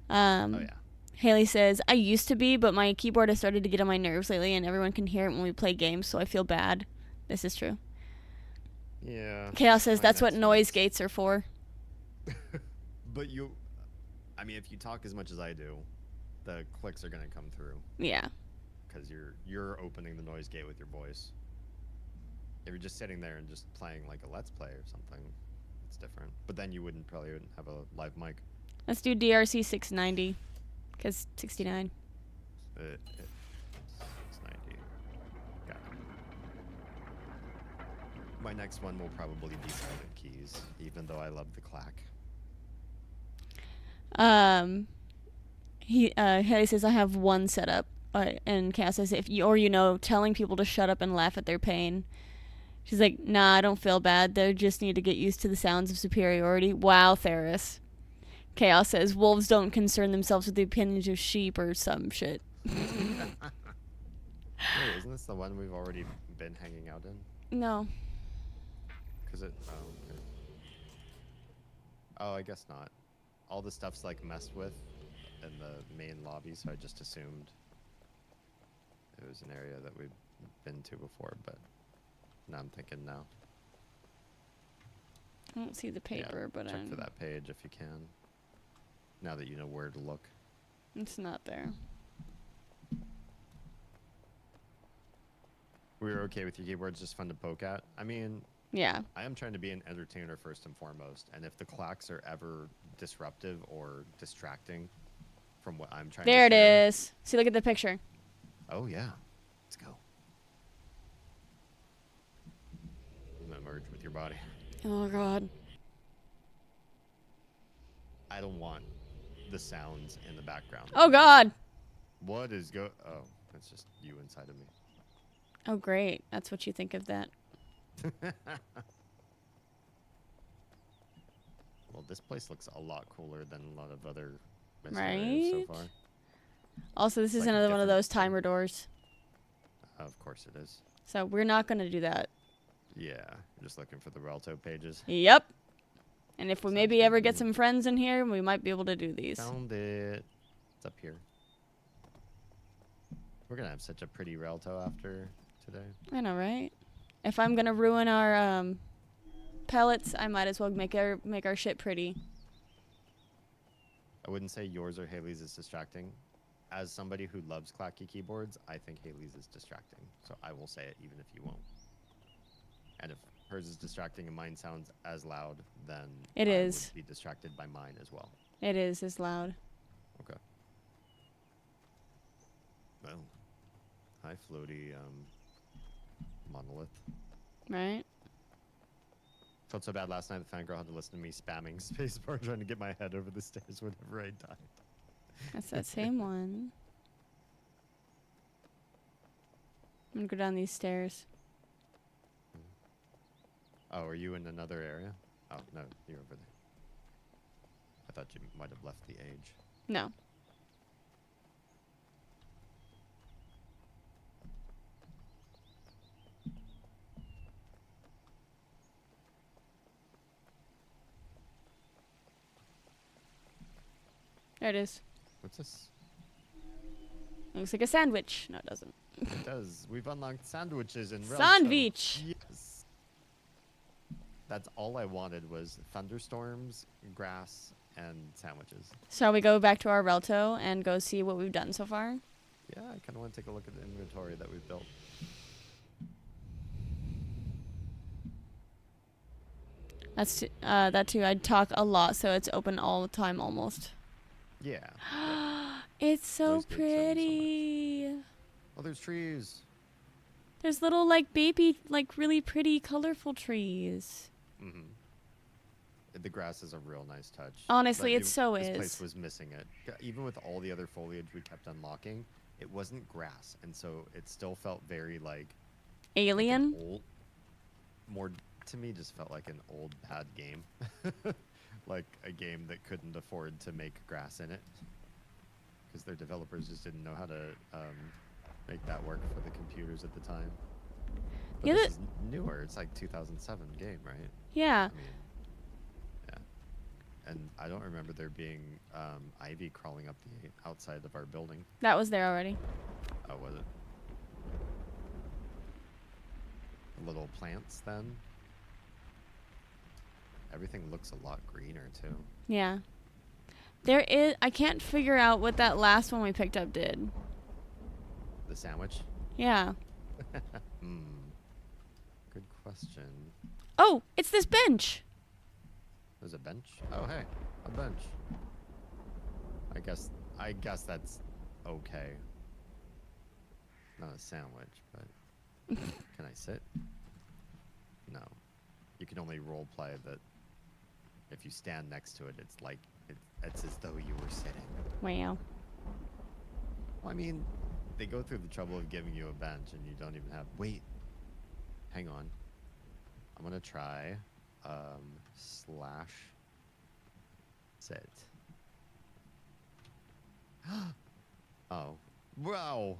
Oh yeah. Haley says, I used to be, but my keyboard has started to get on my nerves lately, and everyone can hear it when we play games, so I feel bad. This is true. Yeah. Chaos says that's what noise gates are for. But I mean, if you talk as much as I do, the clicks are gonna come through. Yeah. Because you're opening the noise gate with your voice. If you're just sitting there and just playing like a Let's Play or something, it's different. But then you probably wouldn't have a live mic. Let's do DRC 690. Because 69. 690. Got it. My next one will probably be Silent Keys, even though I love the clack. Haley says I have one setup, and Cass says telling people to shut up and laugh at their pain. She's like, nah, I don't feel bad. They just need to get used to the sounds of superiority. Wow, Theris. Chaos says wolves don't concern themselves with the opinions of sheep or some shit. Wait, isn't this the one we've already been hanging out in? No. Cause it. Oh, okay. Oh, I guess not. All the stuff's like messed with in the main lobby, so I just assumed it was an area that we've been to before. But now I'm thinking now. I don't see the paper, Yeah, but check for that page if you can. Now that you know where to look. It's not there. We were okay with your keyboards, just fun to poke at. I mean, Yeah. I am trying to be an entertainer first and foremost, and if the clacks are ever disruptive or distracting from what I'm trying There to it share. is. See, look at the picture. Oh yeah, let's go. I'm gonna merge with your body. Oh, God. I don't want the sounds in the background. Oh, God. What is Oh, that's just you inside of me. Oh, great. That's what you think of that. Well, this place looks a lot cooler than a lot of other areas so Right? far. Also, this It's is like a another one of different those timer doors. Of course it is. So we're not going to do that. Yeah, just looking for the Relto pages. Yep. And if we Sounds maybe good ever to get me. some friends in here, we might be able to do these. Found it. It's up here. We're gonna have such a pretty Relto after today. I know, right? If I'm going to ruin our pellets, I might as well make our shit pretty. I wouldn't say yours or Haley's is distracting. As somebody who loves clacky keyboards, I think Haley's is distracting. So I will say it even if you won't. And if hers is distracting and mine sounds as loud, then It I is. would be distracted by mine as well. It is loud. Okay. Well, hi floaty monolith. Right? Felt so bad last night the fangirl had to listen to me spamming spacebar trying to get my head over the stairs whenever I died. That's that same one. I'm going to go down these stairs. Oh, are you in another area? Oh, no, you're over there. I thought you might have left the age. No. There it is. What's this? Looks like a sandwich. No, it doesn't. It does. We've unlocked sandwiches in Relto. Sandwich! Yes. That's all I wanted was thunderstorms, grass, and sandwiches. Shall we go back to our Relto and go see what we've done so far? Yeah, I kind of want to take a look at the inventory that we've built. That's that too. I'd talk a lot, so it's open all the time almost. Yeah. It's so Always good showing so much. pretty. Oh, there's trees. There's little like baby, like really pretty, colorful trees. Mm-hmm. The grass is a real nice touch. Honestly, But it so this is. place was missing it. Even with all the other foliage we kept unlocking, it wasn't grass, and so it still felt very like an Alien. old, more to me, just felt like an old bad game, like a game that couldn't afford to make grass in it, because their developers just didn't know how to make that work for the computers at the time. But Yeah, this is newer. It's like 2007 game, right? Yeah. I mean, yeah. And I don't remember there being ivy crawling up the outside of our building. That was there already. Oh, was it? Little plants then. Everything looks a lot greener too. Yeah. There is. I can't figure out what that last one we picked up did. The sandwich? Yeah. Hmm. Good question. Oh, it's this bench. There's a bench? Oh, hey, a bench. I guess that's okay. Not a sandwich, but can I sit? No. You can only role play that if you stand next to it, it's like it's as though you were sitting. Wow. Well, I mean, they go through the trouble of giving you a bench and you don't even have. Wait. Hang on. I'm gonna try slash sit. Oh. Wow.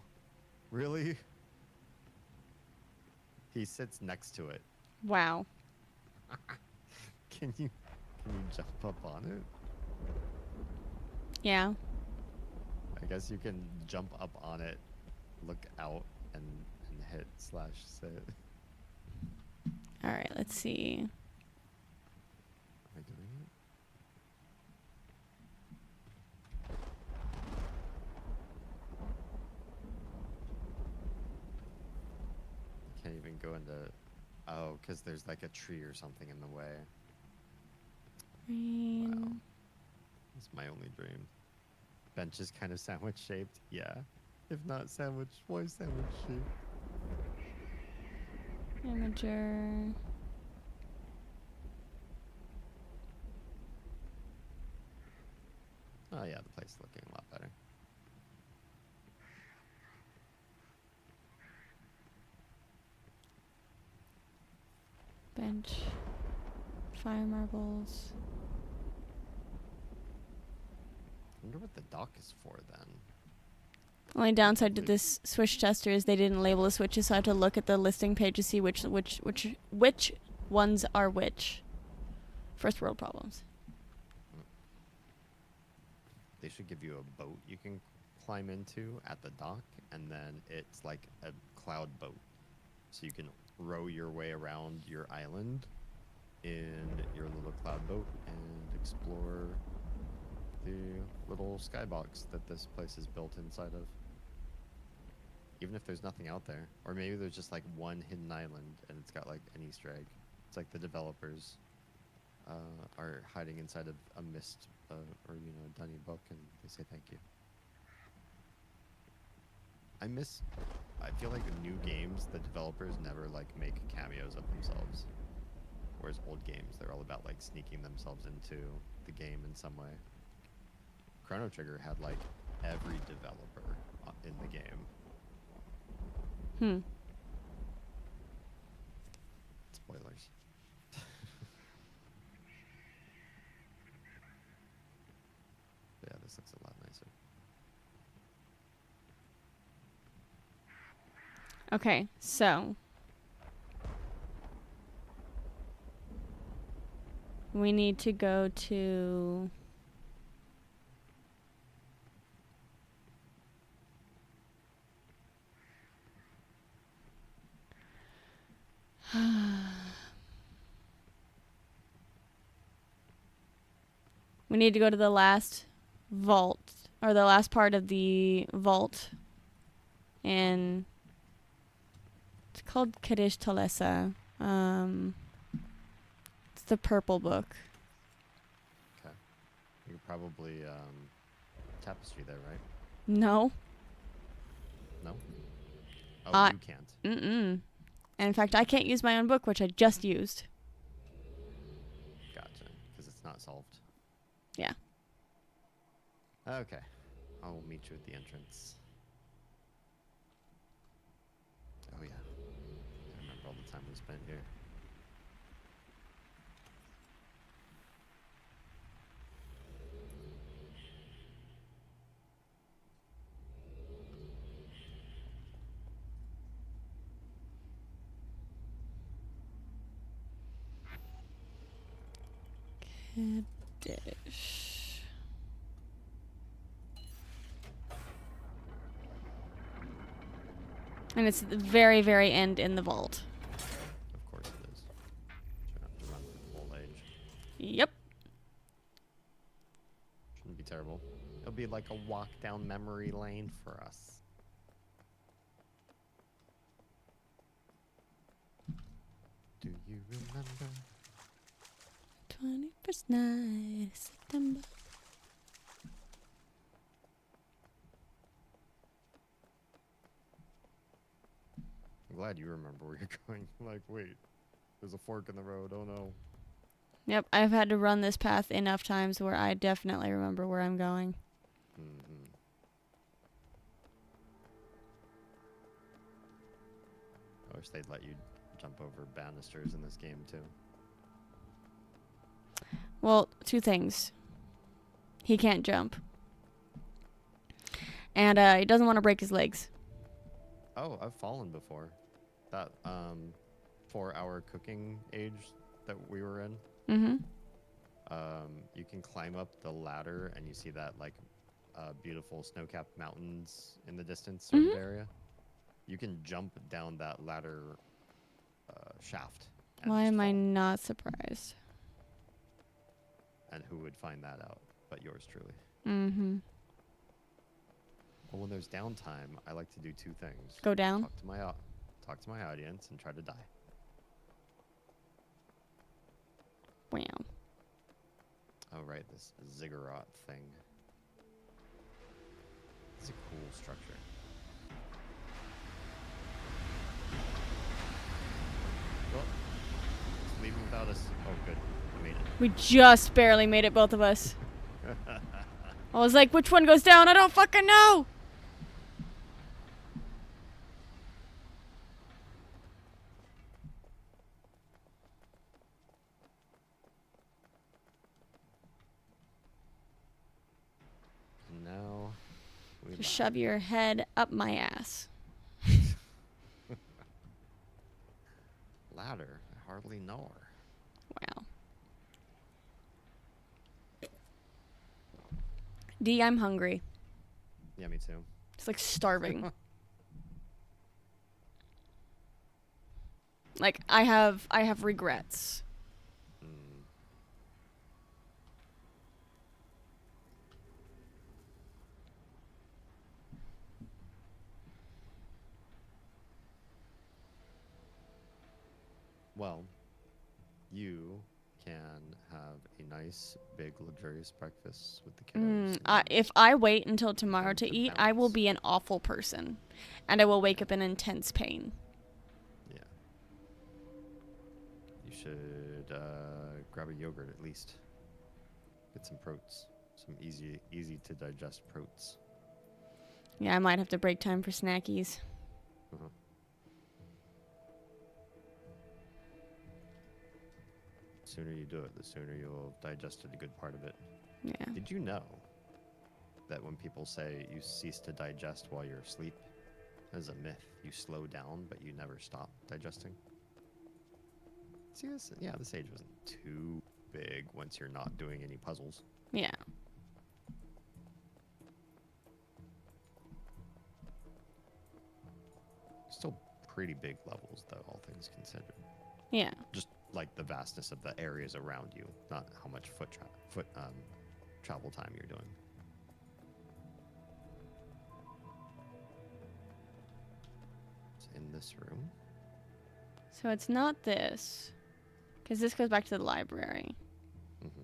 Really? He sits next to it. Wow. Can you jump up on it? Yeah. I guess you can jump up on it, look out, and hit slash sit. All right. Let's see. Am I doing it? I can't even go into. Oh, because there's like a tree or something in the way. Wow. That's my only dream. Bench is kind of sandwich shaped. Yeah. If not sandwich, why sandwich shaped? Imager. Oh yeah, the place is looking a lot better. Bench. Fire marbles. I wonder what the dock is for then. Only downside to this switch tester is they didn't label the switches, so I have to look at the listing page to see which ones are which. First world problems. They should give you a boat you can climb into at the dock, and then it's like a cloud boat. So you can row your way around your island in your little cloud boat and explore the little skybox that this place is built inside of. Even if there's nothing out there. Or maybe there's just like one hidden island and it's got like an Easter egg. It's like the developers are hiding inside of a mist or, you know, a dunny book, and they say thank you. I feel like in new games, the developers never like make cameos of themselves. Whereas old games, they're all about like sneaking themselves into the game in some way. Chrono Trigger had like every developer in the game. Spoilers. But yeah, this looks a lot nicer. Okay, so we need to go to we need to go to the last vault, or the last part of the vault, and it's called Kadish Talesa. It's the purple book. Okay. You could probably tapestry there, right? No. No? Oh, you can't. And in fact, I can't use my own book, which I just used. Gotcha. Because it's not solved. Yeah. Okay. I'll meet you at the entrance. Oh, yeah. I remember all the time we spent here. Kadish. And it's at the very, very end in the vault. Of course it is. Try not to run through full age. Yep. Shouldn't be terrible. It'll be like a walk down memory lane for us. Do you remember? 21st night of September. I'm glad you remember where you're going. Like, wait, there's a fork in the road. Oh no. Yep, I've had to run this path enough times where I definitely remember where I'm going. Mm-hmm. I wish they'd let you jump over banisters in this game too. Well, two things. He can't jump. And he doesn't want to break his legs. Oh, I've fallen before. That 4-hour cooking age that we were in. Mm-hmm. You can climb up the ladder and you see that like beautiful snow-capped mountains in the distance sort of area. You can jump down that ladder shaft. Why am I not surprised? And who would find that out but yours truly? Mm-hmm. Well, when there's downtime, I like to do two things. Go down? Talk to my audience and try to die. Wow. Oh, right, this ziggurat thing. It's a cool structure. Well, just leave him without us. Oh, good. We made it. We just barely made it, both of us. I was like, which one goes down? I don't fucking know! And now we the to map. shove your head up my ass. Ladder. I hardly know her. Wow. D, I'm hungry. Yeah, me too. It's like starving. Like I have regrets. Mm. Well, you can have a nice, big, luxurious breakfast with the kiddos. and If I wait until tomorrow Time to to eat, I will bounce. be an awful person, and I will wake up in intense pain. Yeah. You should grab a yogurt at least. Get some protes. Some easy to digest protes. Yeah, I might have to break time for snackies. Uh-huh. The sooner you do it, the sooner you'll have digested a good part of it. Yeah. Did you know that when people say you cease to digest while you're asleep, as a myth, you slow down, but you never stop digesting? See, this age wasn't too big once you're not doing any puzzles. Yeah. Still pretty big levels, though, all things considered. Yeah. Just like the vastness of the areas around you, not how much travel time you're doing. It's in this room. So it's not this, because this goes back to the library. Mm-hmm.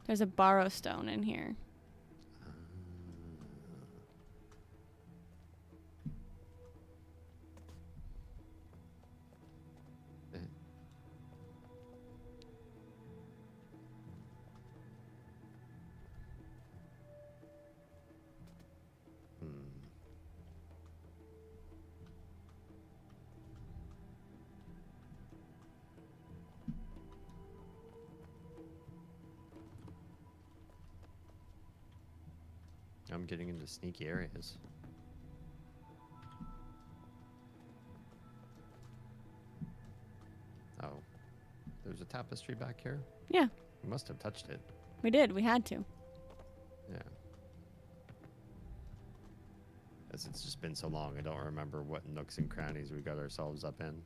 There's a borrow stone in here. Eh. Hmm. I'm getting into sneaky areas. Oh, there's a tapestry back here. Yeah, We must have touched it. we did. We had to. Yeah. As it's just been so long, I don't remember what nooks and crannies we got ourselves up in.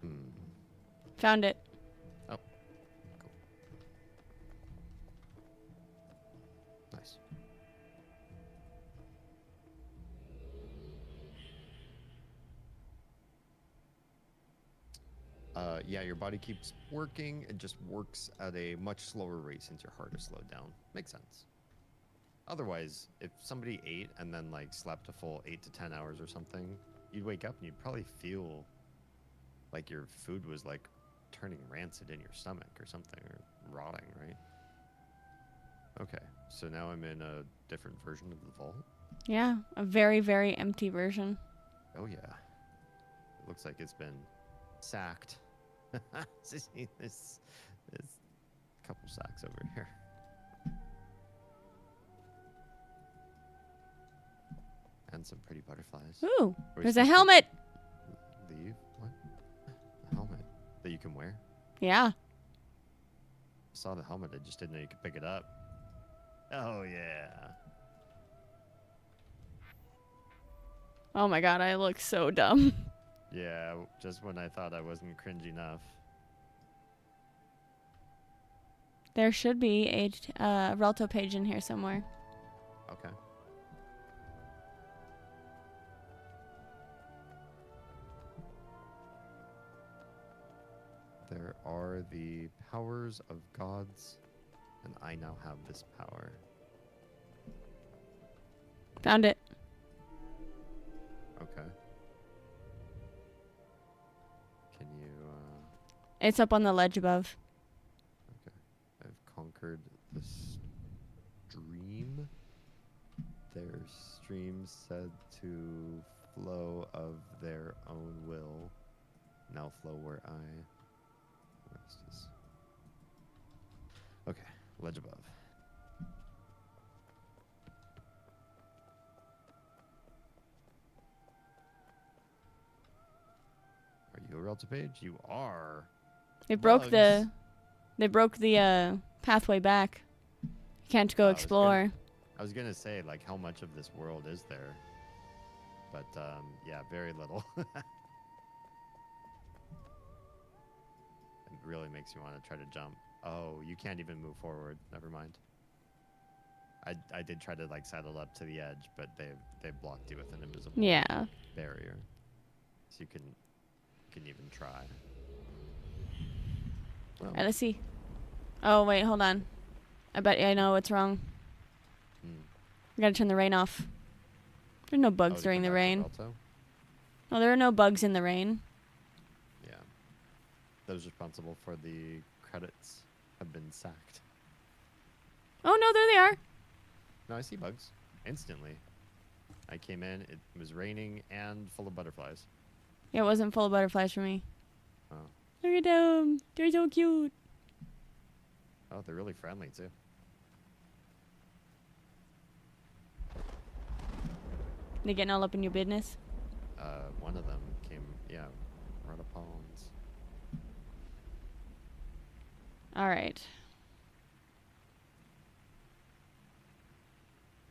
Hmm. Found it. Oh, cool. Nice. Yeah, your body keeps working. It just works at a much slower rate since your heart is slowed down. Makes sense. Otherwise, if somebody ate and then like slept a full 8 to 10 hours or something, you'd wake up and you'd probably feel like your food was like turning rancid in your stomach or something, or rotting, right? Okay, so now I'm in a different version of the vault. Yeah, a very, very empty version. Oh yeah, it looks like it's been sacked. There's a couple sacks over here. And some pretty butterflies. Ooh, Are we there's a supposed to helmet. Leave? What? A helmet that you can wear? Yeah. I saw the helmet, I just didn't know you could pick it up. Oh yeah. Oh my god, I look so dumb. Yeah, just when I thought I wasn't cringe enough. There should be a Relto page in here somewhere. Okay. There are the powers of gods, and I now have this power. Found it. Okay. Can you, It's up on the ledge above. okay. I've conquered the stream. Their stream said to flow of their own will. Now flow where I. Rest is. Okay, ledge above. Are you a Relta page? You are. They broke Bugs. the pathway back. You can't go I was explore. I was gonna say, like, how much of this world is there? But yeah, very little. It really makes you want to try to jump. Oh, you can't even move forward. Never mind. I did try to like saddle up to the edge, but they blocked you with an invisible Yeah. barrier, so you couldn't even try. Well, Right, let's see. Oh, wait, hold on. I bet I know what's wrong. We gotta turn the rain off. There's no bugs during the rain. No, there are no bugs in the rain. Yeah. Those responsible for the credits have been sacked. Oh, no, there they are. No, I see bugs. Instantly. I came in, it was raining and full of butterflies. Yeah, it wasn't full of butterflies for me. Oh. Look at them. They're so cute. Oh, they're really friendly too. They getting all up in your business? One of them came, yeah, right up pawns. All right.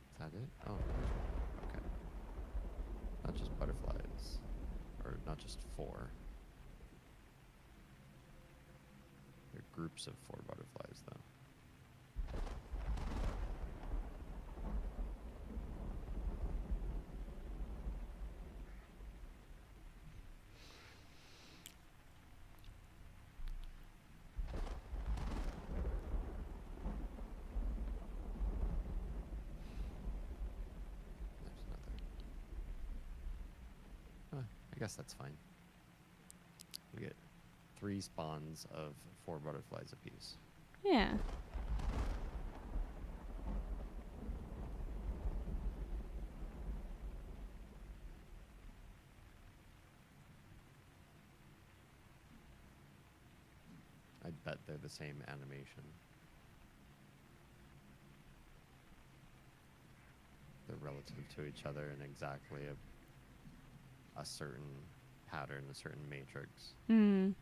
Is that it? Oh, okay. Not just butterflies, or not just 4. There are groups of 4 butterflies, though. There's another. I guess that's fine. We get 3 spawns of 4 butterflies apiece. Yeah. I bet they're the same animation. They're relative to each other in exactly a certain pattern, a certain matrix. Hmm. And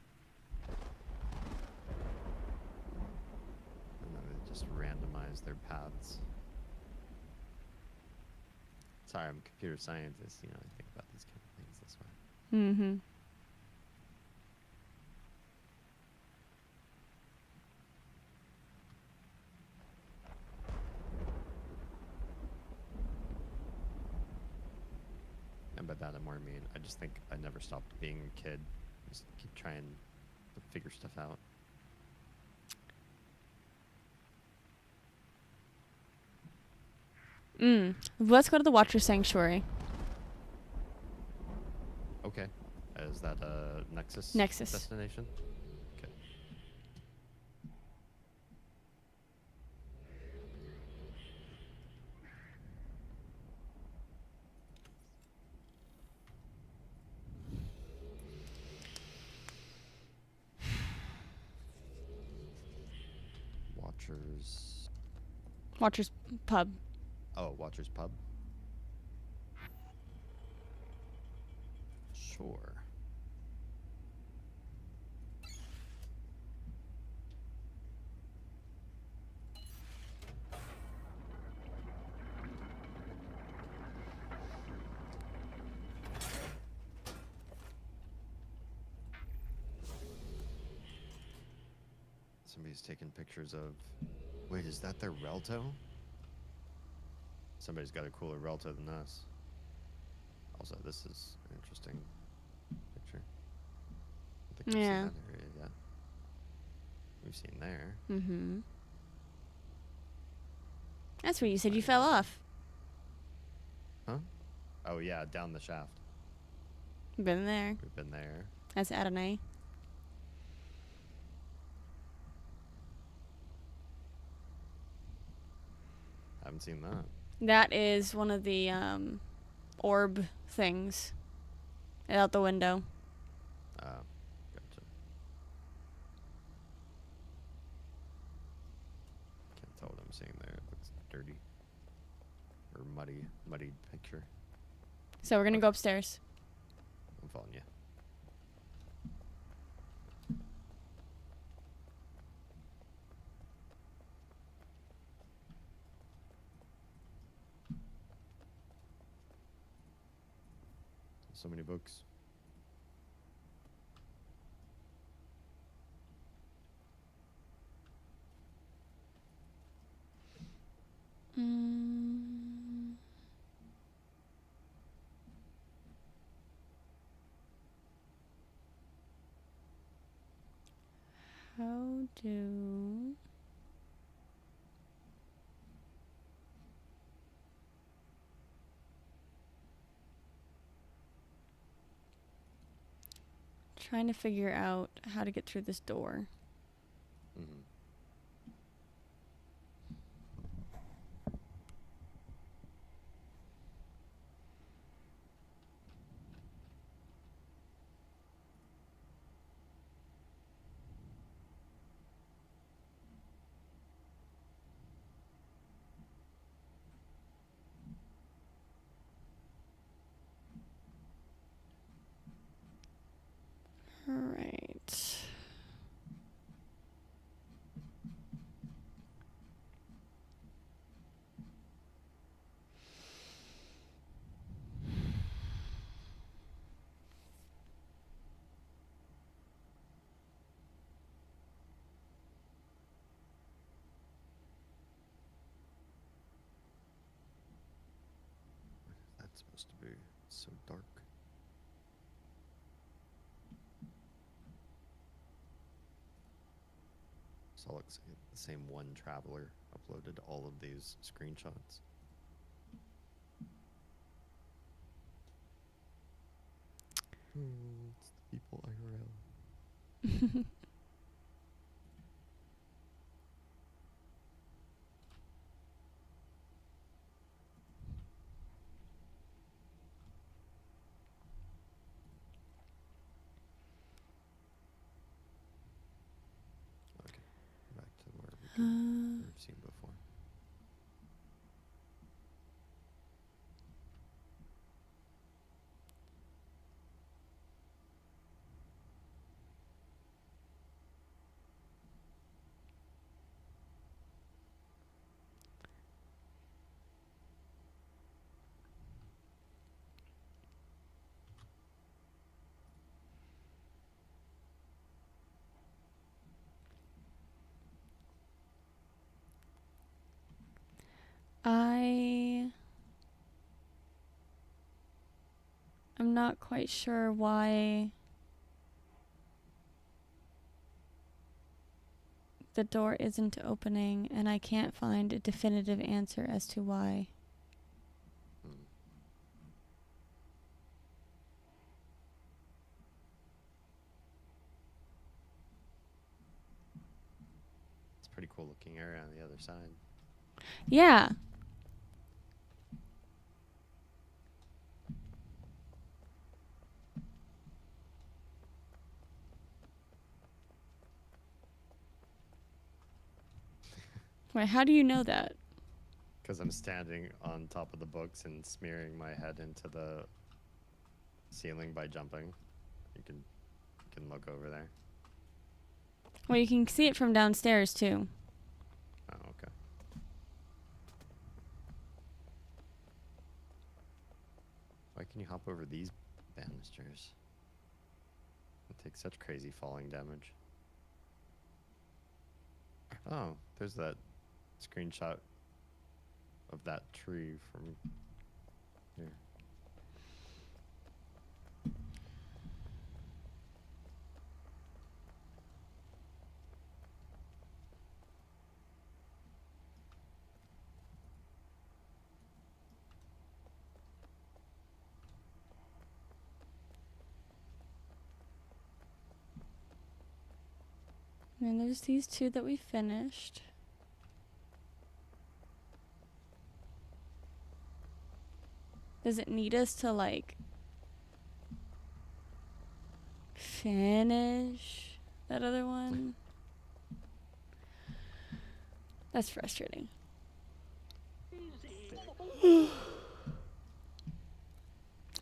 then they just randomize their paths. Sorry, I'm a computer scientist, you know, I think about these kind of things this way. Mm-hmm. And by that I more mean, I just think I never stopped being a kid. Just keep trying to figure stuff out. Let's go to the Watcher Sanctuary. Okay. Is that a Nexus? Nexus. Destination? Okay. Watchers. Watcher's Pub. Oh, Watchers Pub? Sure. Somebody's taking pictures of... Wait, is that their Relto? Somebody's got a cooler Relto than us. Also, this is an interesting picture. I think we've Yeah. seen that area yet. We've seen there. Mm-hmm. That's where you said you fell off. Huh? Oh, yeah, down the shaft. Been there. We've been there. That's Adonai. Haven't seen that. That is one of the orb things out the window. Gotcha. Can't tell what I'm seeing there. It looks dirty. Or muddied picture. So we're gonna go upstairs. I'm following you. So many books. How do... Trying to figure out how to get through this door. Mm-hmm. All right. That's supposed to be so dark. So it looks like the same one traveler uploaded all of these screenshots. It's the people IRL. Okay, back to where we've seen before. I'm not quite sure why the door isn't opening, and I can't find a definitive answer as to why. It's a pretty cool looking area on the other side. Yeah. Wait, how do you know that? Because I'm standing on top of the books and smearing my head into the ceiling by jumping. You can look over there. Well, you can see it from downstairs, too. Oh, okay. Why can you hop over these banisters? It takes such crazy falling damage. Oh, there's that screenshot of that tree from here. And there's these two that we finished. Does it need us to, like, finish that other one? That's frustrating. Do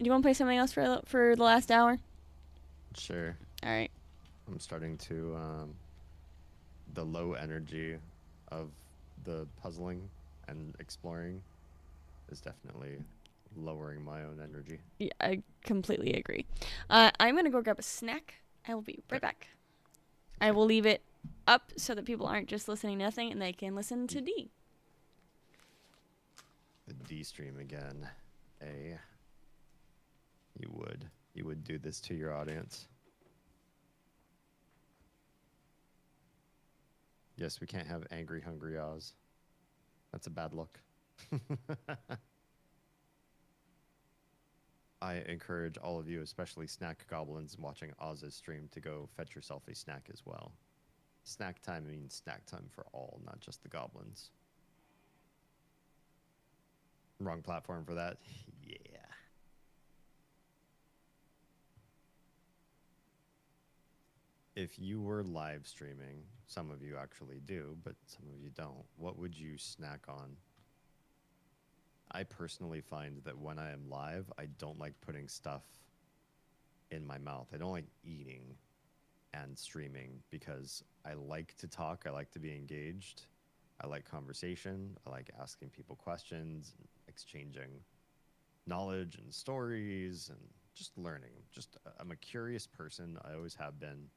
you want to play something else for the last hour? Sure. All right. I'm starting to the low energy of the puzzling and exploring is definitely lowering my own energy. Yeah, I completely agree. I'm going to go grab a snack. I will be right back. I will leave it up so that people aren't just listening to nothing and they can listen to D. The D stream again. You would do this to your audience. Yes, we can't have angry, hungry Oz. That's a bad look. I encourage all of you, especially snack goblins watching Oz's stream, to go fetch yourself a snack as well. Snack time means snack time for all, not just the goblins. Wrong platform for that? Yeah. If you were live streaming, some of you actually do, but some of you don't, what would you snack on? I personally find that when I am live, I don't like putting stuff in my mouth. I don't like eating and streaming because I like to talk. I like to be engaged. I like conversation. I like asking people questions, and exchanging knowledge and stories and just learning. I'm a curious person. I always have been.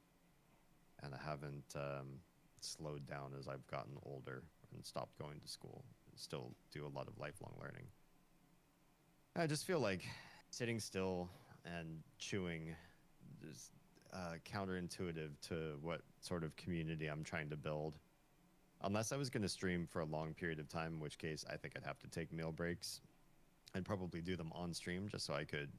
And I haven't slowed down as I've gotten older and stopped going to school. Still do a lot of lifelong learning. I just feel like sitting still and chewing is counterintuitive to what sort of community I'm trying to build. Unless I was going to stream for a long period of time, in which case I think I'd have to take meal breaks. I'd probably do them on stream just so I could,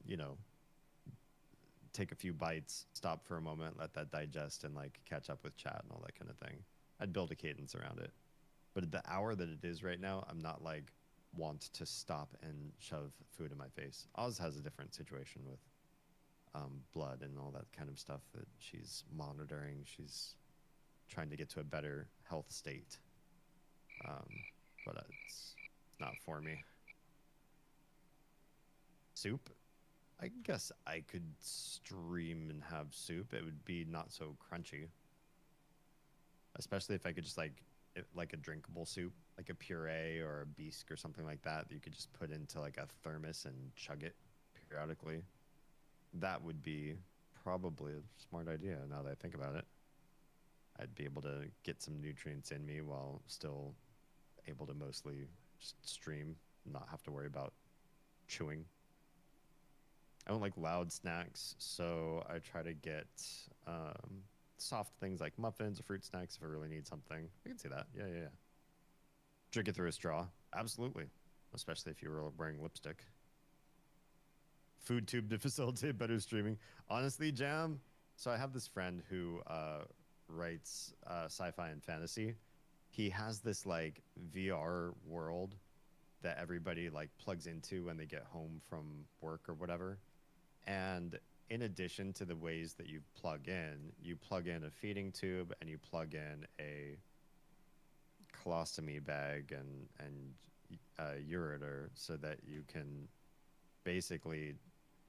take a few bites, stop for a moment, let that digest, and like catch up with chat and all that kind of thing. I'd build a cadence around it. But at the hour that it is right now, I'm not like want to stop and shove food in my face. Oz has a different situation with blood and all that kind of stuff that she's monitoring. She's trying to get to a better health state. But it's not for me. Soup? I guess I could stream and have soup. It would be not so crunchy. Especially if I could just like a drinkable soup, like a puree or a bisque or something like that you could just put into like a thermos and chug it periodically. That would be probably a smart idea now that I think about it. I'd be able to get some nutrients in me while still able to mostly just stream, not have to worry about chewing. I don't like loud snacks, so I try to get soft things like muffins or fruit snacks if I really need something. I can see that. Yeah. Drink it through a straw. Absolutely. Especially if you were wearing lipstick. Food tube to facilitate better streaming. Honestly, Jam, so I have this friend who writes sci-fi and fantasy. He has this like VR world that everybody like plugs into when they get home from work or whatever. And in addition to the ways that you plug in a feeding tube and you plug in a colostomy bag and ureter so that you can basically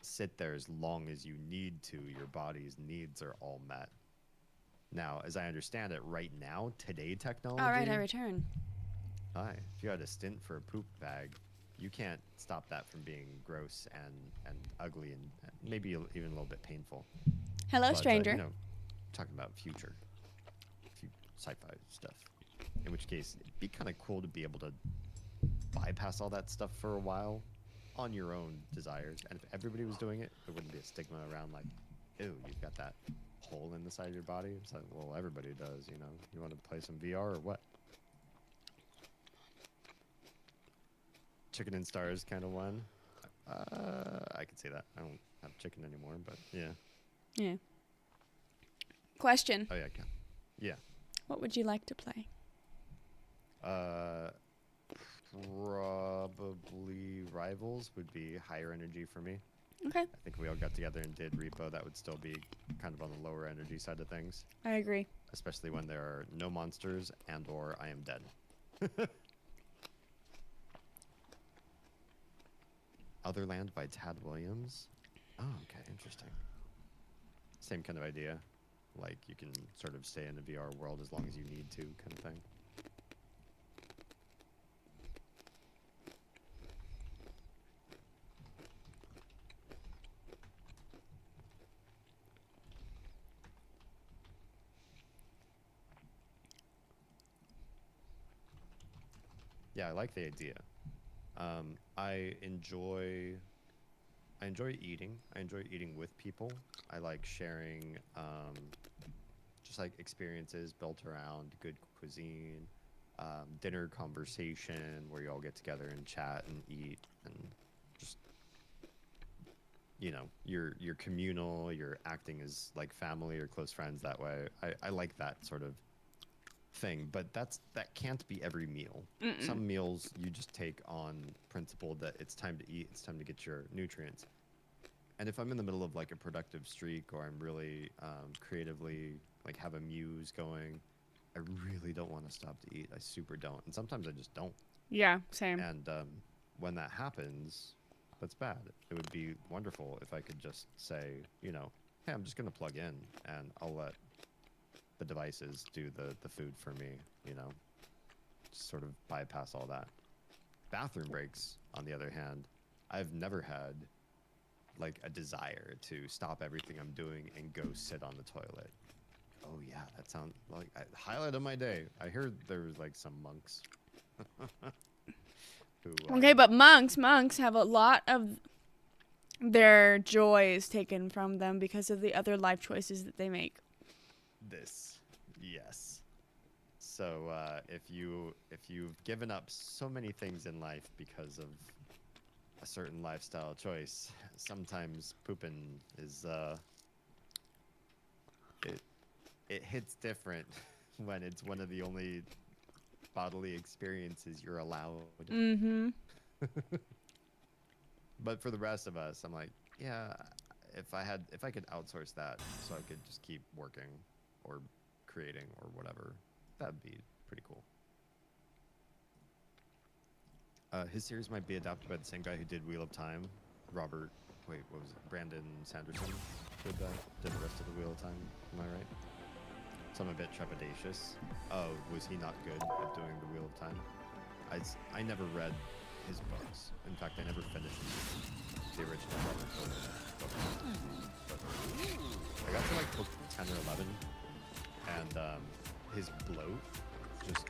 sit there as long as you need to. Your body's needs are all met. Now, as I understand it, right now, today technology... All right, I return. Hi. If you had a stint for a poop bag, you can't stop that from being gross and ugly and maybe even a little bit painful. Hello, stranger. Talking about future sci-fi stuff. In which case, it'd be kind of cool to be able to bypass all that stuff for a while on your own desires. And if everybody was doing it, there wouldn't be a stigma around like, ew, you've got that hole in the side of your body. It's like, well, everybody does, You want to play some VR or what? Chicken and Stars kind of one. I can see that. I don't have chicken anymore, but yeah. Yeah. Question. Oh yeah, I can. Yeah. What would you like to play? Probably Rivals would be higher energy for me. Okay, I think if we all got together and did Repo, that would still be kind of on the lower energy side of things, I agree. especially when there are no monsters and or I am dead. Otherland by Tad Williams. Oh, okay, interesting. Same kind of idea. Like you can sort of stay in the VR world as long as you need to, kind of thing. Yeah, I like the idea. I enjoy eating. I enjoy eating with people. I like sharing just like experiences built around good cuisine, dinner conversation where you all get together and chat and eat and just you're communal, you're acting as like family or close friends that way. I like that sort of thing, but that can't be every meal. Some meals you just take on principle that it's time to eat, it's time to get your nutrients. And if I'm in the middle of like a productive streak or I'm really creatively like have a muse going, I really don't want to stop to eat. I super don't. And sometimes I just don't. Yeah, same. And when that happens, that's bad. It would be wonderful if I could just say, hey, I'm just going to plug in and I'll let the devices do the food for me, just sort of bypass all that. Bathroom breaks, on the other hand, I've never had like a desire to stop everything I'm doing and go sit on the toilet. Oh yeah, that sounds like a highlight of my day. I heard there was like some monks who, Okay, but monks have a lot of their joys taken from them because of the other life choices that they make. Yes. So if you've given up so many things in life because of a certain lifestyle choice, sometimes pooping is it hits different when it's one of the only bodily experiences you're allowed. Mm-hmm. But for the rest of us, I'm like, yeah, if I could outsource that so I could just keep working or creating or whatever, that'd be pretty cool. His series might be adapted by the same guy who did Wheel of Time. What was it? Brandon Sanderson did the rest of the Wheel of Time. Am I right? So I'm a bit trepidatious. Oh, was he not good at doing the Wheel of Time? I never read his books. In fact, I never finished the original book. I got to like book 10 or 11, and his bloat just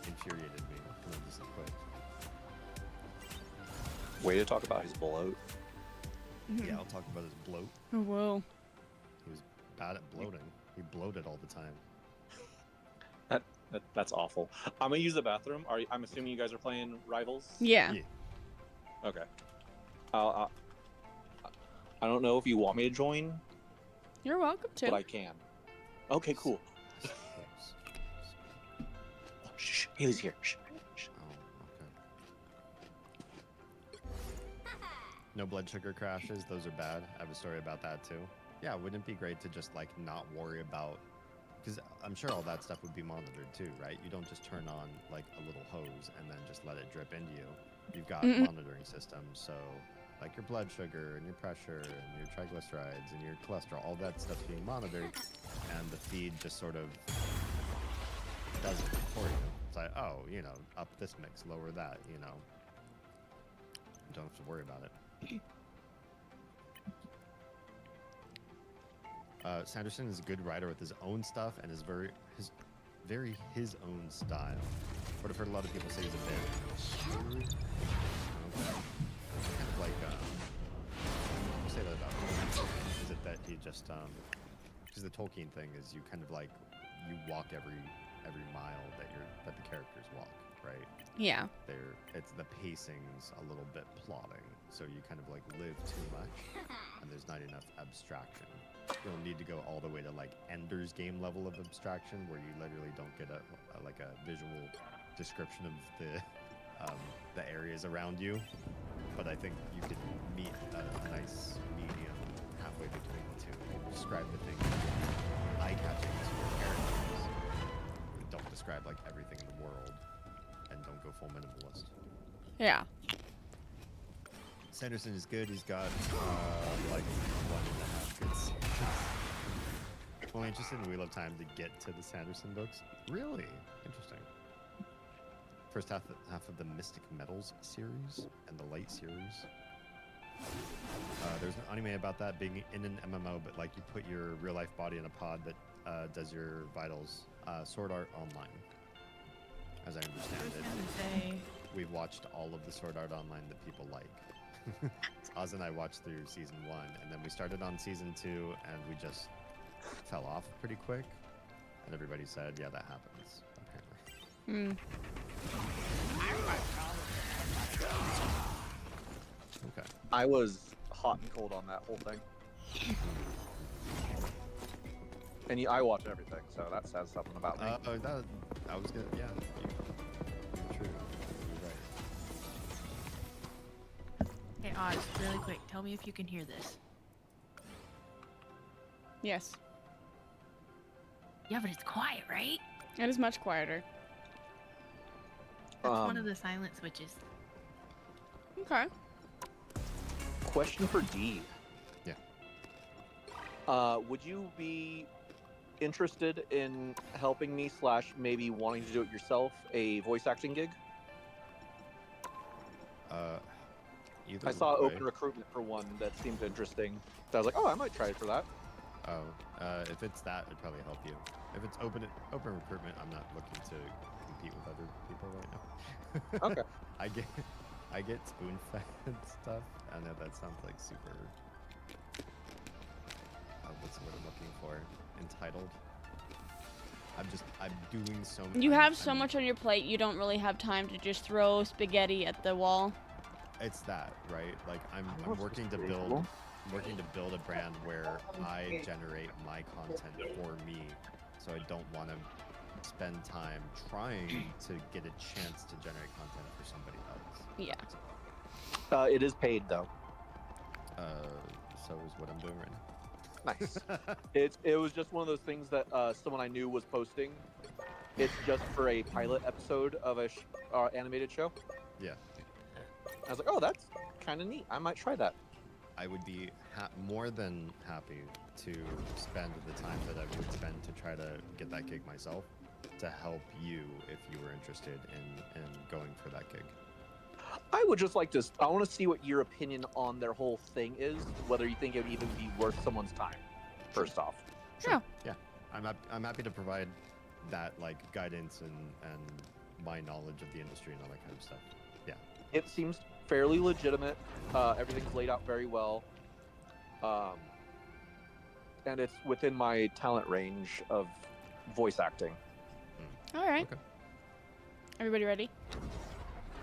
infuriated me tremendously quick. Way to talk about his bloat. Yeah, I'll talk about his bloat. Oh, whoa. He was bad at bloating. He bloated all the time. That's awful. I'm gonna use the bathroom. I'm assuming you guys are playing Rivals? Yeah. Okay. I don't know if you want me to join, You're welcome to. but I can. Okay, cool. Oh, shh, Haley's here. Shh. Oh, okay. No blood sugar crashes. Those are bad. I have a story about that too. Yeah, wouldn't it be great to just like not worry about, because I'm sure all that stuff would be monitored too, right? You don't just turn on like a little hose and then just let it drip into you. You've got monitoring systems, so like your blood sugar and your pressure and your triglycerides and your cholesterol, all that stuff's being monitored, and the feed just sort of does it for you. It's like, oh, up this mix, lower that, you don't have to worry about it. Sanderson is a good writer with his own stuff and is very his own style. But I've heard a lot of people say he's a bit. Okay. Kind of like say that about him. Is it that he just because the Tolkien thing is you kind of like you walk every mile that the characters walk, right? Yeah. It's the pacing's a little bit plotting, so you kind of like live too much, and there's not enough abstraction. You don't need to go all the way to like Ender's Game level of abstraction, where you literally don't get a visual description of the areas around you, but I think you could meet a nice medium halfway between the two. You can describe the things eye-catching to your characters, but don't describe like everything in the world, and don't go full minimalist. Yeah. Sanderson is good. He's got like 1.5 good seasons. Only interested in Wheel of Time to get to the Sanderson books. Really interesting. First half of the Mystic Metals series and the Light series. There's an anime about that being in an MMO, but like you put your real life body in a pod that does your vitals. Sword Art Online, as I understand it. We've watched all of the Sword Art Online that people like. Oz and I watched through season 1, and then we started on season 2, and we just fell off pretty quick. And everybody said, "Yeah, that happens." Apparently. Okay. I was hot and cold on that whole thing. And I watch everything, so that says something about me. I was good. Yeah. You're true. You're right. Hey, Oz, really quick, tell me if you can hear this. Yes. Yeah, but it's quiet, right? It is much quieter. That's one of the silent switches. Okay. Question for D. Yeah. Would you be interested in helping me / maybe wanting to do it yourself, a voice acting gig? Either I saw way. open recruitment for one that seemed interesting. So I was like, oh, I might try it for that. Oh, if it's that, it'd probably help you. If it's open recruitment, I'm not looking to compete with other people right now. Okay. I get spoon-fed stuff. I know that sounds like super. What's the word I'm looking for? Entitled. I'm doing so much. You have so much on your plate, you don't really have time to just throw spaghetti at the wall. It's that, right? Like I'm working to build. I'm working to build a brand where I generate my content for me, so I don't want to spend time trying to get a chance to generate content for somebody else. Yeah. It is paid though. So is what I'm doing right now. Nice. It was just one of those things that someone I knew was posting. It's just for a pilot episode of a animated show. Yeah. I was like, oh, that's kind of neat. I might try that. I would be more than happy to spend the time that I would spend to try to get that gig myself, to help you if you were interested in going for that gig. I would just like to. I want to see what your opinion on their whole thing is. Whether you think it would even be worth someone's time. First off. Sure. Yeah. I'm happy to provide that like guidance and my knowledge of the industry and all that kind of stuff. Yeah. It seems fairly legitimate. Everything's laid out very well. And it's within my talent range of voice acting. All right. Okay. Everybody ready?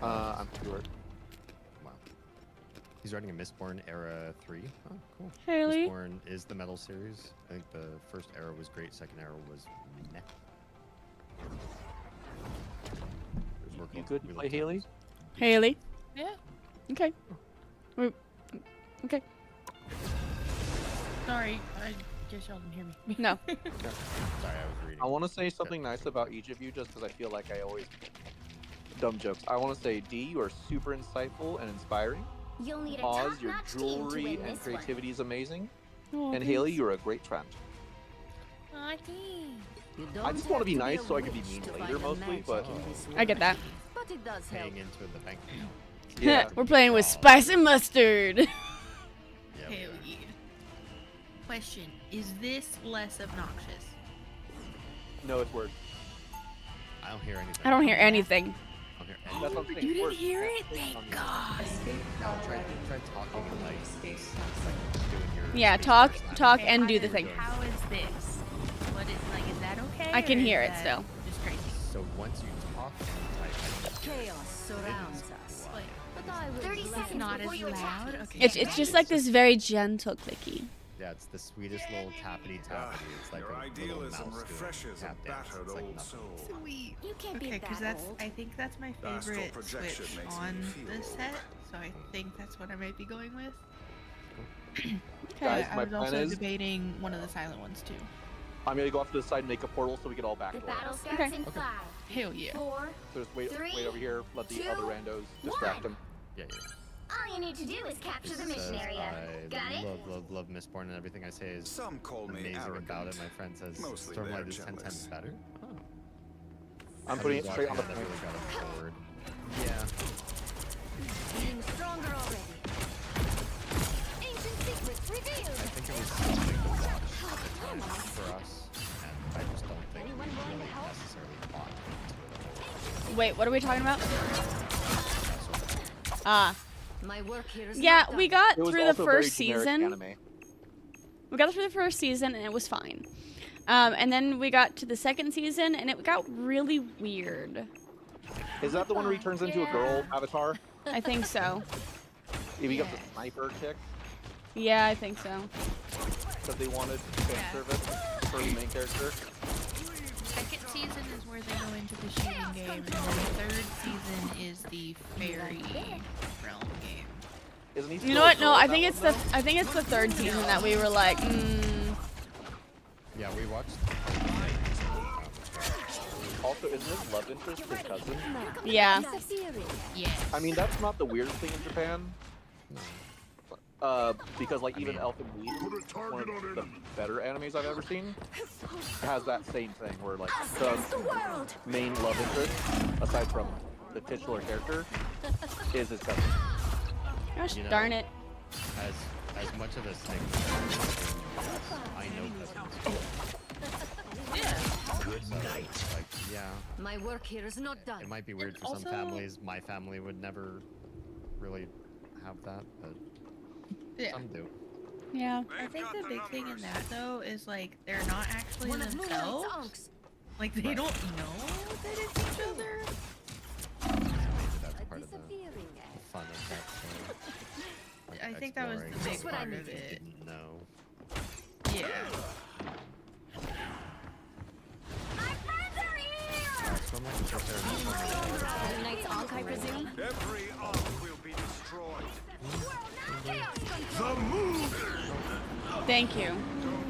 I'm sure. Wow. He's writing a Mistborn Era 3. Oh, cool. Haley. Mistborn is the Metal series. I think the first era was great. Second era was meh. You could play Haley? Haley. Yeah. Okay. Okay. Sorry, I guess y'all didn't hear me. No. Sorry, I was reading. I want to say something nice about each of you just because I feel like I always... Dumb jokes. I want to say, D, you are super insightful and inspiring. You'll need a Oz, your top-notch team to jewelry win and this creativity is amazing. Oh, And Haley, you're a great friend. Aw, thanks. You I don't just want to have be nice a so I can be witch mean to later find the mostly, magic but... in this I get world. that. But it does help. Paying into the bank account. Yeah. We're playing with spice and mustard. Yeah, we Hell are. yeah. Question, is this less obnoxious? No, it's worse. I don't hear anything. I don't hear anything. I don't hear anything. That's what I'm saying. You it's didn't worse. hear it? It's Thank on you. God. Try talking and like doing your Yeah, space talk, first time. talk, Okay, and how do the is- thing. How is this? What is, like, is that okay? I can or hear is it that still. Just crazy. So once you talk and type, Chaos surrounds us. Wait, But I will 30 gladly seconds not as before you attack. loud? Okay. It's just like this very gentle clicky. Yeah, it's the sweetest little tappity tappity. It's like Your a little idealism mouse doing refreshes a tap dance. battered It's like old nothing. soul. Sweet. You can't Okay, be because that that's old. I think that's my Astral favorite projection switch makes me on feel this old. set, so I think that's what I might be going with. Guys, I my was plan also is debating one of the silent ones too. I'm gonna go off to the side and make a portal so we can all back The door. battle starts Okay. in 5, Hell yeah. 4. So just wait Three, over here, let the 2, other randos distract them. Yeah, yeah. All you need to do is capture the This mission says area. Got I it? love Mistborn, and everything I say is Some call me amazing arrogant. about it. My friend says Mostly Stormlight they're is 10 times jealous. better. Oh. I'm I putting was it straight on the watching point. it, I never really got on board. Yeah. Being stronger already. Ancient secrets revealed. I think it was something to watch at the time for us, and I just don't think we Anyone willing really to help? necessarily bought into it. Wait, what are we talking about? Ah, My work here is yeah, not we done. got It was through the also very first generic season. anime. We got through the first season and it was fine. And then we got to the second season and it got really weird. Is that the one where he turns into a girl avatar? I think so. He becomes a sniper chick Yeah, I think so. because they wanted fan service for the main character. Second season is where they go into the shooting game, and then the third season is the fairy realm game. Isn't he? You still know a what? girl No, I in think that it's one, the I think it's the third season that we were like, Yeah, we watched. though? Also, isn't his love interest his cousin? yeah. Disappearing. Yes. I mean, that's not the weirdest thing in Japan. Because like even Elf and Weed, one of the better animes I've ever seen, has that same thing where like Against the the world. main love interest, aside from the titular character, is his cousin. Gosh You know, darn it. As much of a stigma, I know cousins. Yeah. Good night. Like, yeah, My work here is not done. it might be weird for Also- some families. My family would never really have that, but Yeah. some do. Yeah. I think the big thing in that though is like they're not actually One of Moonlight's themselves. unks. Like they don't know that it's each other. Maybe that's A part of the disappearing fun of that show. Like, I think that was the exploring big That's what I part of needed. it. Didn't know. Yeah. My friends are here! Alright, so I'm like just there and just Moonlight's Ankh, I presume? Every ark will be destroyed. Chaos The move! Thank you.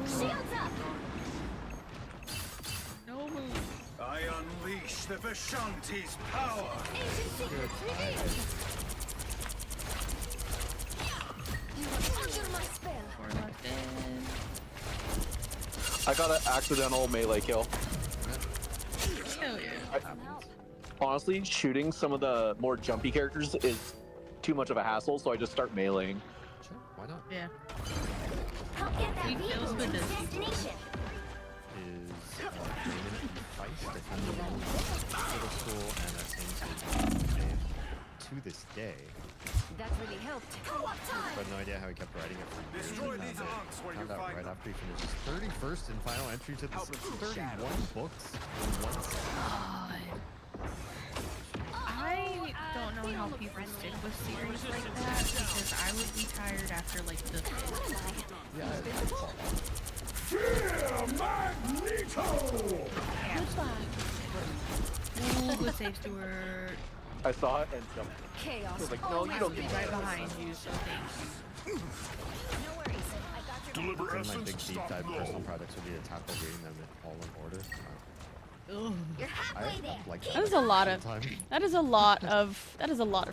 Shields up! No move. I unleash the Vishanti's power. Ancient secrets revealed! You are under my spell. We're locked in. I got an accidental melee kill. Hell yeah. Honestly, shooting some of the more jumpy characters is too much of a hassle, so I just start meleeing. Sure, why not? Yeah. Help get that He vehicle feels to good, its doesn't he? destination. Is Damon Feist, if I'm middle school, and that seems to this day. That really helped. Co-op time! But no idea how he kept writing it for years. Destroy and these found arcs where you found out find right them. after he finished his 31st and final entry to this 31 books in one set. I don't know how people stick with series like that because I would be tired after like the fifth. Yeah, it's all Ooh, good save, Stuart. I saw it and jumped. Chaos. I was like, no, you don't get Right that. behind you, so thank you. No worries. I got your Deliver One of my essence, big deep stop dive blow. personal projects would be to tackle reading them all in order. Ugh. You're I halfway there. like That is a lot of time. that is a lot of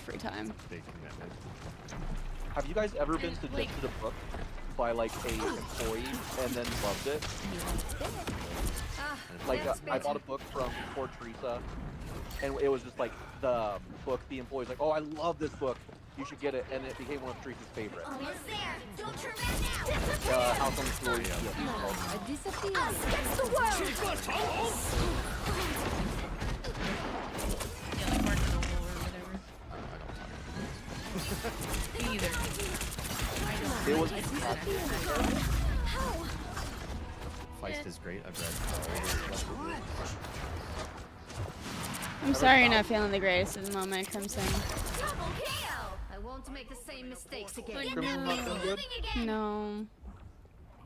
free time. Big commitment. Have you guys ever been And, suggested like- a book by like a employee and then loved it? Ah, Like that's I bought a better. book from poor Teresa, and it was just like the book. The employee's like, "Oh, I love this book. You should get it," and it became one of Teresa's favorites. Almost there. Don't turn back now. House on the Floor. Yeah. A disappearing. Us against the world. Yeah, like Mark the Noble or whatever. I don't talk Me either. I don't. It was. How? Feist is great. I've read. I'm sorry you're not feeling the greatest at the moment, Crimson. Double kill. I won't make the same mistakes again. Crimson's not feeling good? No.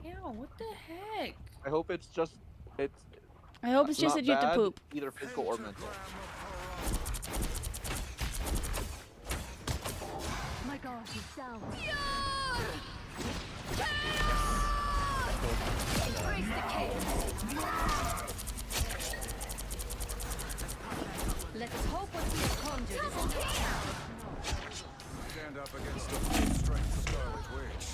Ew, what the heck? I hope it's just it's. I hope it's just not that you have to bad, poop. either physical or mental. My god, he's down. Embrace the chaos. Let us hope what we have conjured is enough. Stand up against the full strength Scarlet Witch.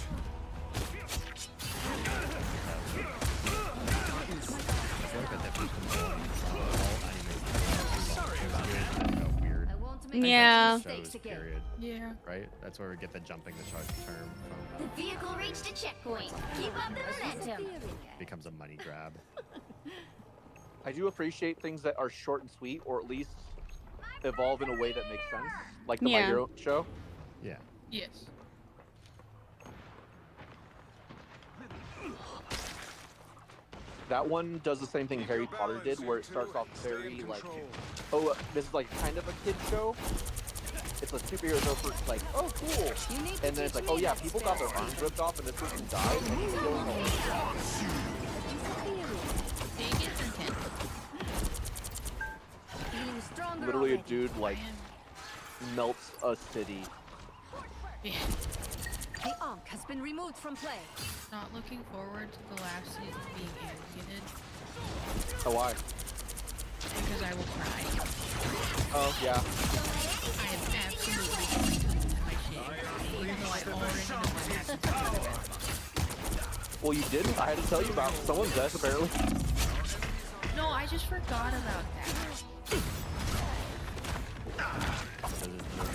I want to make Yeah. mistakes again. Period. Yeah. Right? That's where we get the jumping the shark term The from. vehicle reached a checkpoint. Keep up the momentum. Becomes a money grab. I do appreciate things that are short and sweet, or at least evolve in a way that makes sense, like the My Yeah. Hero show. Yeah. Yes. That one does the same thing Harry Potter did, where it starts off very like, oh, this is like kind of a kid show. It's a superhero show for like, oh, cool, You need to and then it's teach like, oh me yeah, that people got their spirit. arms ripped off, and this person died, and he's killing all of them. It gets intense. Feeling stronger Literally, a already. dude like Man. melts a city. Yeah. The Ankh has been removed from play. Not looking forward to the last season being animated Oh, why? because I will cry. Oh yeah. I am absolutely going to lose my shit, even though I already know what happens. Well, you didn't. I had to tell you about someone's death apparently. No, I just forgot about that.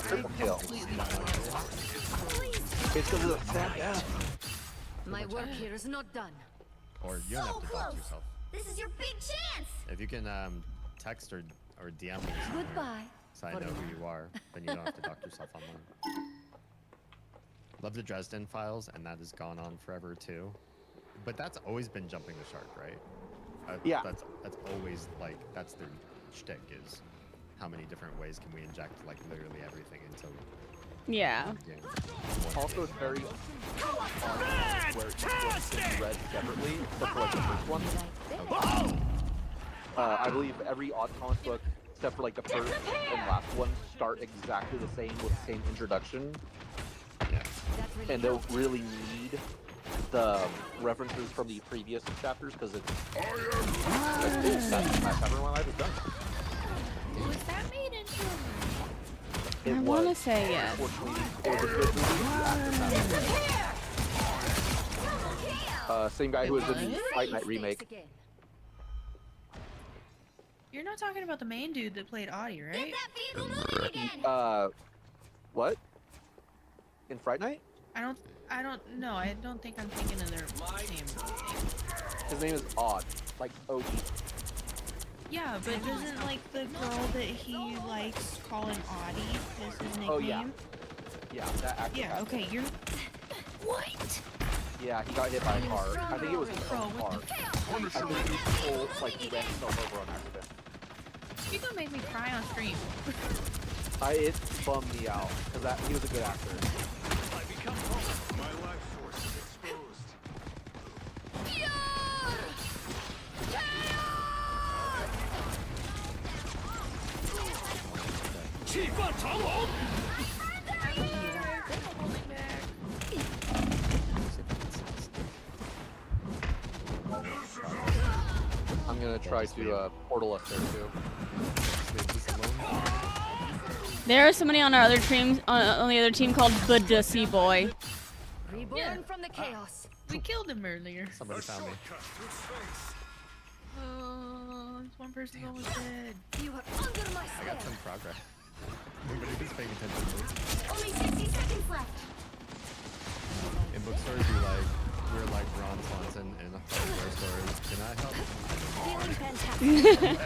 Triple kill. Completely forgot. It's because of the sad death. My work here is not done. Or you don't have to dox yourself. This is your big chance. If you can text or DM me Goodbye. so I know who you are, then you don't have to dox yourself online. Love the Dresden Files, and that has gone on forever too. But that's always been jumping the shark, right? Yeah. That's always like that's their shtick is how many different ways can we inject like literally everything into Yeah. one game. Also, it's very where it's read separately, except for like the first one. I believe every odd comic book, except for like the first and last one, start exactly the same with the same introduction, Yeah. and they'll really need the references from the previous chapters because it's like, oh, that's the last chapter of my life is done. Was that made into a movie? It I want to was, say yes. unfortunately, it was a good movie after that. Same guy who was in the Fight Night remake. You're not talking about the main dude that played Audie, right? That vehicle moving again. What? In Fright Night? I don't know. I don't think I'm thinking of their same name. His name is Odd, like OD. Yeah, but doesn't like the girl that he likes calling Audie is his nickname? Oh, yeah. Yeah, that actor. Yeah, okay, you're... What? Yeah, he got hit by a car. I think it was his Bro, own car. what the I think he pulled, like, he ran himself over on accident. You gonna make me cry on stream. It bummed me out, because he was a good actor. I become home. My life force is exposed. I'm gonna try to portal us there too. There is somebody on our other team, on the other team called the Dussy Boy. Reborn Yeah. from the chaos. We killed him earlier. Somebody found me. Oh, this one person's almost dead. You are under my I spell. got some progress. Nobody was paying attention to me. Only 60 seconds left. In bookstores, we're like Ron Swanson in hardware stores. Can I help? Feeling fantastic.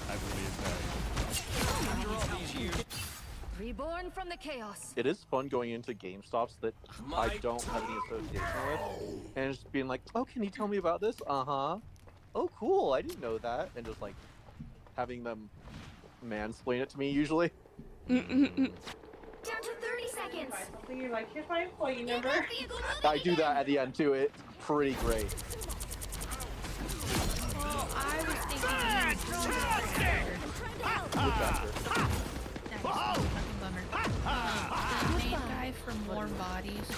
I believe that. Reborn from the chaos. It is fun going into GameStops that I don't have any association with, and just being like, "Oh, can you tell me about this?" Oh, cool. I didn't know that, and just like having them mansplain it to me usually. Down to 30 seconds. So you're like, here's my employee Get number. that vehicle moving I do that again. at the end too. It pretty great. Well, I was thinking With Baxter. fucking bummer. The main guy from Warm Bodies.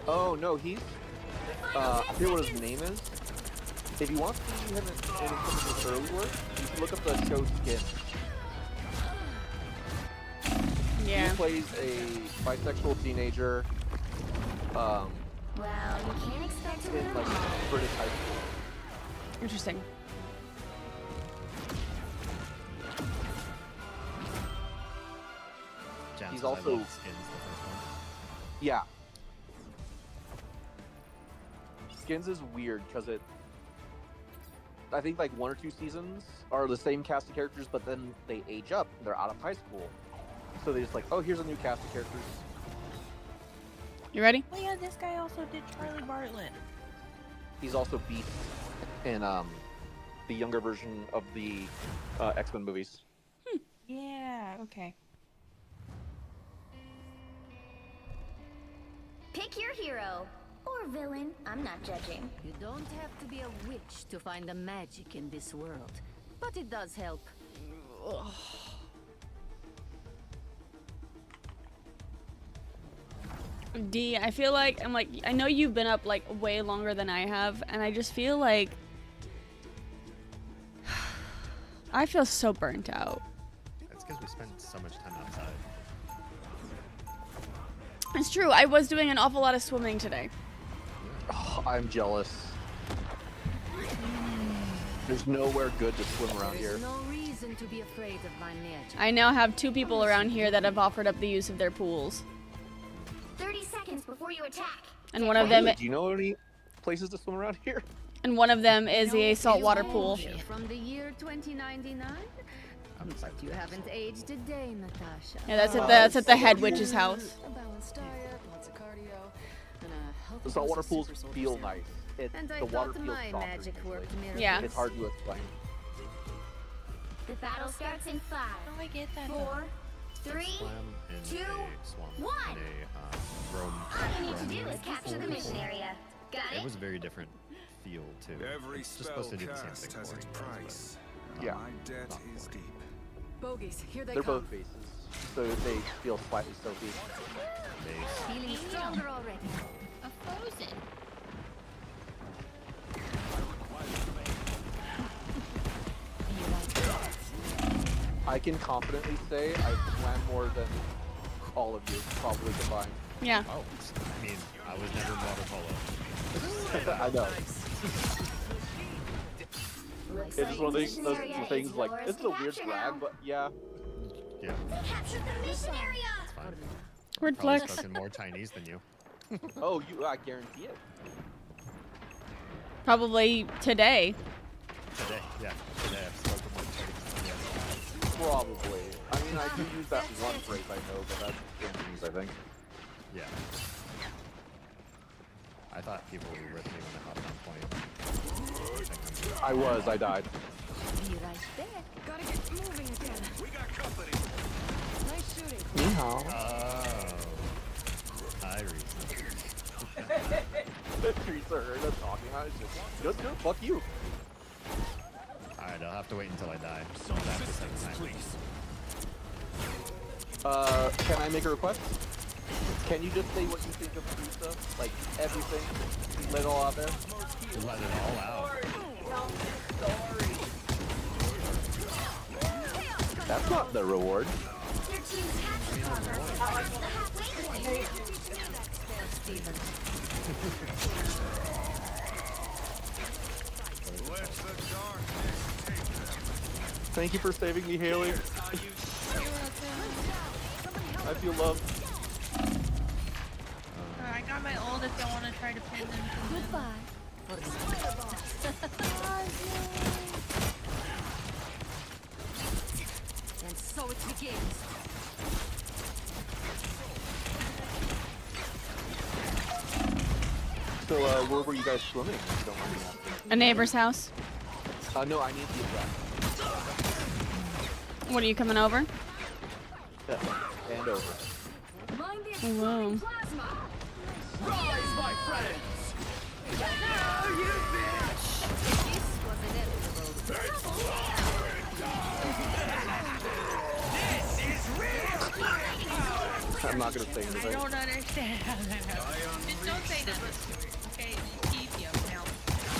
Oh no, he's I forget what his name is. If you want to see him in some of his early work, you can look up the show Skin. Yeah. He plays a bisexual teenager Well, you can't expect to win in them like all. British high school. Interesting. Jan He's says I also- love Skins, the first one. Yeah. Skins is weird because I think like 1 or 2 seasons are the same cast of characters, but then they age up. They're out of high school. So they just like, oh, here's a new cast of characters. You ready? Oh yeah, this guy also did Charlie Bartlett. He's also Beast in the younger version of the X-Men movies. Yeah, okay. Pick your hero. Or villain. I'm not judging. You don't have to be a witch to find the magic in this world. But it does help. D, I feel like I know you've been up like way longer than I have, and I just feel like I feel so burnt out. That's because we spend so much time outside. It's true. I was doing an awful lot of swimming today. Oh, I'm jealous. There's nowhere good to swim around here. no reason to be afraid of my magic. I now have 2 people around here that have offered up the use of their pools, 30 seconds before you attack. and one of them Do you know any places to swim around here? is a saltwater pool. From the year 2099? But you haven't aged a day, Natasha. Yeah, that's at the head witch's house. A balanced diet, lots of cardio, and a healthy The saltwater dose of pools super soldier feel stuff. nice. And I The water thought feels my softer. magic usually. worked miracles. Yeah. It's hard to explain. The battle starts in 5, Oh, I get that. 4, 3. Swam in 2, a swamp 1. in a Rome. All you need to do is capture the mission area. Got It it? was a very different feel too. Every It's just spell supposed to do the same cast thing. has its boring things, price. Yeah. My debt is deep. Bogies, here They're both bases, so they feel slightly soapy. but base. Feeling stronger already. A frozen. I can confidently say I've swam more than all of you, probably combined. Yeah. Oh, I mean, I was never in water polo. I know. It's just one of those things like, this is a weird brag, but yeah. Yeah, Capture the mission area! it's fine. Word Probably flex. spoken more Chinese than you. Oh, I guarantee it. Probably today. Today, yeah. Today I've spoken more Chinese than you. Probably. I mean, I do use that one phrase I know, but that's Cantonese, I think. Yeah. I thought people were with me when I hopped on point. I was, I died. Be right there. Gotta get moving again. We got company. Nice shooting. Ni hao. Oh. Hi, Reese. Teresa heard us talking about it. Just go, fuck you. Alright, I'll have to wait until I die. That's the second time. Can I make a request? Can you just say what you think of Teresa? Like, everything? Lay it all out there? Let it all out. That's not the reward. Your team's captured progress. The halfway point. Steven. Let the darkness take them. Thank you for saving me, Haley. I feel loved. I got my old if y'all want to try to pin them. Goodbye. For the spider ball. And so it begins. So, where were you guys swimming? If you don't mind me asking. A neighbor's house. No, I need the address. What are you coming over? Yeah. And over. Mind the Oh, wow. exploding plasma. This was inevitable. I'm not gonna say I anything. don't understand how that happened. Just don't say nothing to it, okay? Just keep you now.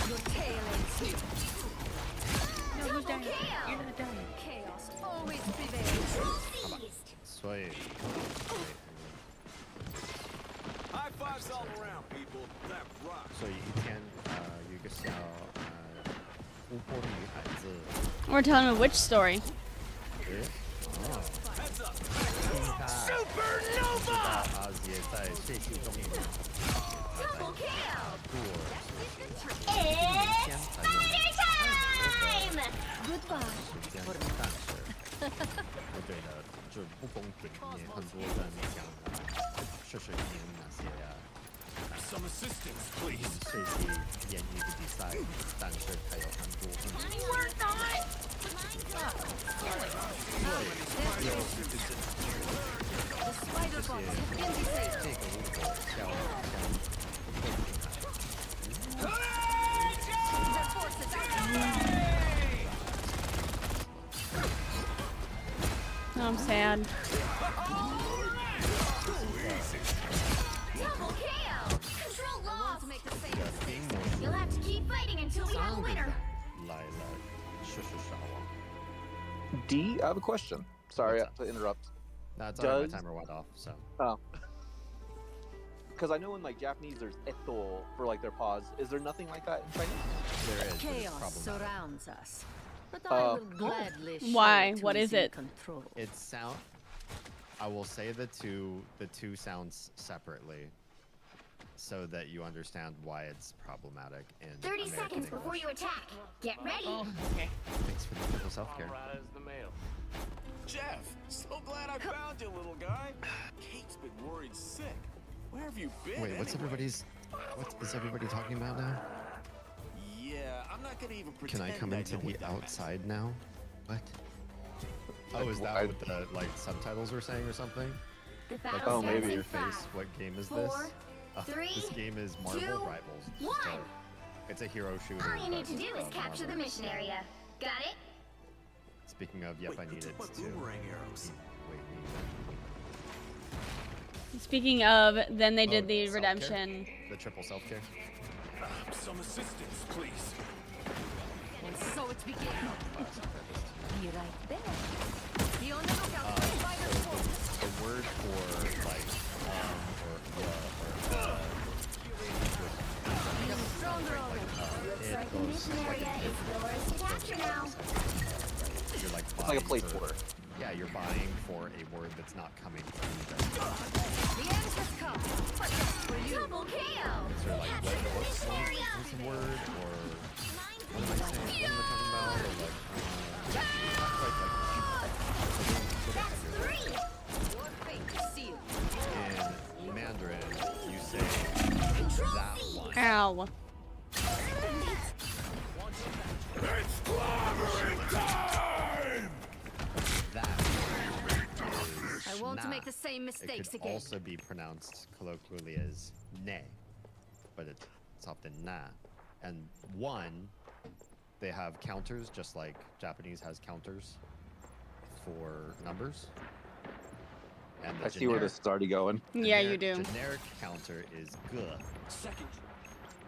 Your tail ends here. No, who's dying? Double kill. You're not dying. Chaos always prevails. 所以 High fives all around, people. That rocks. 所以一天有一个小巫婆女孩子， We're telling a witch story. 哦， Heads up. 听她知道阿姐在睡树中间， Double kill. 故而 It's spider time. Goodbye. 时间但是，对的，就不公平，也很多人想试试看那些 Some assistance, please. 设计演绎的比赛，但是它有很多很多。 You are not. The spider bots have been disabled. 这个如果叫 Their forces are Oh, I'm sad. double kill. Control lost. To make the same mistake. You'll have to keep fighting until we have a winner. 来了，试试杀王。 D, I have a question. Sorry to interrupt. That's alright, Does- my timer went off, so. Oh. Because I know in like Japanese there's eto for like their pause. Is there nothing like that in Chinese? There is, but it's Chaos problematic. surrounds us. But I will gladly show Why? it to What who's is in it? Control. It sound. I will say the two sounds separately, so that you understand why it's problematic in 30 American seconds before English. you attack. Get ready. Oh, okay. Thanks for the triple self-care. Jeff, so glad I found you, little guy. Kate's been worried sick. Where have you been? Wait, what's anyway? everybody's? What is everybody talking about now? Yeah, I'm not gonna even Can pretend. I come into know the what that meant. outside now? What? Oh, is that what the like subtitles were saying or something? The Like, battle oh, starts maybe. in your face. 5. What game is 4, this? This 3, game is Marvel 2, Rivals. It's just 1. it's a hero shooter. All you need to but, do is capture the Marvel. mission area. Got it? Speaking of, yep, Wait, I who need took it my to. boomerang arrows? Wait, Speaking of, then they did Oh, the self-care? redemption. the triple self care. Some assistance, please. And so it begins. Be right there. Be on the lookout for spider forces. The word for like Feel stronger already. it Like the goes mission area is yours to capture now. you're like It's like a buying for- placeholder. Yeah, you're buying for a word that's not coming from the The end has come. But just for you. Double kill. So like what's the word or what am I saying? What am I talking about? Or like That's 3. Your fate is sealed. in Mandarin you say Control that C. one. Ow. That is I won't na. make the same It mistakes could again. also be pronounced colloquially as ne, but it's often na. And one, they have counters just like Japanese has counters for numbers. And the I see where this is already going. Yeah, you do. Generic counter is good. Second.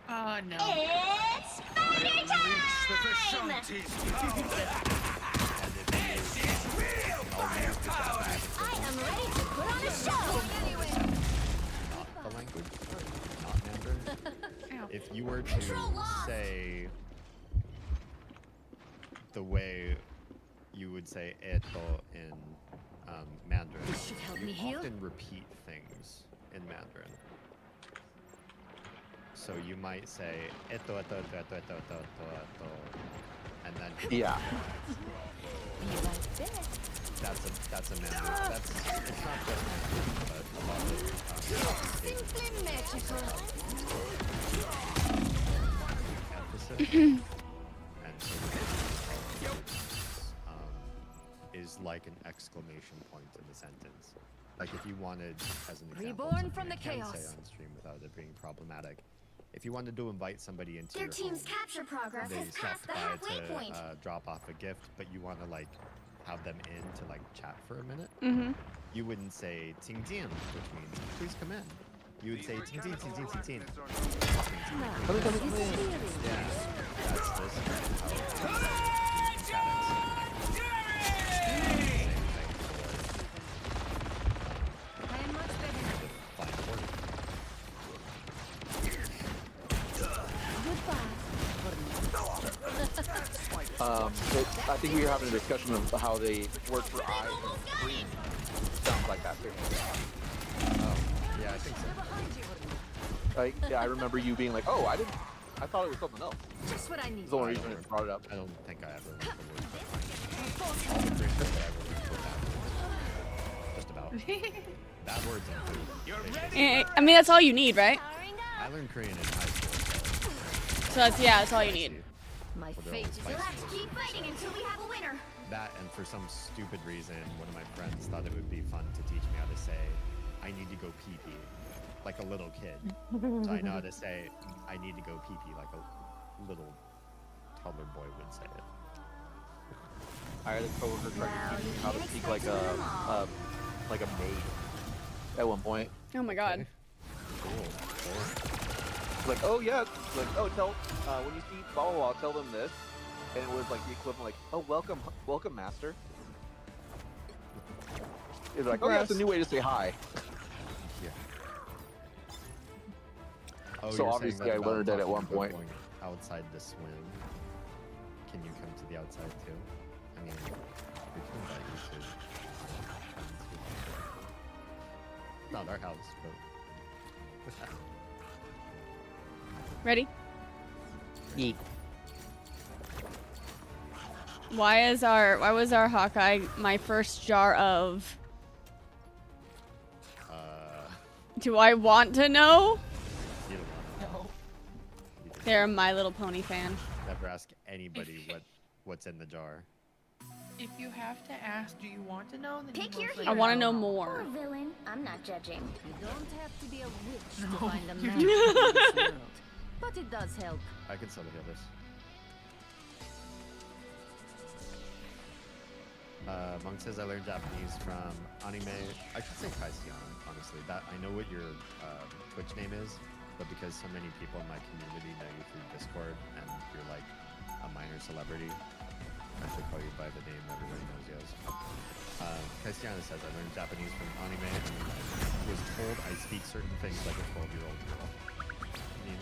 Oh, no. It's spider time! And if I am ready to put on a show! not the language, not Mandarin, Ow. if you were to Control lost. say the way you would say eto in Mandarin, This should help you me heal. often repeat things in Mandarin. So you might say eto, eto, eto, eto, eto, eto, eto, eto, and then Yeah. Be right there. that's a Mandarin. That's it's not just Mandarin, but a lot of Simply magical. emphasis. And so is like an exclamation point in the sentence. Like if you wanted, as an example, Reborn something from I the can chaos. say on stream without it being problematic, if you wanted to invite somebody into Their your team's home, capture progress they has passed stopped the by halfway to point. drop off a gift, but you want to like have them in to like chat for a minute, Mm-hmm. you wouldn't say "ting jian," which means "please come in." You would say "ting jian, ting jian, ting jian." Come in. Yeah, that's just how chatting. I am much better now. Fine order. I think we were having a discussion of how they work for I and Green. Sounds like that too. Oh, yeah, I think so. Yeah, I remember you being like, "Oh, I thought it was something else." Just what I need. It's the only reason I brought it up. I don't think I ever learned the word for fine. All the Korean words that I ever learned were bad words. Just about. Bad words and food. I mean, that's all you need, right? Powering I up. learned Korean in high school. So that's all you need. My Well, they're fate all is spicy. we'll have to keep fighting until we have a winner. That, and for some stupid reason, one of my friends thought it would be fun to teach me how to say, "I need to go pee pee," like a little kid. So I know how to say, "I need to go pee pee," like a little toddler boy would say it. I had a coworker trying to teach me how to speak like a maid at one point. Oh my god. Cool. Like, oh yeah, like, oh, tell when you see blah blah blah, tell them this, and it was like the equivalent, like, oh, welcome, master. It's like, oh yeah, it's a new way to say hi. Yeah. Oh, So you're saying obviously that I about learned it at talking one about point. going outside to swim. Can you come to the outside too? I mean, we can invite you to. Not our house, but with that. Ready? Yeet. Why was our Hawkeye my first jar of? Do I want to know? You don't want to know. You just They're a My Little Pony fan. never ask anybody what's in the jar. If you have to ask, do you want to know? Then Pick you your most I likely want to know don't. Or more. villain. I'm not judging. You don't have to be a witch to No, find a you're magic in this world. But it does help. I can still heal this. Monk says I learned Japanese from anime. I should say Kaisian, honestly. That I know what your Twitch name is, but because so many people in my community know you through Discord and you're like a minor celebrity, I should call you by the name everybody knows you as. Kaisian says I learned Japanese from anime and was told I speak certain things like a 12-year-old girl. I mean,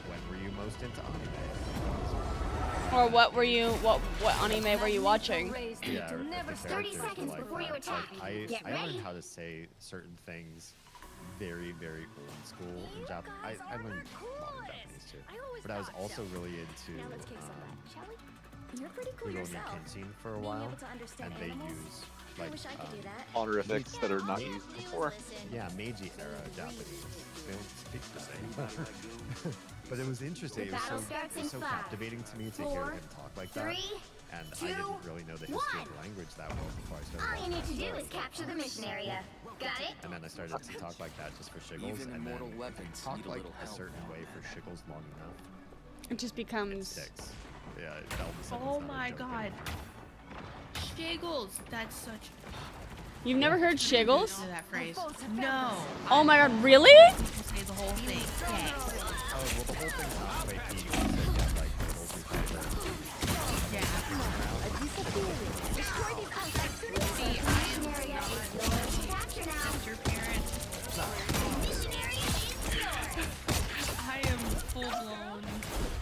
when were you most into anime? Or what anime were you watching? Yeah, To never if the 30 characters seconds were like before you that. attack. Like, Get I ready. learned how to say certain things very, very old school in Japanese. I learned modern Japanese too. But I was also really into Now let's kick some butt, shall we? You're pretty cool Rurouni yourself. Kenshin for a Being while, able to understand and they animals? use I like wish I could do that. Honorifics that are not used before. yeah, Meiji era Japanese. They don't speak the same. But it was interesting. It was battle starts in so 5, captivating to me to hear 4, him talk like that. 3, And I 2, didn't really know the history of 1. the language that well before I started All you watching need to the do show. is capture the mission area. Got it? And then I started to talk like that just for shiggles, Even and then immortal if you weapons talk need a like little a help. certain way for shiggles long enough, It just it becomes. sticks. Yeah, it all of a sudden Oh it's not a my joke god. anymore. Shiggles. That's such. You've never heard Shiggles? Know that phrase. No. Oh my god, really? You can say the whole thing. Yes. Oh, well, the whole thing's not the way Pete said, yeah, like, the whole thing. Yeah. Destroy these contacts. See, I am Mission area is yours to capture now. not your parent. Mission area is yours. I am full blown.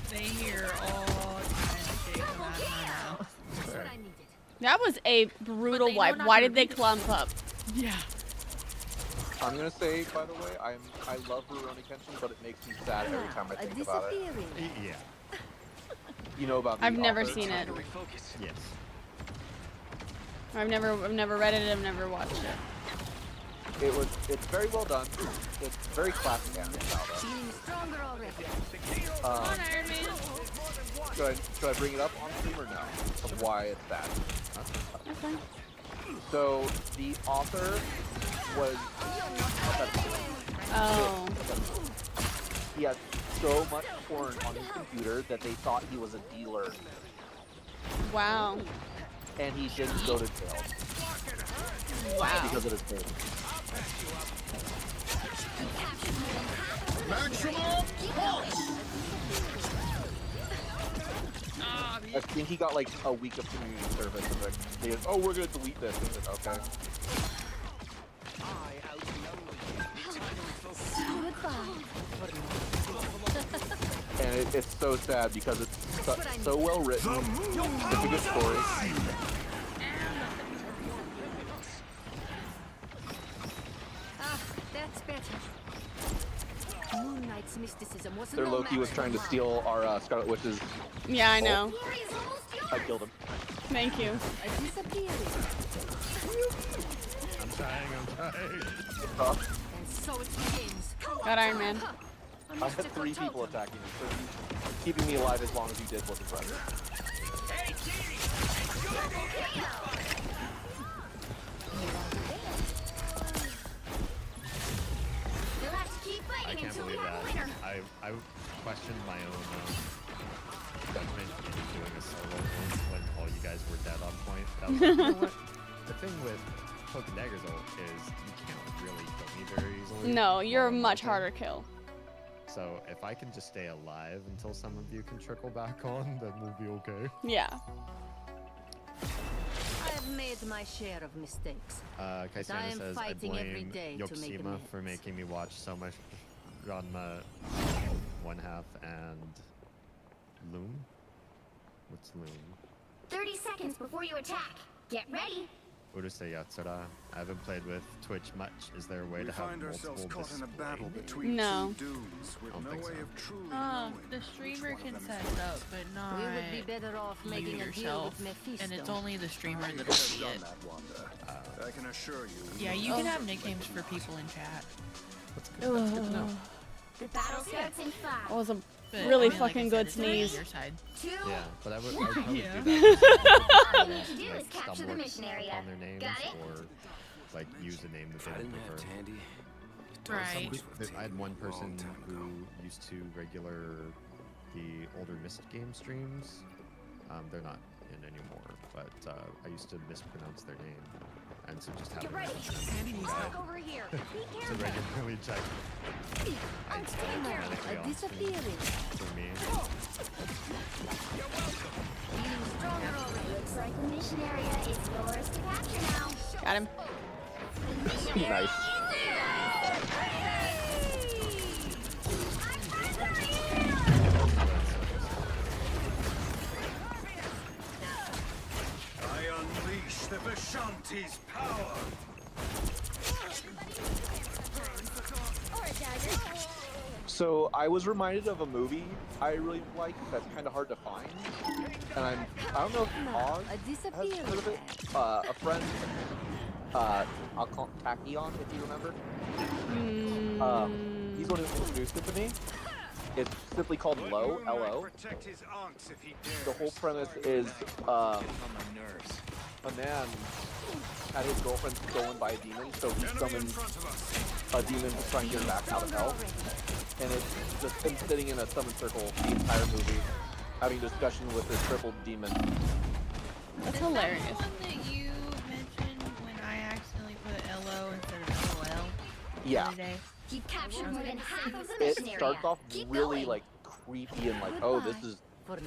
They hear all kinds of shit come out of my mouth. Just what I needed. That was a brutal they know wipe. not Why to did they read it. clump up? Yeah. I'm gonna say, by the way, I love Rurouni Kenshin, but it makes me sad every time I think about it. Yeah, You know about the I've never author? seen it. yes. I've never read it. I've never watched it. It's very well done. It's very classic anime style though. Feeling stronger already. Come on, Iron Man. Should I bring it up on stream or no? Of why it's bad. That's fine. So the author was Oh. he has so much porn on his computer that they thought he was a dealer, Wow. and he didn't go to jail Wow. because of his page. I think he got like a week of community service, and they goes, "Oh, we're gonna delete this." And he's like, "Okay." And it's so sad because it's so well written. It's a good story. Ah, that's better. Moon Knight's mysticism wasn't Their no Loki was match trying to for steal our Scarlet Witch's. Yeah, I know. Here is almost yours. I killed him. Thank you. A disappearing. I'm trying. And so it begins. Got Iron Man. I had 3 people attacking me, so keeping me alive as long as you did was impressive. You'll have to keep I fighting can't until we believe have a that. winner. I questioned my own judgment in doing a solo when all you guys were dead on point. That was like, you know what? The thing with Cloak and Dagger's ult is you can't really kill me very easily. No, you're a while I'm much ulting. harder kill. So if I can just stay alive until some of you can trickle back on, then we'll be okay. Yeah. I've made my share of mistakes. I Kaisana am says, I fighting every blame day to make Yoksima for amends." making me watch so much Ranma 1/2 and Loom? What's Loom? 30 seconds before you attack. Get ready. Urusei Yatsura. I haven't played with Twitch much. Is there a way We to have find ourselves multiple caught in a battle displays? between No. two dudes with Don't no think way so. of truly The knowing streamer which one can of them set is it up, best. but We would be not better off you making a deal yourself. with Mephisto. And it's only the streamer I that'll have see done it. that, Wanda. I can assure you. Yeah, you can have nicknames for people in chat. That's good. That's good to know. The battle starts in 5. That was a But, really I mean, like I fucking said, good it's only sneeze. Your side. 2. Yeah, but I would probably Yeah. do that. All you need to do Like is capture stumble the mission area. on their names Got it? or like use a name that they would prefer. Right. I had one person who used to regular the older Myst game streams. They're not in anymore, but I used to mispronounce their name, and so just Get having ready. Stuck over here. Be to careful. regularly check I'm taking care of automatically it. on A disappearing. for me. Feeling stronger already. Looks like the mission area is yours to capture now. Got him. Nice. I unleash the Vishanti's power. So I was reminded of a movie I really like that's kind of hard to find, and I don't know if Oz A has disappearing. heard of it. A friend, I'll call him Tachyon if you remember. He's the one who introduced it to me. It's simply called Lo, L-O. Protect his aunts if he dares. The whole premise is a man had his girlfriend stolen by a demon, so he Enemy in summons front of us. a demon to try and get her back out of hell. And it's just him sitting in a summon circle the entire movie, having discussion with this crippled demon. That's Is hilarious. that the one that you mentioned when I accidentally put LO instead of LOL? Yeah, The other day? You've captured more than half of the it mission area. starts off Keep really going. like creepy and like, oh, this is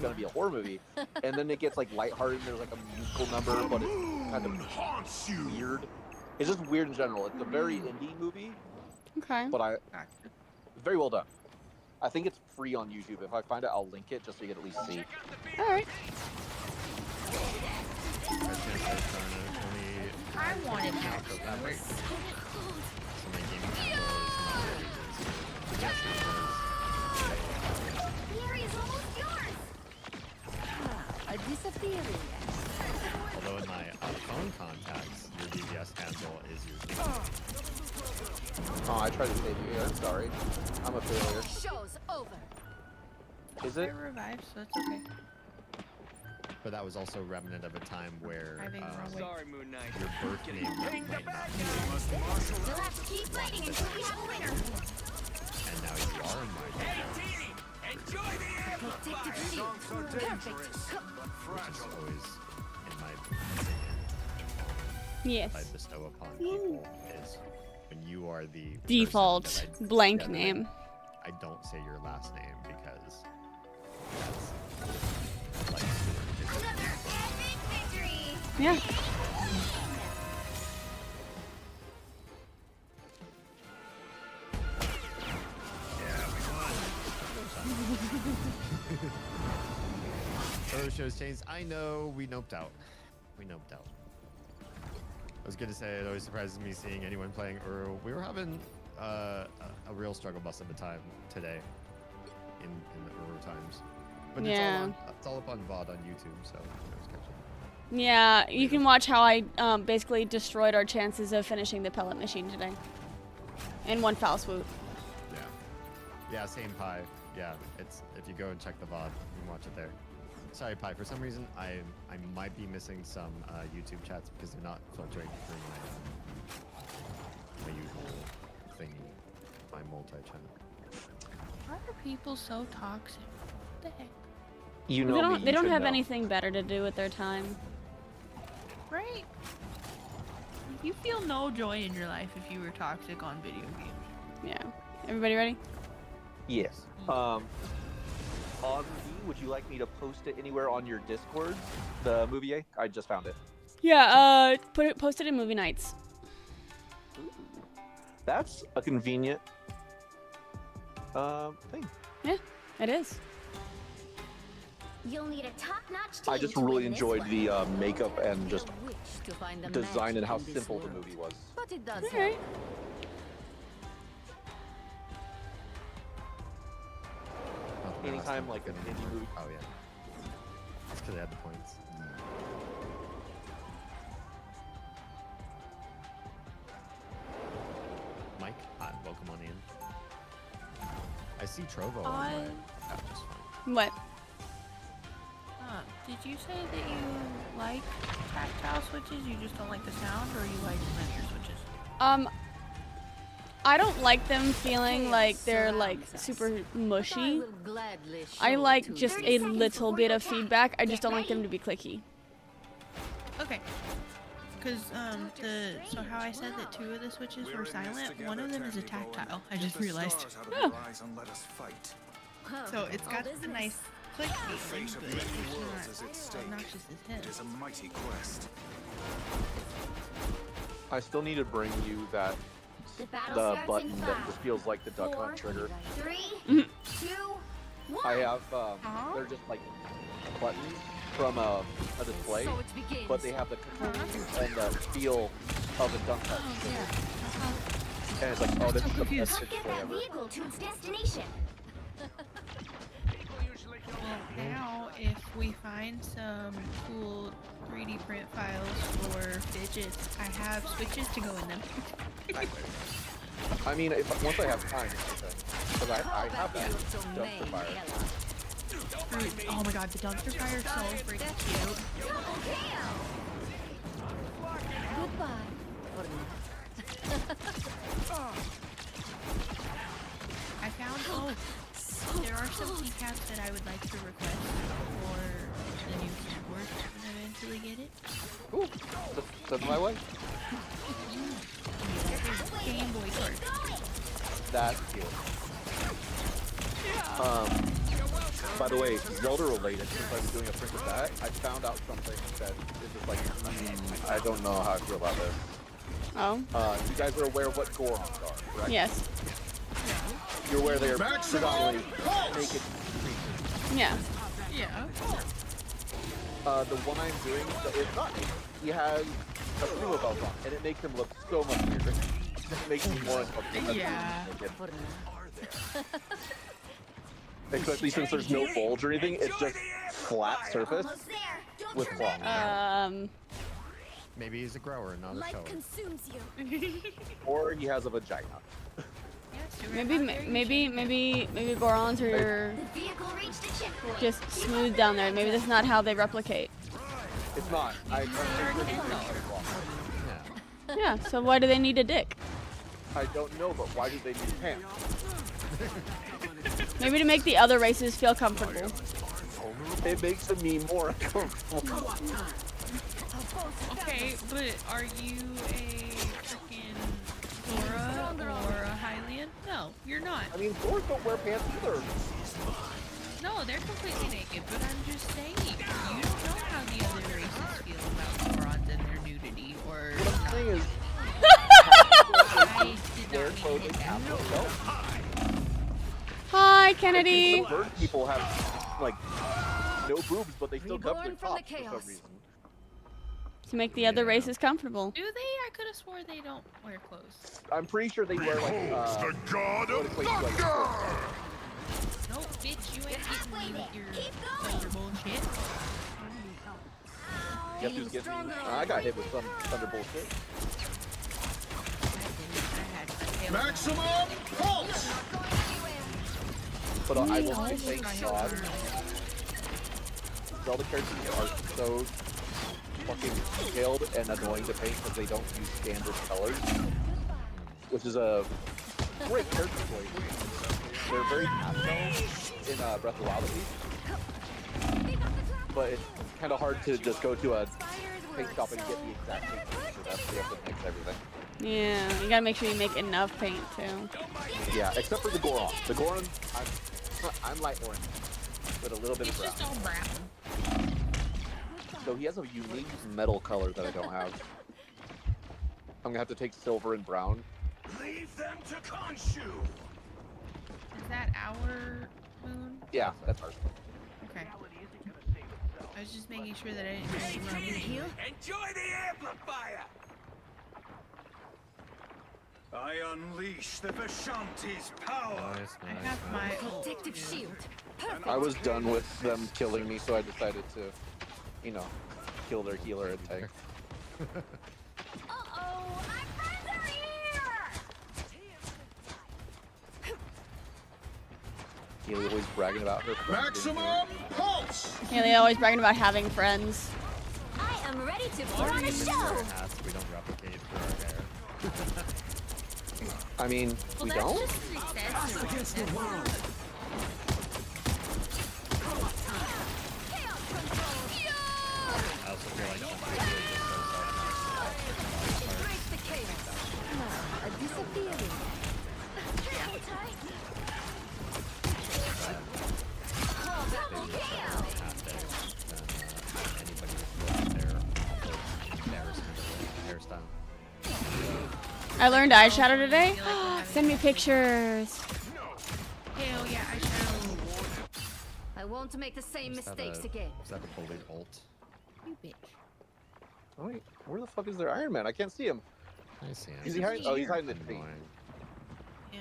gonna be a horror movie, and then it gets like lighthearted. And there's like a musical number, but it's kind of Haunts you. weird. It's just weird in general. It's a very indie movie, Okay. but Gotcha. it's very well done. I think it's free on YouTube. If I find it, I'll link it just so you can at least see. All right. I wanted to. The area's almost yours. A disappearing. Although in my phone contacts, your DBS handle is your Oh, I tried to save you. Yeah, I'm sorry. I'm a failure. Show's over. Is I it? revived, so it's okay. But that was also remnant of a time where I think wrong way. Moon Knight. your birth name might not be, You'll have to keep fighting until we have a winner. and now you are in my contact. Protective shield. Perfect. Which is always, in my opinion, Yes. I bestow upon people is when you are the person Default that I- blank yeah, that name. I don't say your last name because that's like steward. Another epic victory. Yeah. Oh, shows changed. I know we noped out. We noped out. I was gonna say it always surprises me seeing anyone playing Uru. We were having a real struggle bus of a time today in the Uru times. But Yeah. it's all up on VOD on YouTube, so it was catching. Yeah, you can watch how I basically destroyed our chances of finishing the pellet machine today. In one foul swoop. Yeah. Yeah, same Pie. Yeah, it's if you go and check the VOD, you can watch it there. Sorry, Pie. For some reason, I might be missing some YouTube chats because they're not filtering through my usual thingy, my multi-channel. Why are people so toxic? What the heck? You know They don't should have know. anything better to do with their time. Right? You feel no joy in your life if you were toxic on video games. Yeah. Everybody ready? Yes. Would you like me to post it anywhere on your Discord? The movie? I just found it. Yeah, post it in movie nights. That's a convenient thing. Yeah, it is. You'll need a top-notch team I just to really win this enjoyed one. the makeup and just Witch to find the design and magic how in this simple the world. movie was. But it does Alright. help. Anytime like an indie movie. Oh yeah. That's because I had the points. Mike, hi, welcome on in. I see Trovo on my app just fine. What? Did you say that you like tactile switches? You just don't like the sound, or you like measure switches? I don't like them feeling like they're like super mushy. I like just a little bit of feedback. I just don't like them to be clicky. Okay. Because so how I said that 2 of the switches were silent, one of them is a tactile. I just realized. Oh. So it's got a nice click feeling, but it's not stake. obnoxious as It is hell. a mighty quest. I still need to bring you that The battle the starts button in that 5, just feels like the Duck Hunt trigger. 3, 2, 1. I have they're just like buttons from a display, So it begins. but they have the control and the feel of a Duck Hunt trigger. And it's like, oh, this is the best Get display that ever. vehicle to its destination. Well, now if we find some cool 3D print files for fidgets, I have switches to go in them. I mean, once I have time, because I have that dumpster fire. Oh my god, the dumpster fire is so freaking cute. Goodbye. I found, there are some keycaps that I would like to request for the new keyboard when I eventually get it. Cool. That's my way. Game Boy cards. That's cute. By the way, Zelda related, since I was doing a print of that, I found out something that is just like, I don't know how I feel about this. Oh. You guys are aware of what Gorons are, right? Yes. You're aware they're predominantly naked creatures. Yeah. Yeah. The one I'm doing is not naked. He has a sumo belt on, and it makes him look so much weirder. It makes me more uncomfortable. Yeah. Especially since there's no bulge or anything, it's just flat surface Almost there. Don't with turn claws. back. Maybe he's a grower, not a Life shower. consumes you. Or he has a vagina. Maybe Gorons are The vehicle reached the checkpoint. just smooth down there. Maybe that's not how they replicate. It's not. I Yeah, so why do they need a dick? don't know, but why do they need pants? Maybe to make the other races feel comfortable. It makes me more comfortable. Okay, but are you a freaking Dora or a Hylian? No, you're not. I mean, Thors don't wear pants either. No, they're completely naked, but I'm just saying, you don't know how the other races feel about Thorons and their nudity, or What I'm saying is, I did wear not mean clothing it that after way. belt. Hi, Like, Kennedy. the bird people have like no boobs, but they still cover their Reborn from the tops for some chaos. reason. To make the other Yeah. races comfortable. Do they? I could have swore they don't wear clothes. I'm pretty sure they wear like the god what of equates to, like, thunder! No, bitch, you ain't getting me with your Keep going. thunder bullshit. Guess who's getting me? I got hit with some thunder bullshit. Maximum pulse! But I will say thank God. Zelda characters are so fucking detailed and annoying to paint because they don't use standard colors, which is a great character choice. They're very pastel in Breath of the Wild at least, but it's kind of hard to just go to a paint shop and get the exact same thing for them. You have to mix everything. Yeah, you gotta make sure you make enough paint too. Yeah, except for the Goron. The Goron, I'm light orange with a little bit It's of just brown. all brown. So he has a unique metal color that I don't have. I'm gonna have to take silver and brown. Leave them to Khonshu! Is that our moon? Yeah, that's ours. Okay. I was just making sure that I didn't really run into it. Enjoy the amplifier! I unleash the Vishanti's power! I have my Protective shield. I was done with them killing me, so I decided to, you know, kill their healer and tank. Uh-oh, my friends are here! Healer always bragging about her. friends being Maximum pulse! Yeah, they always bragging about having friends. I am ready to put on a Wear show! hats, we don't replicate for our hair. here. I mean, Well, we that's don't? just the accessory. I also feel like some people are just so self-conscious. Break the chaos. Now, a disappearing. Hang tight. Double kill! Anybody with their embarrassment hairstyle. I learned eyeshadow today. I feel like we're having- Send me pictures. Hell yeah, I shall. I won't make the same Is that mistakes a- again. Is that a bullied ult? You bitch. Oh, wait, where the fuck is their Iron Man? I can't see him. I see him. Is he hiding? Oh, he's hiding in the tree. Annoying. Yeah.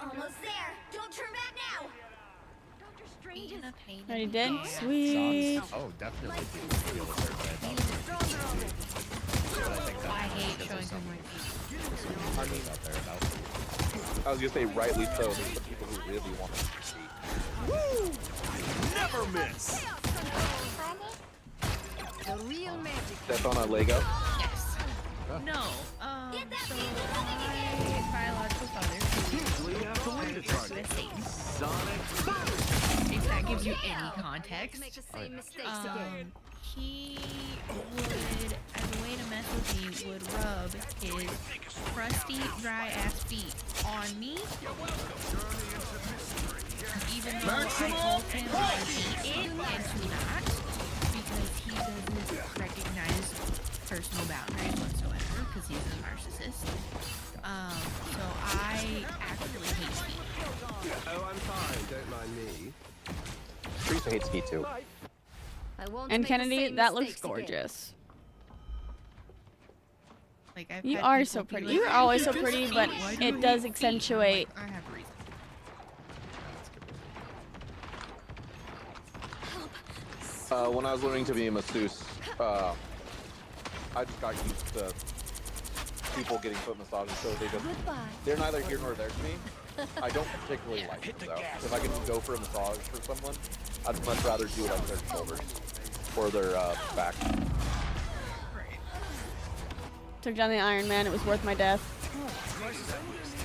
Almost there! Don't turn back now! Doctor Strange Being a pain Already in the did? ass. Sweet. Socks? Oh, definitely people feel the third, but I thought stronger already. but I think I that's hate because showing there's them some my feet. rumors out there about I was gonna say rightly so. There's some people who really want to see. Never miss! The real magic. That's on a Lego. Yes. No. So my biological father. We have to wait a target. Sonic If that gives you any context. Make the same mistakes again. He would, as a way to mess with me, would rub his crusty, dry-ass feet on me. Even though I told him to eat it and to not, because he doesn't recognize personal boundaries whatsoever, because he's a narcissist. So I actually hate feet. Oh, I'm fine. Don't mind me. Teresa hates me too. I won't And make the Kennedy, same that looks mistakes again. gorgeous. Like, I've You had are people so be pretty. like, You're always so "You pretty, hate but feet. Why do it you does hate feet?" I'm like, accentuate. I have a reason. When I was learning to be a masseuse, I just got used to people getting foot massages, so they're neither here nor there to me. I don't particularly like them though. If I can go for a massage for someone, I'd much rather do it on their shoulders or their back. Took down the Iron Man. It was worth my death.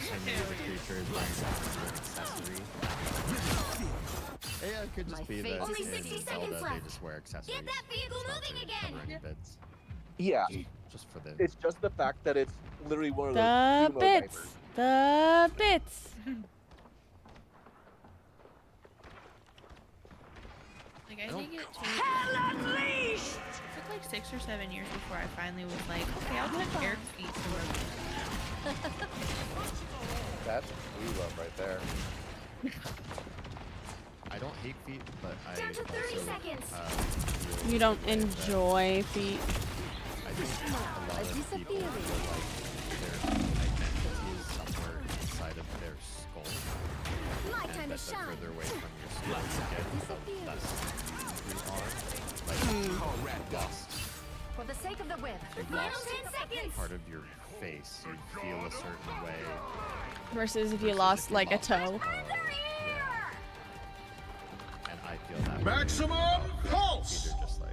pretending the creature is wearing an accessory. Yeah, it could just My be fate that is in 60 Zelda seconds they left. just wear accessories. Get that vehicle It's not moving to again. cover any bits. Yeah, Just for the. it's just the fact that it's literally one of those The sumo bits. diapers. The bits. Like I think it took like 6 or 7 years before I finally was like, okay, I'll touch Eric's feet to rub them. That's true love right there. I don't hate feet, but I Down to 30 also, seconds. feel You don't the way that enjoy feet. I think a lot of people feel like their identity is somewhere inside of their skull, My and time that to the shine. further away from your skull you get, the less you are. Like lost. For the sake of the web. You've Final lost 10 seconds. part of your face. You feel a certain way. Versus if you versus lost if you like a lost toe. yeah. And I feel that way Maximum about feet. pulse! Feet are just like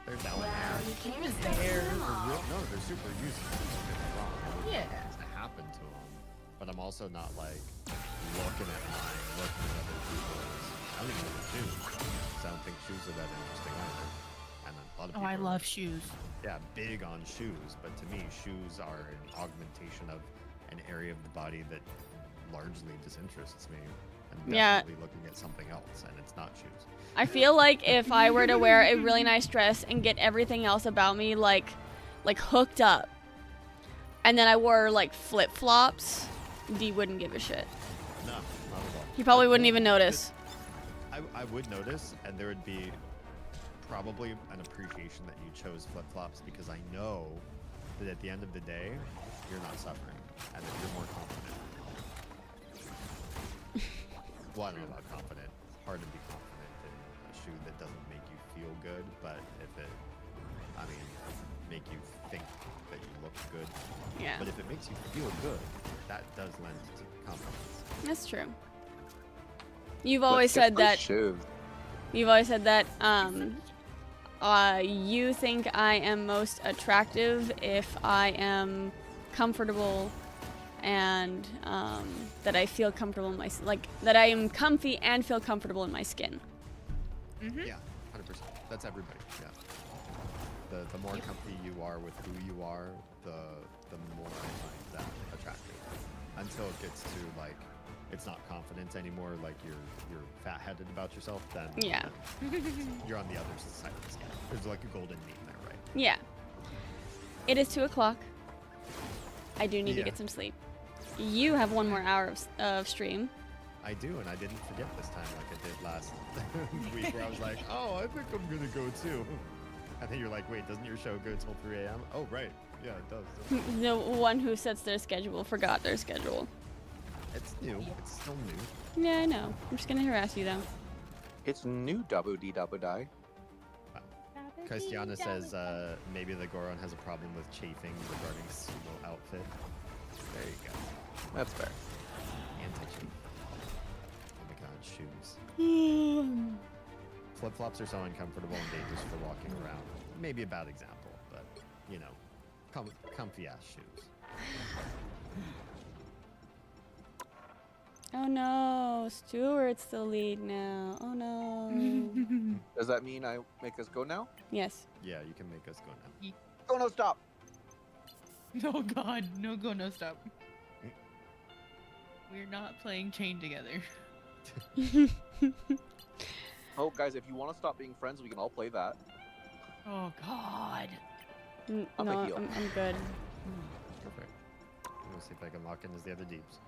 they're down Well, there. you can't expect them all. No, they're super useful. Don't get me wrong. I would Yeah. want things to happen to them, but I'm also not like looking at mine, looking at other people's. I don't even know the shoes. 'Cause I don't think shoes are that interesting either. And a lot of Oh, people I are, love shoes. yeah, big on shoes, but to me, shoes are an augmentation of an area of the body that largely disinterests me. I'm Yeah. definitely looking at something else, and it's not shoes. I feel like if I were to wear a really nice dress and get everything else about me like hooked up, and then I wore like flip-flops, D wouldn't give a shit. No, not at all. He probably wouldn't even notice. I would notice, and there would be probably an appreciation that you chose flip-flops because I know that at the end of the day, you're not suffering, and that you're more confident. Well, I don't know about confident. It's hard to be confident in a shoe that doesn't make you feel good, but if it, make you think that you look good. Yeah, But if it makes you feel good, that does lend to confidence. that's true. You've always Let's said get those that. shoes. You've always said that. You think I am most attractive if I am comfortable and that I feel comfortable in my that I am comfy and feel comfortable in my skin. Mm-hmm. Yeah, 100%. That's everybody. Yeah. The more comfy you are with who you are, the more I find that attractive. Until it gets to like, it's not confidence anymore. Like you're fat-headed about yourself. Then Yeah. you're on the other side of the scale. There's like a golden mean there, right? Yeah. It is 2 o'clock. I do need to Yeah. get some sleep. You have 1 more hour of stream. I do, and I didn't forget this time like I did last week, where I was like, oh, I think I'm gonna go too. And then you're like, wait, doesn't your show go till 3 a.m.? Oh, right. Yeah, it does. The one who sets their schedule forgot their schedule. It's new. It's still new. Yeah, I know. I'm just gonna harass you though. It's new Double D Double Die. Christiana says maybe the Goron has a problem with chafing regarding sumo outfit. There you go. That's fair. Anti-chafe. Oh my god, shoes. Flip-flops are so uncomfortable and dangerous for walking around. Maybe a bad example, but, you know, comfy-ass shoes. Oh no, Stuart's the lead now. Oh no. Does that mean I make us go now? Yes. Yeah, you can make us go now. Go no stop. Oh god, no go, no stop. We're not playing chain together. Oh guys, if you want to stop being friends, we can all play that. Oh god. I'll No, make you. I'm good. Perfect. I'm gonna see if I can lock in as the other deeps.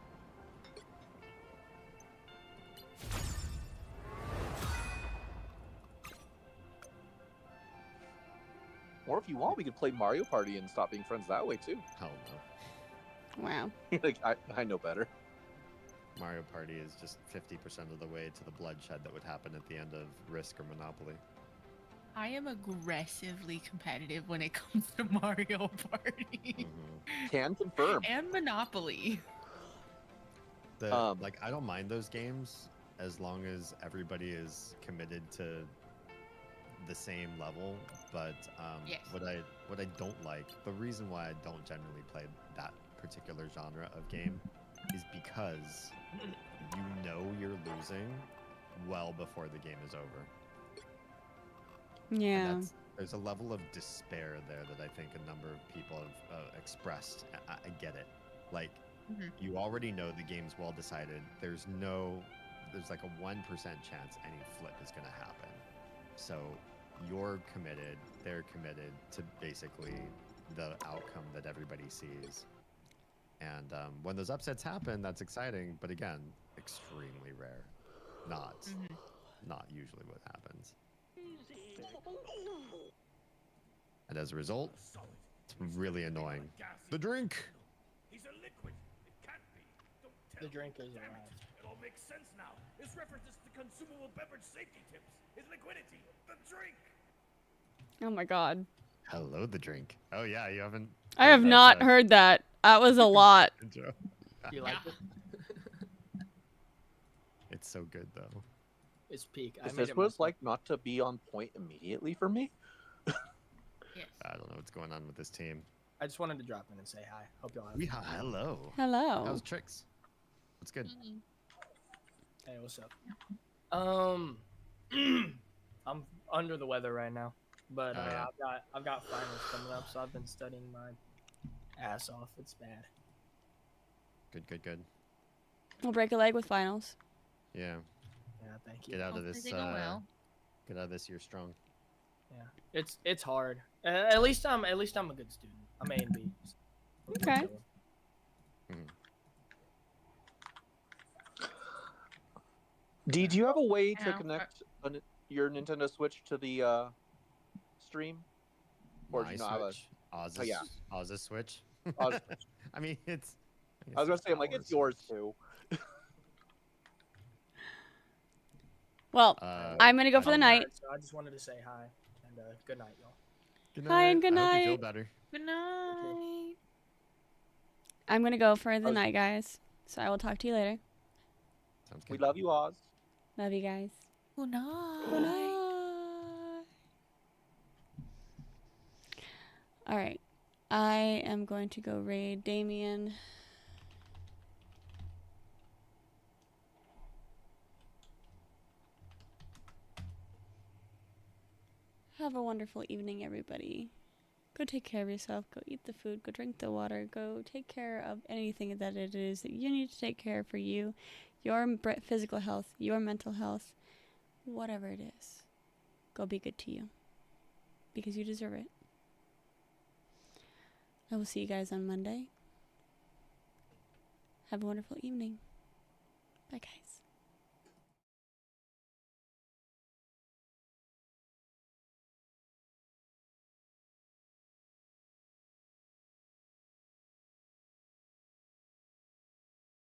Or if you want, we could play Mario Party and stop being friends that way too. Hell no. Wow. Like I know better. Mario Party is just 50% of the way to the bloodshed that would happen at the end of Risk or Monopoly. I am aggressively competitive when it comes to Mario Party. Can confirm. And Monopoly. Like, I don't mind those games as long as everybody is committed to the same level. But Yes. what I don't like, the reason why I don't generally play that particular genre of game is because you know you're losing well before the game is over. And Yeah. there's a level of despair there that I think a number of people have expressed. I get it. Like, you already know the game's well decided. There's like a 1% chance any flip is going to happen. So you're committed, they're committed to basically the outcome that everybody sees. And when those upsets happen, that's exciting. But again, extremely rare. Not usually what happens. And as a result, it's really annoying. The drink! He's a liquid. It can't be. Don't tell The drink is Damn it. alive. It all makes sense now. His references to consumable beverage safety tips. His liquidity. The drink. Oh my god. Hello, the drink. Oh yeah, you haven't. I have not heard that. That was a lot. Intro. You like it? It's so good though. It's peak. I Is made this it what it's myself. like not to be on point immediately for me? Yes. I don't know what's going on with this team. I just wanted to drop in and say hi. Hope y'all have fun. Hello. Hello. How's tricks? What's good? Hey, what's up? I'm under the weather right now, but Oh, yeah. I've got finals coming up, so I've been studying my ass off. It's bad. Good. We'll break a leg with finals. Yeah. Yeah, thank you. Get out of Hopefully this. they go well. Get out of this year strong. Yeah, it's hard. At least I'm a good student. I'm A and B. Okay. Dee, do you have a way to Yeah. connect your Nintendo Switch to the stream? Or do My you not have a? Switch. Oz's, Oh, yeah. Oz's Switch. Oz's I mean, it's. I was gonna say, I'm like, it's yours too. Well, I'm gonna go for the I'm night. So I just wanted to say hi and good night, y'all. Good Hi and good I hope you feel night. better. Good night. I'm gonna go for the was- night, guys. So I will talk to you later. Sounds We good. love you, Oz. Love you guys. Good night. Good night. All right. I am going to go raid Damien. Have a wonderful evening, everybody. Go take care of yourself. Go eat the food. Go drink the water. Go take care of anything that it is that you need to take care of for you, your physical health, your mental health, whatever it is. Go be good to you because you deserve it. I will see you guys on Monday. Have a wonderful evening. Bye, guys.